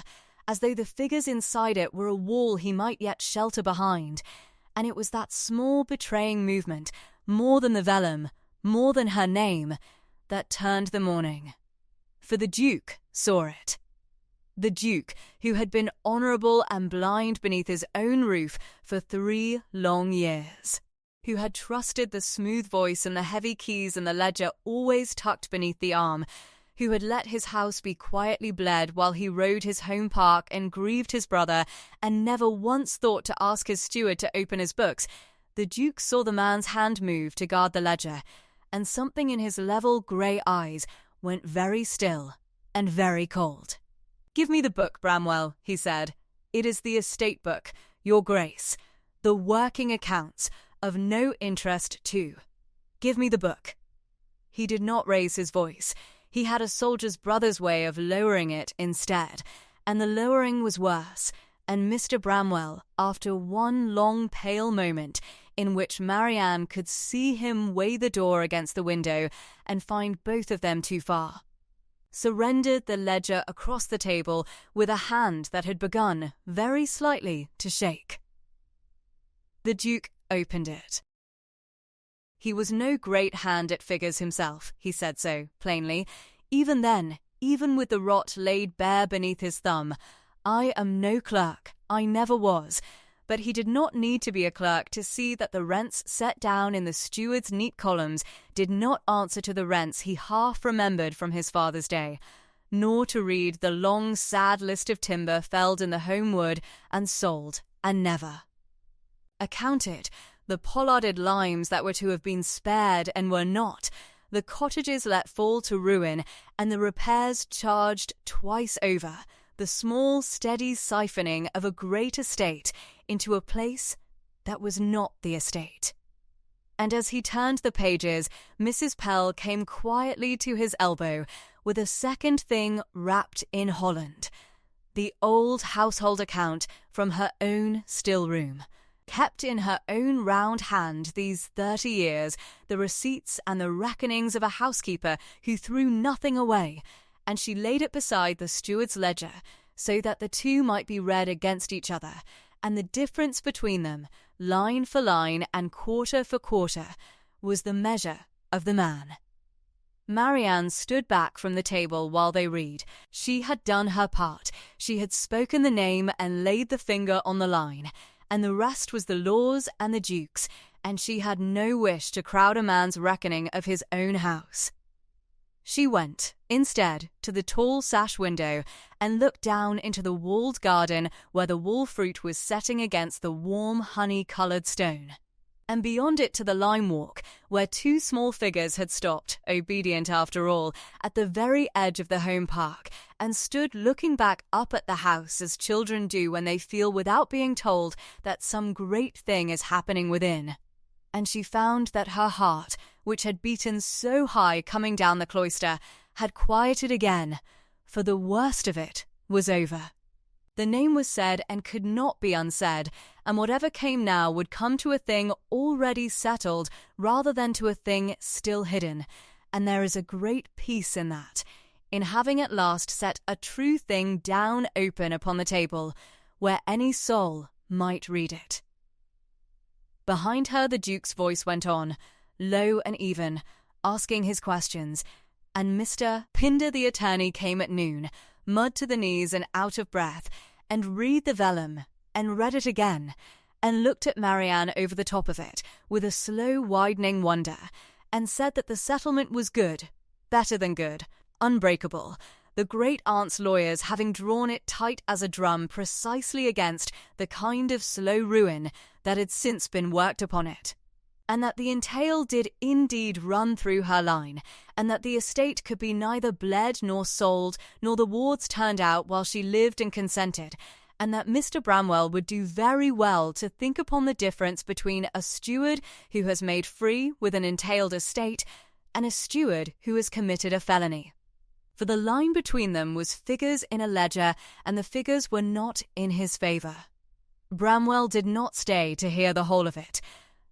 as though the figures inside it were a wall he might yet shelter behind. And it was that small betraying movement, more than the vellum, more than her name, that turned the morning. For the Duke saw it. The Duke, who had been honourable and blind beneath his own roof for 3 long years, who had trusted the smooth voice and the heavy keys and the ledger always tucked beneath the arm, who had let his house be quietly bled while he rode his home park and grieved his brother, and never once thought to ask his steward to open his books, the Duke saw the man's hand move to guard the ledger, and something in his level grey eyes went very still and very cold. "Give me the book, Bramwell," he said. "It is the estate book, Your Grace. The working accounts, of no interest too. Give me the book." He did not raise his voice. He had a soldier's brother's way of lowering it instead, and the lowering was worse, and Mr. Bramwell, after one long pale moment in which Marianne could see him weigh the door against the window and find both of them too far, surrendered the ledger across the table with a hand that had begun, very slightly, to shake. The Duke opened it. He was no great hand at figures himself, he said so, plainly. Even then, even with the rot laid bare beneath his thumb, "I am no clerk, I never was," but he did not need to be a clerk to see that the rents set down in the steward's neat columns did not answer to the rents he half remembered from his father's day, nor to read the long sad list of timber felled in the home wood and sold, and never accounted, the pollarded limes that were to have been spared and were not, the cottages let fall to ruin, and the repairs charged twice over, the small steady siphoning of a great estate into a place that was not the estate. And as he turned the pages, Mrs. Pell came quietly to his elbow with a second thing wrapped in holland, the old household account from her own still room, kept in her own round hand these 30 years, the receipts and the reckonings of a housekeeper who threw nothing away, and she laid it beside the steward's ledger so that the two might be read against each other, and the difference between them, line for line and quarter for quarter, was the measure of the man. Marianne stood back from the table while they read. She had done her part. She had spoken the name and laid the finger on the line, and the rest was the law's and the Duke's, and she had no wish to crowd a man's reckoning of his own house. She went, instead, to the tall sash window and looked down into the walled garden where the wall fruit was setting against the warm honey-coloured stone, and beyond it to the lime walk, where two small figures had stopped, obedient after all, at the very edge of the home park, and stood looking back up at the house as children do when they feel without being told that some great thing is happening within. And she found that her heart, which had beaten so high coming down the cloister, had quieted again, for the worst of it was over. The name was said and could not be unsaid, and whatever came now would come to a thing already settled rather than to a thing still hidden, and there is a great peace in that, in having at last set a true thing down open upon the table, where any soul might read it. Behind her the Duke's voice went on, low and even, asking his questions, and Mr. Pinder the attorney came at noon, mud to the knees and out of breath, and read the vellum, and read it again, and looked at Marianne over the top of it, with a slow widening wonder, and said that the settlement was good, better than good, unbreakable, the great-aunt's lawyers having drawn it tight as a drum precisely against the kind of slow ruin that had since been worked upon it, and that the entail did indeed run through her line, and that the estate could be neither bled nor sold, nor the wards turned out while she lived and consented, and that Mr. Bramwell would do very well to think upon the difference between a steward who has made free with an entailed estate and a steward who has committed a felony. For the line between them was figures in a ledger, and the figures were not in his favour. Bramwell did not stay to hear the whole of it.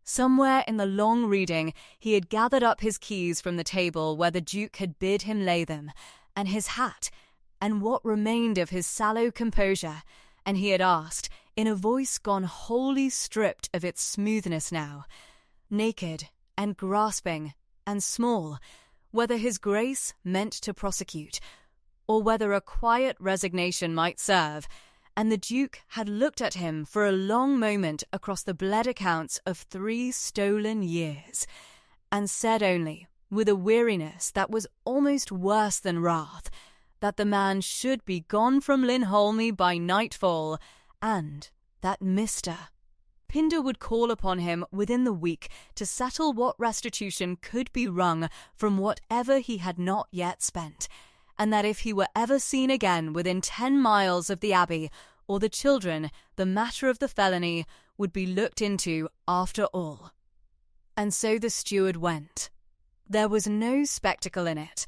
Somewhere in the long reading he had gathered up his keys from the table where the Duke had bid him lay them, and his hat, and what remained of his sallow composure, and he had asked, in a voice gone wholly stripped of its smoothness now, naked and grasping and small, whether his grace meant to prosecute, or whether a quiet resignation might serve, and the Duke had looked at him for a long moment across the bled accounts of 3 stolen years, and said only, with a weariness that was almost worse than wrath, that the man should be gone from Linholmy by nightfall, and that Mr. Pinder would call upon him within the week to settle what restitution could be wrung from whatever he had not yet spent, and that if he were ever seen again within 10 miles of the Abbey or the children, the matter of the felony would be looked into after all. And so the steward went. There was no spectacle in it.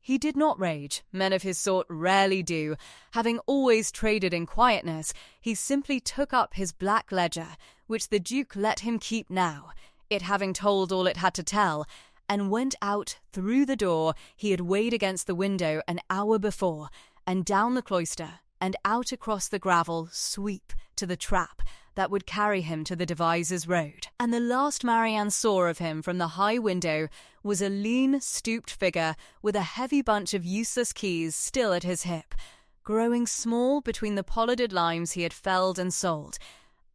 He did not rage, men of his sort rarely do. Having always traded in quietness, he simply took up his black ledger, which the Duke let him keep now, it having told all it had to tell, and went out through the door he had weighed against the window an hour before, and down the cloister, and out across the gravel sweep to the trap that would carry him to the Devizes Road. And the last Marianne saw of him from the high window was a lean, stooped figure with a heavy bunch of useless keys still at his hip, growing small between the pollarded limes he had felled and sold,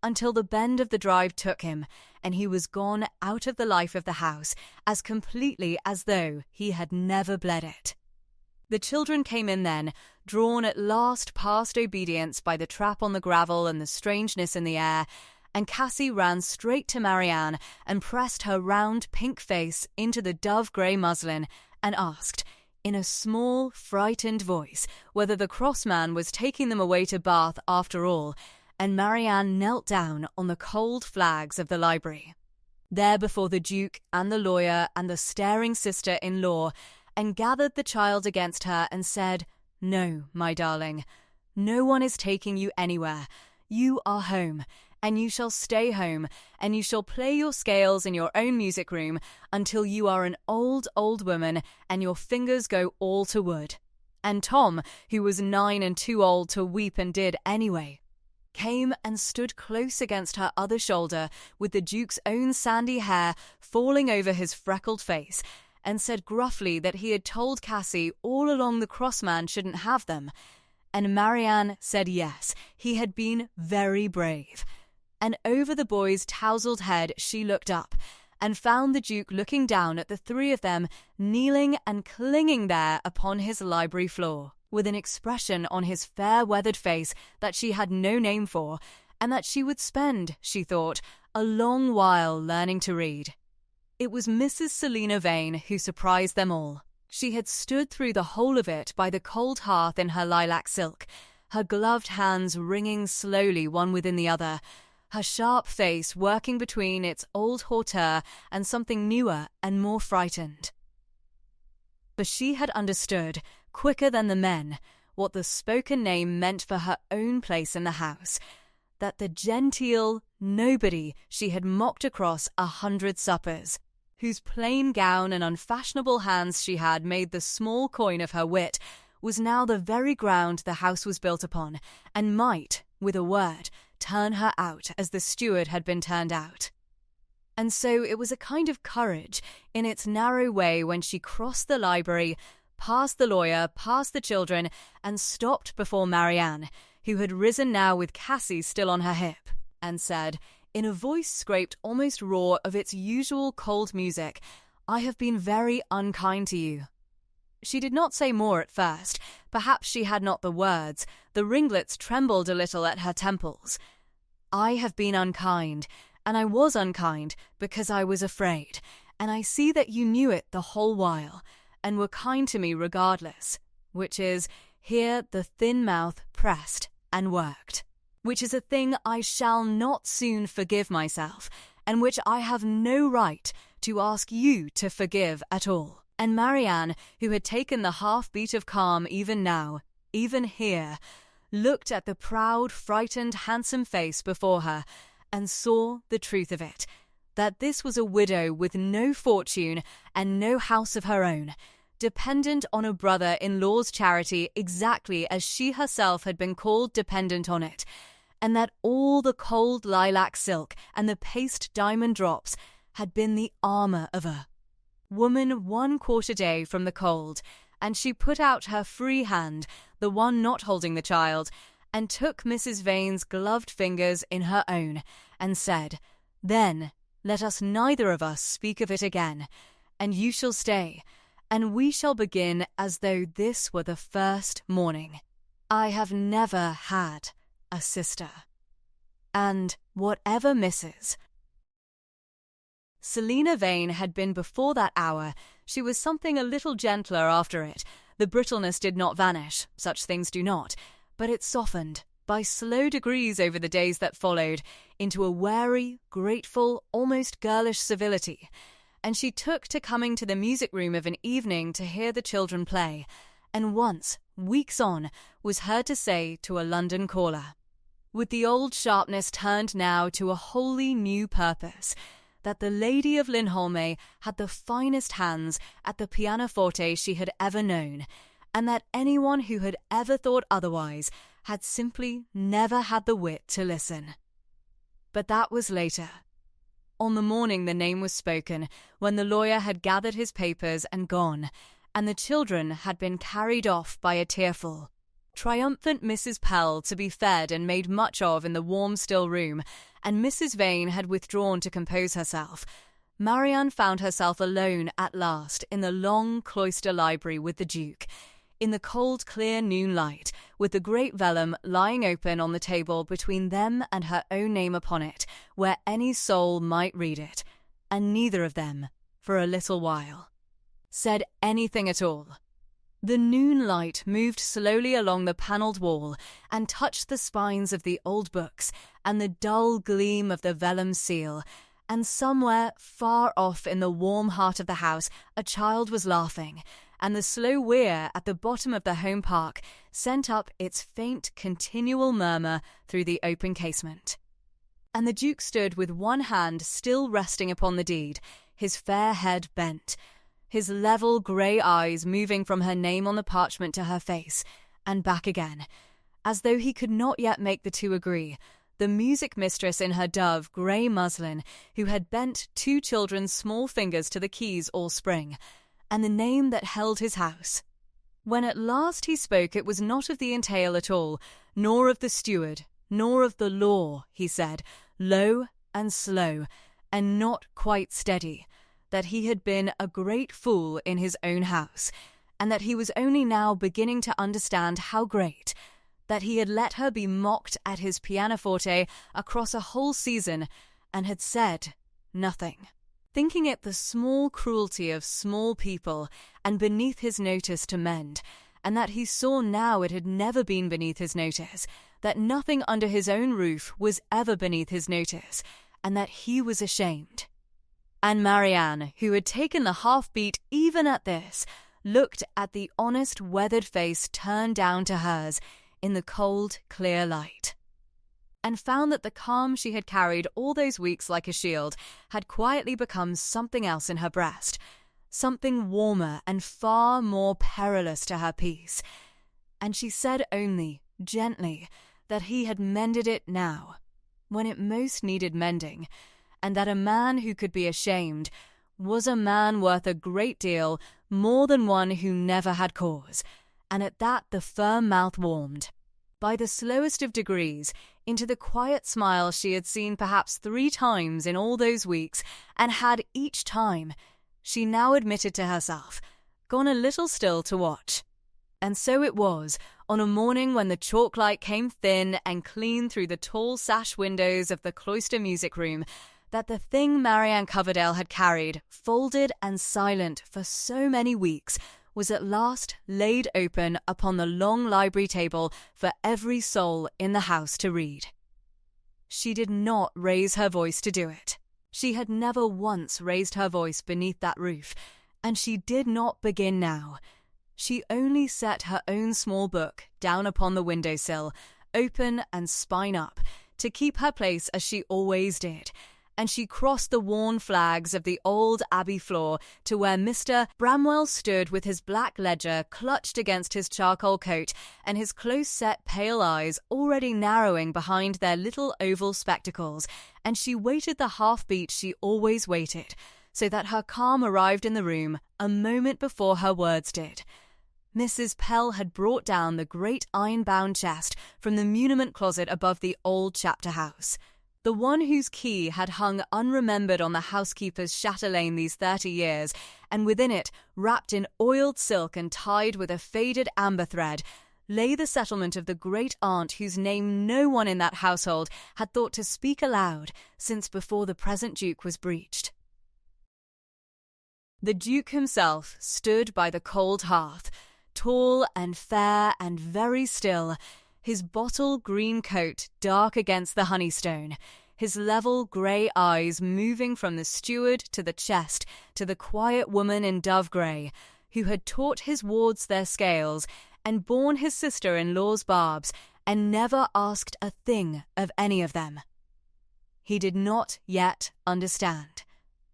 until the bend of the drive took him, and he was gone out of the life of the house as completely as though he had never bled it. The children came in then, drawn at last past obedience by the trap on the gravel and the strangeness in the air, and Cassie ran straight to Marianne and pressed her round pink face into the dove-grey muslin and asked, in a small, frightened voice, whether the cross-man was taking them away to Bath after all, and Marianne knelt down on the cold flags of the library. There before the Duke and the lawyer and the staring sister-in-law, and gathered the child against her and said, "No, my darling, no one is taking you anywhere. You are home, and you shall stay home, and you shall play your scales in your own music room until you are an old, old woman and your fingers go all to wood." And Tom, who was 9 and too old to weep and did anyway, came and stood close against her other shoulder with the Duke's own sandy hair falling over his freckled face, and said gruffly that he had told Cassie all along the crossman shouldn't have them. And Marianne said yes, he had been very brave. And over the boy's tousled head she looked up, and found the Duke looking down at the 3 of them kneeling and clinging there upon his library floor, with an expression on his fair-weathered face that she had no name for, and that she would spend, she thought, a long while learning to read. It was Mrs. Selina Vane who surprised them all. She had stood through the whole of it by the cold hearth in her lilac silk, her gloved hands wringing slowly one within the other, her sharp face working between its old hauteur and something newer and more frightened. For she had understood, quicker than the men, what the spoken name meant for her own place in the house, that the genteel nobody she had mocked across 100 suppers, whose plain gown and unfashionable hands she had made the small coin of her wit, was now the very ground the house was built upon, and might, with a word, turn her out as the steward had been turned out. And so it was a kind of courage in its narrow way when she crossed the library, past the lawyer, past the children, and stopped before Marianne, who had risen now with Cassie still on her hip, and said, in a voice scraped almost raw of its usual cold music, "I have been very unkind to you." She did not say more at first. Perhaps she had not the words. The ringlets trembled a little at her temples. "I have been unkind, and I was unkind because I was afraid, and I see that you knew it the whole while, and were kind to me regardless, which is," Here the thin mouth pressed and worked, which is a thing I shall not soon forgive myself, and which I have no right to ask you to forgive at all. And Marianne, who had taken the half-beat of calm even now, even here, looked at the proud, frightened, handsome face before her and saw the truth of it, that this was a widow with no fortune and no house of her own, dependent on a brother-in-law's charity exactly as she herself had been called dependent on it, and that all the cold lilac silk and the paste diamond drops had been the armour of her. Woman 1/4 day from the cold, and she put out her free hand, the one not holding the child, and took Mrs. Vane's gloved fingers in her own, and said, "Then let us neither of us speak of it again, and you shall stay, and we shall begin as though this were the first morning. I have never had a sister. And whatever Mrs. Selina Vane had been before that hour, she was something a little gentler after it. The brittleness did not vanish, such things do not, but it softened, by slow degrees over the days that followed, into a wary, grateful, almost girlish civility, and she took to coming to the music-room of an evening to hear the children play, and once, weeks on, was heard to say to a London caller, with the old sharpness turned now to a wholly new purpose, that the Lady of Lindholme had the finest hands at the pianoforte she had ever known, and that anyone who had ever thought otherwise had simply never had the wit to listen. But that was later. On the morning the name was spoken, when the lawyer had gathered his papers and gone, and the children had been carried off by a tearful, triumphant Mrs. Pell to be fed and made much of in the warm still room, and Mrs. Vane had withdrawn to compose herself, Marianne found herself alone at last in the long cloister library with the Duke, in the cold clear noon light, with the great vellum lying open on the table between them and her own name upon it, where any soul might read it, and neither of them, for a little while, said anything at all. The noon light moved slowly along the panelled wall and touched the spines of the old books and the dull gleam of the vellum seal, and somewhere far off in the warm heart of the house a child was laughing, and the slow weir at the bottom of the home park sent up its faint continual murmur through the open casement. And the Duke stood with one hand still resting upon the deed, his fair head bent, his level grey eyes moving from her name on the parchment to her face, and back again, as though he could not yet make the two agree, the music-mistress in her dove grey muslin, who had bent two children's small fingers to the keys all spring, and the name that held his house. When at last he spoke, it was not of the entail at all, nor of the steward, nor of the law, he said, low and slow, and not quite steady, that he had been a great fool in his own house, and that he was only now beginning to understand how great, that he had let her be mocked at his pianoforte across a whole season, and had said nothing, thinking it the small cruelty of small people and beneath his notice to mend, and that he saw now it had never been beneath his notice, that nothing under his own roof was ever beneath his notice, and that he was ashamed. And Marianne, who had taken the half-beat even at this, looked at the honest, weathered face turned down to hers in the cold, clear light, and found that the calm she had carried all those weeks like a shield had quietly become something else in her breast, something warmer and far more perilous to her peace. And she said only, gently, that he had mended it now, when it most needed mending, and that a man who could be ashamed was a man worth a great deal more than one who never had cause, and at that the firm mouth warmed, by the slowest of degrees, into the quiet smile she had seen perhaps 3 times in all those weeks, and had each time, she now admitted to herself, gone a little still to watch. And so it was, on a morning when the chalk light came thin and clean through the tall sash windows of the cloister music-room, that the thing Marianne Coverdale had carried, folded and silent for so many weeks, was at last laid open upon the long library table for every soul in the house to read. She did not raise her voice to do it. She had never once raised her voice beneath that roof, and she did not begin now. She only set her own small book down upon the windowsill, open and spine up, to keep her place as she always did, and she crossed the worn flags of the old abbey floor to where Mr. Bramwell stood with his black ledger clutched against his charcoal coat and his close-set pale eyes already narrowing behind their little oval spectacles, and she waited the half-beat she always waited, so that her calm arrived in the room a moment before her words did. Mrs. Pell had brought down the great iron-bound chest from the muniment closet above the old chapter house, the one whose key had hung unremembered on the housekeeper's chatelaine these 30 years, and within it, wrapped in oiled silk and tied with a faded amber thread, lay the settlement of the great-aunt whose name no one in that household had thought to speak aloud since before the present Duke was breeched. The Duke himself stood by the cold hearth, tall and fair and very still, his bottle-green coat dark against the honeystone, his level grey eyes moving from the steward to the chest to the quiet woman in dove-grey, who had taught his wards their scales and borne his sister-in-law's barbs, and never asked a thing of any of them. He did not yet understand,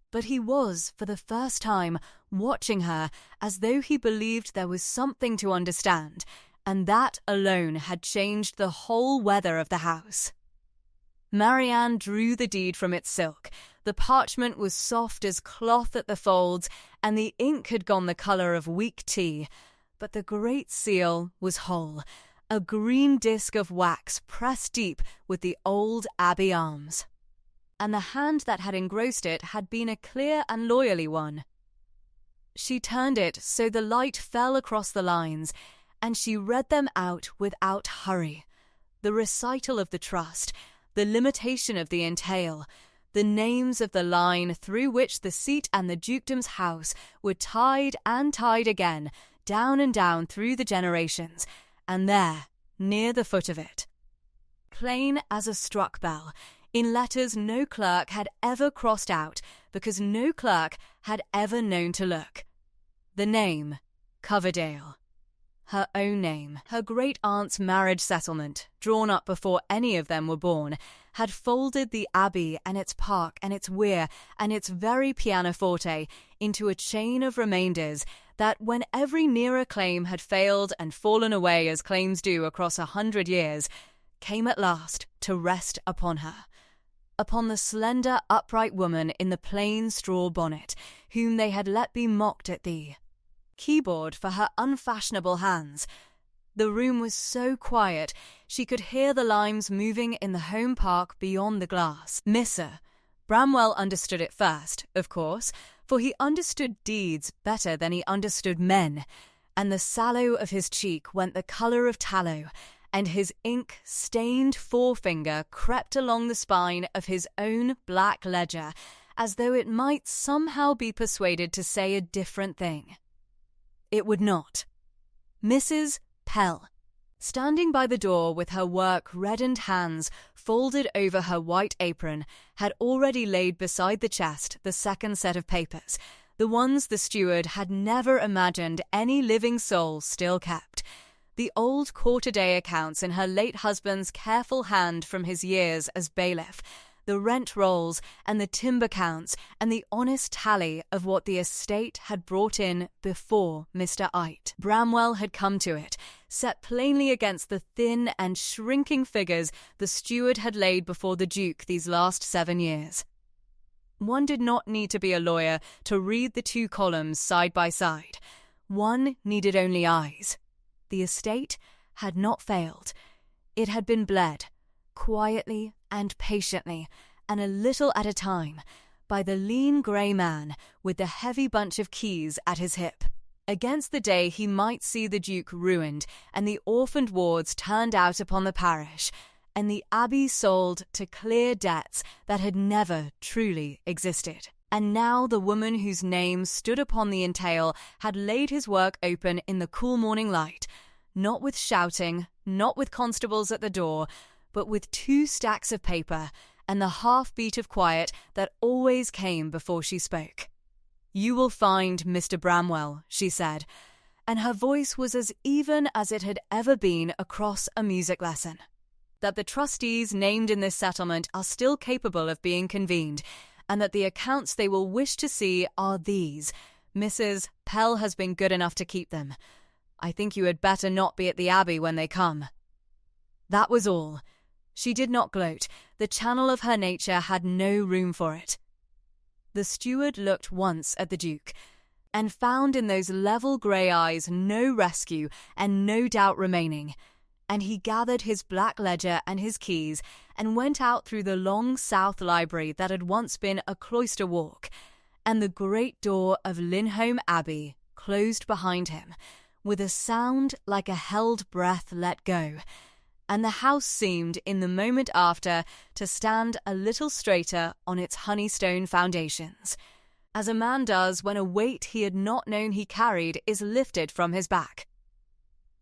but he was, for the first time, watching her as though he believed there was something to understand, and that alone had changed the whole weather of the house. Marianne drew the deed from its silk. The parchment was soft as cloth at the folds, and the ink had gone the colour of weak tea, but the great seal was whole, a green disc of wax pressed deep with the old abbey arms. And the hand that had engrossed it had been a clear and loyally one. She turned it so the light fell across the lines, and she read them out without hurry. The recital of the trust, the limitation of the entail, the names of the line through which the seat and the dukedom's house were tied and tied again, down and down through the generations, and there, near the foot of it, plain as a struck bell, in letters no clerk had ever crossed out, because no clerk had ever known to look, the name Coverdale. Her own name, her great-aunt's marriage settlement, drawn up before any of them were born, had folded the abbey and its park and its weir and its very pianoforte into a chain of remainders that, when every nearer claim had failed and fallen away as claims do across 100 years, came at last to rest upon her, upon the slender, upright woman in the plain straw bonnet, whom they had let be mocked at the keyboard for her unfashionable hands. The room was so quiet she could hear the limes moving in the home park beyond the glass. Mr. Bramwell understood it first, of course, for he understood deeds better than he understood men, and the sallow of his cheek went the colour of tallow, and his ink-stained forefinger crept along the spine of his own black ledger, as though it might somehow be persuaded to say a different thing. It would not. Mrs. Pell, standing by the door with her work-reddened hands folded over her white apron, had already laid beside the chest the second set of papers, the ones the steward had never imagined any living soul still kept, the old quarter-day accounts in her late husband's careful hand from his years as bailiff, the rent rolls and the timber counts and the honest tally of what the estate had brought in before Mr. Ite. Bramwell had come to it, set plainly against the thin and shrinking figures the steward had laid before the Duke these last 7 years. One did not need to be a lawyer to read the 2 columns side by side. One needed only eyes. The estate had not failed. It had been bled, quietly and patiently, and a little at a time, by the lean grey man with the heavy bunch of keys at his hip, against the day he might see the Duke ruined and the orphaned wards turned out upon the parish, and the abbey sold to clear debts that had never truly existed. And now the woman whose name stood upon the entail had laid his work open in the cool morning light, not with shouting, not with constables at the door, but with 2 stacks of paper and the half-beat of quiet that always came before she spoke. "You will find Mr. Bramwell," she said, and her voice was as even as it had ever been across a music lesson. "That the trustees named in this settlement are still capable of being convened, and that the accounts they will wish to see are these. Mrs. Pell has been good enough to keep them. I think you had better not be at the Abbey when they come." That was all. She did not gloat. The channel of her nature had no room for it. The steward looked once at the Duke, and found in those level grey eyes no rescue and no doubt remaining, and he gathered his black ledger and his keys and went out through the long south library that had once been a cloister walk, and the great door of Linholm Abbey closed behind him, with a sound like a held breath let go, and the house seemed in the moment after to stand a little straighter on its honeystone foundations, as a man does when a weight he had not known he carried is lifted from his back.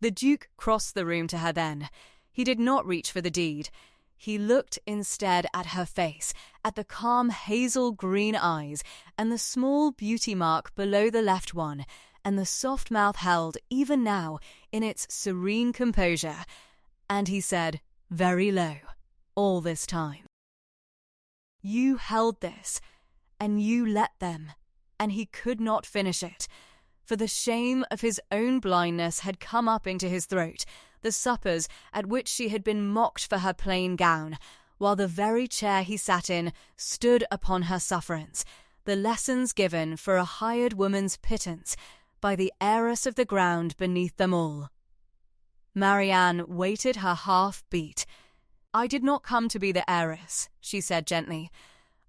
The Duke crossed the room to her then. He did not reach for the deed. He looked instead at her face, at the calm hazel green eyes, and the small beauty mark below the left one, and the soft mouth held, even now, in its serene composure, and he said, very low, all this time, "You held this, and you let them," and he could not finish it, for the shame of his own blindness had come up into his throat, the suppers at which she had been mocked for her plain gown, while the very chair he sat in stood upon her sufferance, the lessons given for a hired woman's pittance by the heiress of the ground beneath them all. Marianne waited her half-beat. "I did not come to be the heiress," she said gently.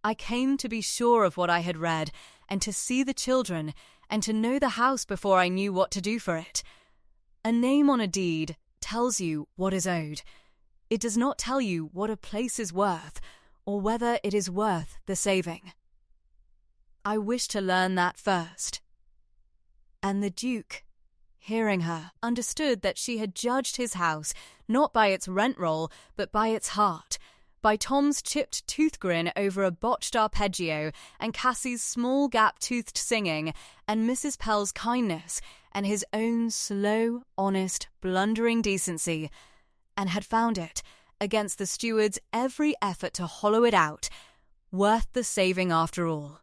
"I came to be sure of what I had read, and to see the children, and to know the house before I knew what to do for it. A name on a deed tells you what is owed. It does not tell you what a place is worth, or whether it is worth the saving. I wish to learn that first." And the Duke, hearing her, understood that she had judged his house not by its rent roll, but by its heart, by Tom's chipped tooth grin over a botched arpeggio, and Cassie's small gap-toothed singing, and Mrs. Pell's kindness, and his own slow, honest, blundering decency, and had found it, against the steward's every effort to hollow it out, worth the saving after all.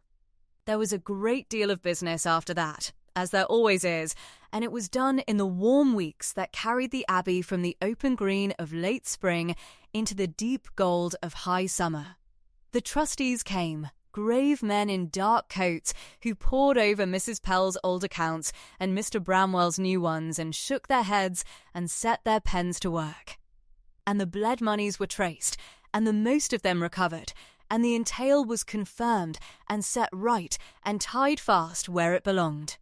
There was a great deal of business after that, as there always is, and it was done in the warm weeks that carried the Abbey from the open green of late spring into the deep gold of high summer. The trustees came, grave men in dark coats, who pored over Mrs. Pell's old accounts and Mr. Bramwell's new ones, and shook their heads and set their pens to work. And the bled moneys were traced, and the most of them recovered, and the entail was confirmed and set right and tied fast where it belonged.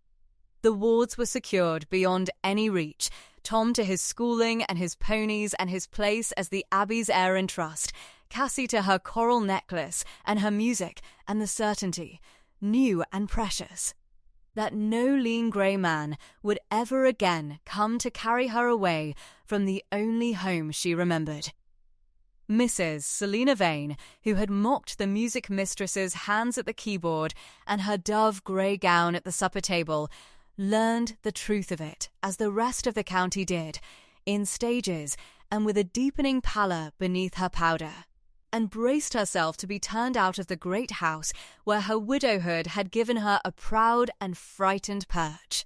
The wards were secured beyond any reach, Tom to his schooling and his ponies and his place as the Abbey's heir in trust, Cassie to her coral necklace and her music and the certainty, new and precious, that no lean grey man would ever again come to carry her away from the only home she remembered. Mrs. Selina Vane, who had mocked the music-mistress's hands at the keyboard and her dove grey gown at the supper table, learned the truth of it, as the rest of the county did, in stages and with a deepening pallor beneath her powder, and braced herself to be turned out of the great house where her widowhood had given her a proud and frightened perch.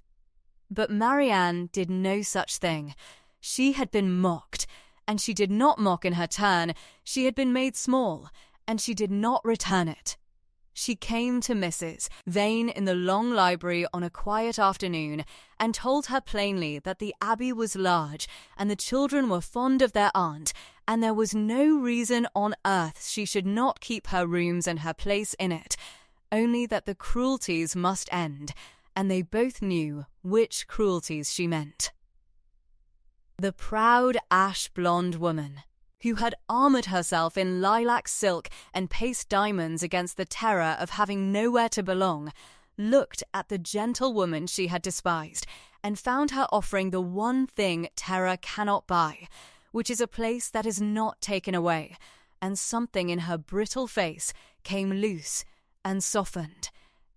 But Marianne did no such thing. She had been mocked, and she did not mock in her turn. She had been made small, and she did not return it. She came to Mrs. Vane in the long library on a quiet afternoon and told her plainly that the Abbey was large and the children were fond of their aunt, and there was no reason on earth she should not keep her rooms and her place in it, only that the cruelties must end, and they both knew which cruelties she meant. The proud ash-blonde woman, who had armoured herself in lilac silk and paste diamonds against the terror of having nowhere to belong, looked at the gentle woman she had despised and found her offering the one thing terror cannot buy, which is a place that is not taken away, and something in her brittle face came loose and softened,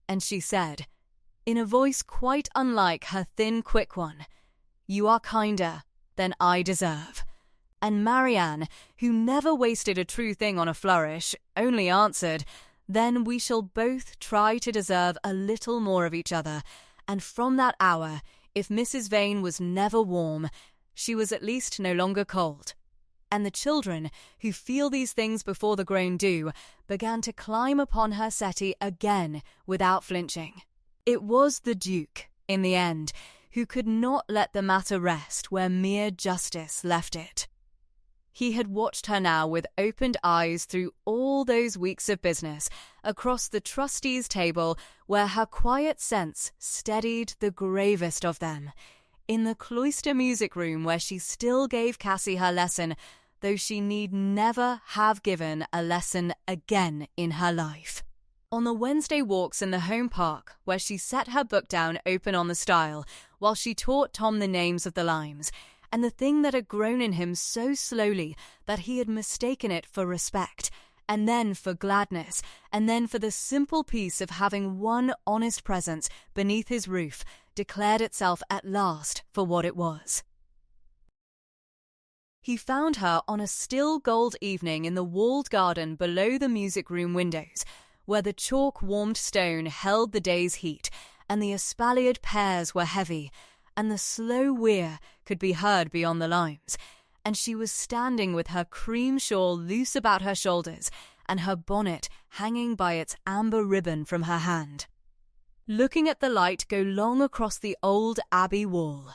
and she said, in a voice quite unlike her thin, quick one, "You are kinder than I deserve." And Marianne, who never wasted a true thing on a flourish, only answered, "Then we shall both try to deserve a little more of each other." And from that hour, if Mrs. Vane was never warm, she was at least no longer cold. And the children, who feel these things before the grown do, began to climb upon her settee again without flinching. It was the Duke, in the end, who could not let the matter rest where mere justice left it. He had watched her now with opened eyes through all those weeks of business, across the trustees' table where her quiet sense steadied the gravest of them, in the cloister music room where she still gave Cassie her lesson, though she need never have given a lesson again in her life. On the Wednesday walks in the home park, where she set her book down open on the stile, while she taught Tom the names of the limes, and the thing that had grown in him so slowly that he had mistaken it for respect, and then for gladness, and then for the simple peace of having one honest presence beneath his roof, declared itself at last for what it was. He found her on a still gold evening in the walled garden below the music-room windows, where the chalk-warmed stone held the day's heat, and the espaliered pears were heavy, and the slow weir could be heard beyond the limes, and she was standing with her cream shawl loose about her shoulders and her bonnet hanging by its amber ribbon from her hand, looking at the light go long across the old abbey wall.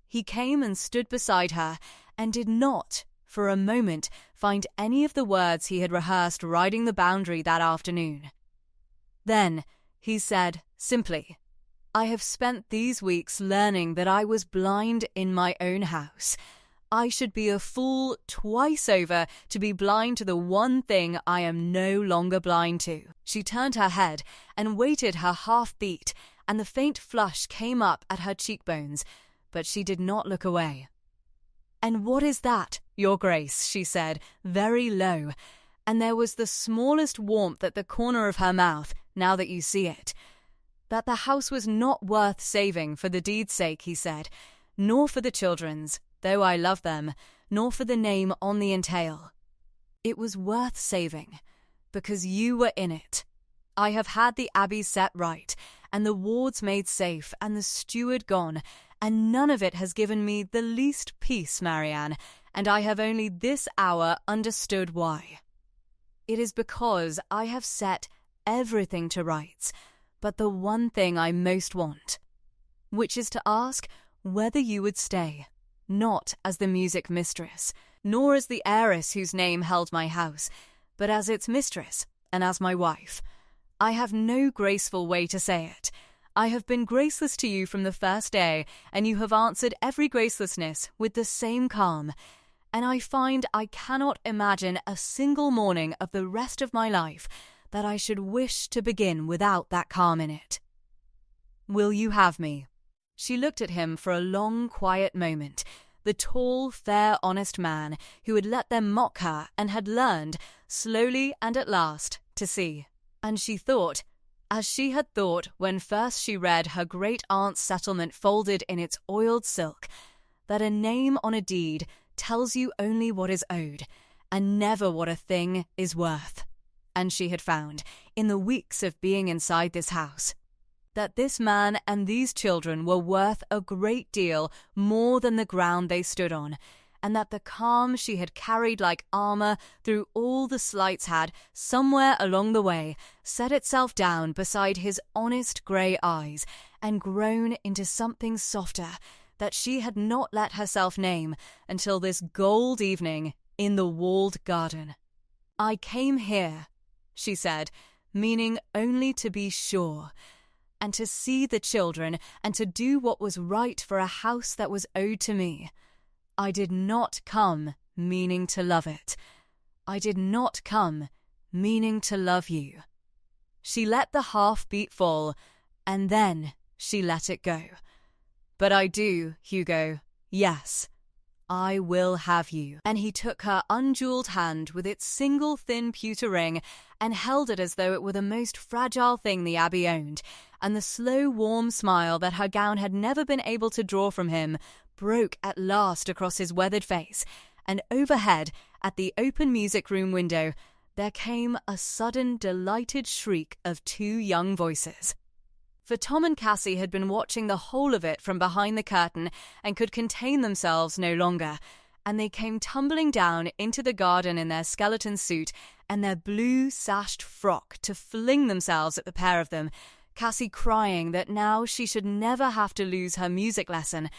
He came and stood beside her and did not, for a moment, find any of the words he had rehearsed riding the boundary that afternoon. Then he said simply, "I have spent these weeks learning that I was blind in my own house. I should be a fool twice over to be blind to the one thing I am no longer blind to." She turned her head and waited her half-beat, and the faint flush came up at her cheekbones, but she did not look away. "And what is that, Your Grace?" she said, very low, and there was the smallest warmth at the corner of her mouth, now that you see it. "That the house was not worth saving for the deed's sake," he said, "nor for the children's, though I love them, nor for the name on the entail. It was worth saving, because you were in it. I have had the abbey set right, and the wards made safe, and the steward gone, and none of it has given me the least peace, Marianne, and I have only this hour understood why. It is because I have set everything to rights, but the one thing I most want, which is to ask whether you would stay, not as the music-mistress, nor as the heiress whose name held my house, but as its mistress and as my wife. I have no graceful way to say it. I have been graceless to you from the first day, and you have answered every gracelessness with the same calm, and I find I cannot imagine a single morning of the rest of my life that I should wish to begin without that calm in it. Will you have me?" She looked at him for a long, quiet moment, the tall, fair, honest man who had let them mock her and had learned, slowly and at last, to see. And she thought, as she had thought when first she read her great-aunt's settlement folded in its oiled silk, that a name on a deed tells you only what is owed, and never what a thing is worth. And she had found, in the weeks of being inside this house, that this man and these children were worth a great deal more than the ground they stood on, and that the calm she had carried like armour through all the slights had, somewhere along the way, set itself down beside his honest grey eyes and grown into something softer that she had not let herself name until this gold evening in the walled garden. "I came here," she said, meaning only to be sure, and to see the children, and to do what was right for a house that was owed to me. "I did not come meaning to love it. I did not come, meaning to love you. She let the half-beat fall, and then she let it go. But I do, Hugo, yes, I will have you. And he took her unjeweled hand with its single thin pewter ring and held it as though it were the most fragile thing the Abbey owned, and the slow, warm smile that her gown had never been able to draw from him broke at last across his weathered face, and overhead, at the open music-room window, there came a sudden, delighted shriek of two young voices. For Tom and Cassie had been watching the whole of it from behind the curtain and could contain themselves no longer, and they came tumbling down into the garden in their skeleton suit and their blue sashed frock to fling themselves at the pair of them, Cassie crying that now she should never have to lose her music lesson,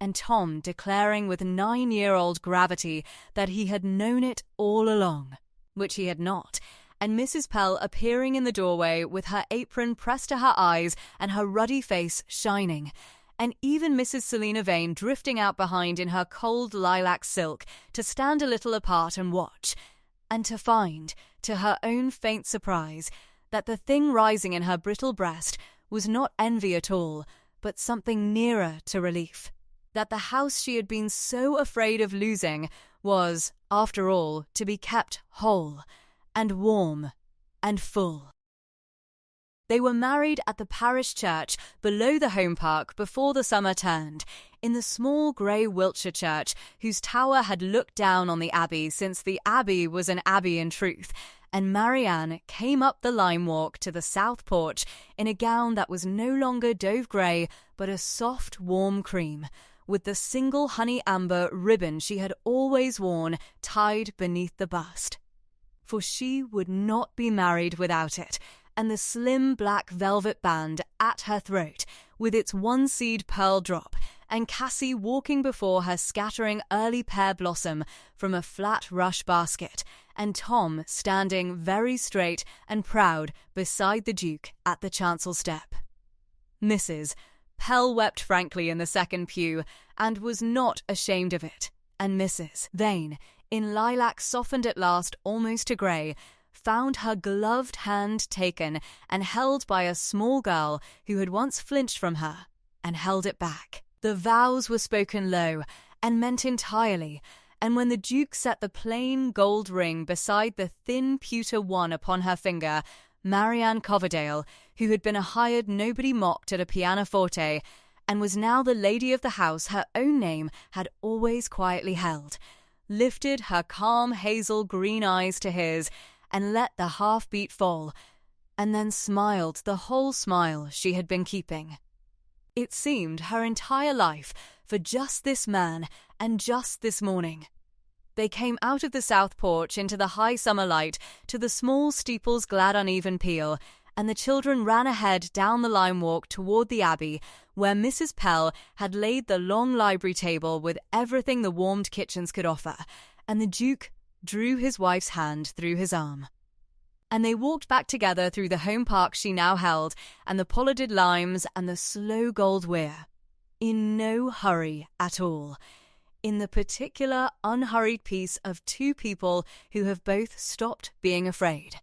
and Tom declaring with 9-year-old gravity that he had known it all along, which he had not, and Mrs. Pell appearing in the doorway with her apron pressed to her eyes and her ruddy face shining, and even Mrs. Selina Vane drifting out behind in her cold lilac silk to stand a little apart and watch, and to find, to her own faint surprise, that the thing rising in her brittle breast was not envy at all, but something nearer to relief. That the house she had been so afraid of losing was, after all, to be kept whole, and warm, and full. They were married at the parish church below the home park before the summer turned, in the small grey Wiltshire church whose tower had looked down on the Abbey since the Abbey was an abbey in truth, and Marianne came up the lime walk to the south porch in a gown that was no longer dove grey but a soft, warm cream, with the single honey amber ribbon she had always worn tied beneath the bust. For she would not be married without it, and the slim black velvet band at her throat, with its one-seed pearl drop, and Cassie walking before her scattering early pear blossom from a flat rush basket, and Tom standing very straight and proud beside the Duke at the chancel step. Mrs. Pell wept frankly in the second pew, and was not ashamed of it, and Mrs. Vane, in lilac softened at last almost to grey, found her gloved hand taken and held by a small girl who had once flinched from her, and held it back. The vows were spoken low, and meant entirely, and when the Duke set the plain gold ring beside the thin pewter one upon her finger, Marianne Coverdale, who had been a hired nobody mocked at a pianoforte, and was now the lady of the house her own name had always quietly held, lifted her calm hazel green eyes to his, and let the half-beat fall, and then smiled the whole smile she had been keeping. It seemed her entire life for just this man and just this morning. They came out of the south porch into the high summer light to the small steeple's glad uneven peal, and the children ran ahead down the lime walk toward the Abbey, where Mrs. Pell had laid the long library table with everything the warmed kitchens could offer, and the Duke drew his wife's hand through his arm. And they walked back together through the home park she now held, and the pollarded limes and the slow gold weir, in no hurry at all, in the particular unhurried peace of two people who have both stopped being afraid.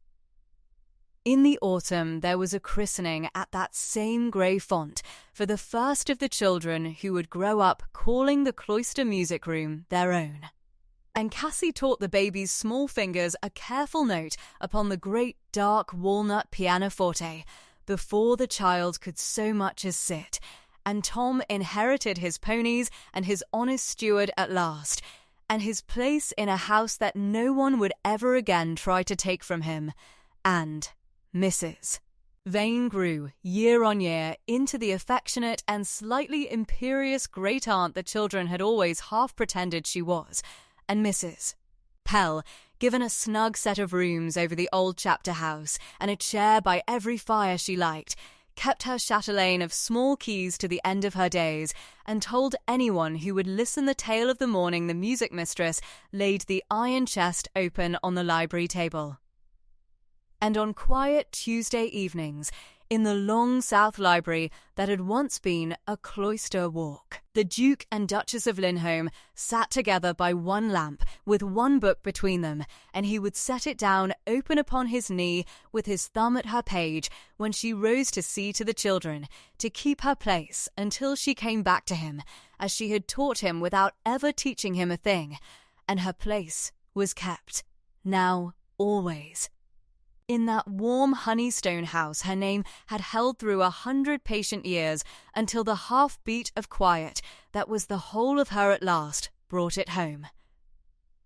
In the autumn there was a christening at that same grey font for the first of the children who would grow up calling the cloister music room their own. And Cassie taught the baby's small fingers a careful note upon the great dark walnut pianoforte before the child could so much as sit, and Tom inherited his ponies and his honest steward at last, and his place in a house that no one would ever again try to take from him, and Mrs. Vane grew, year on year, into the affectionate and slightly imperious great-aunt the children had always half pretended she was, and Mrs. Pell, given a snug set of rooms over the old chapter house and a chair by every fire she liked, kept her chatelaine of small keys to the end of her days, and told anyone who would listen the tale of the morning the music-mistress laid the iron chest open on the library table. And on quiet Tuesday evenings, in the long south library that had once been a cloister walk, The Duke and Duchess of Linholm sat together by one lamp with one book between them, and he would set it down open upon his knee with his thumb at her page when she rose to see to the children, to keep her place until she came back to him, as she had taught him without ever teaching him a thing, and her place was kept, now always. In that warm honey-stone house her name had held through 100 patient years, until the half-beat of quiet that was the whole of her at last brought it home.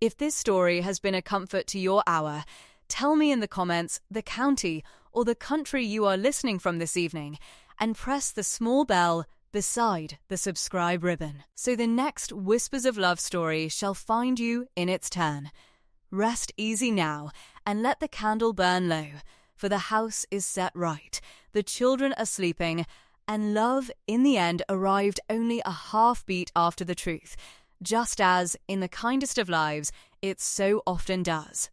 If this story has been a comfort to your hour, tell me in the comments the county or the country you are listening from this evening, and press the small bell beside the subscribe ribbon, so the next Whispers of Love story shall find you in its turn. Rest easy now, and let the candle burn low, for the house is set right, the children are sleeping, and love in the end arrived only a half-beat after the truth, just as, in the kindest of lives, it so often does.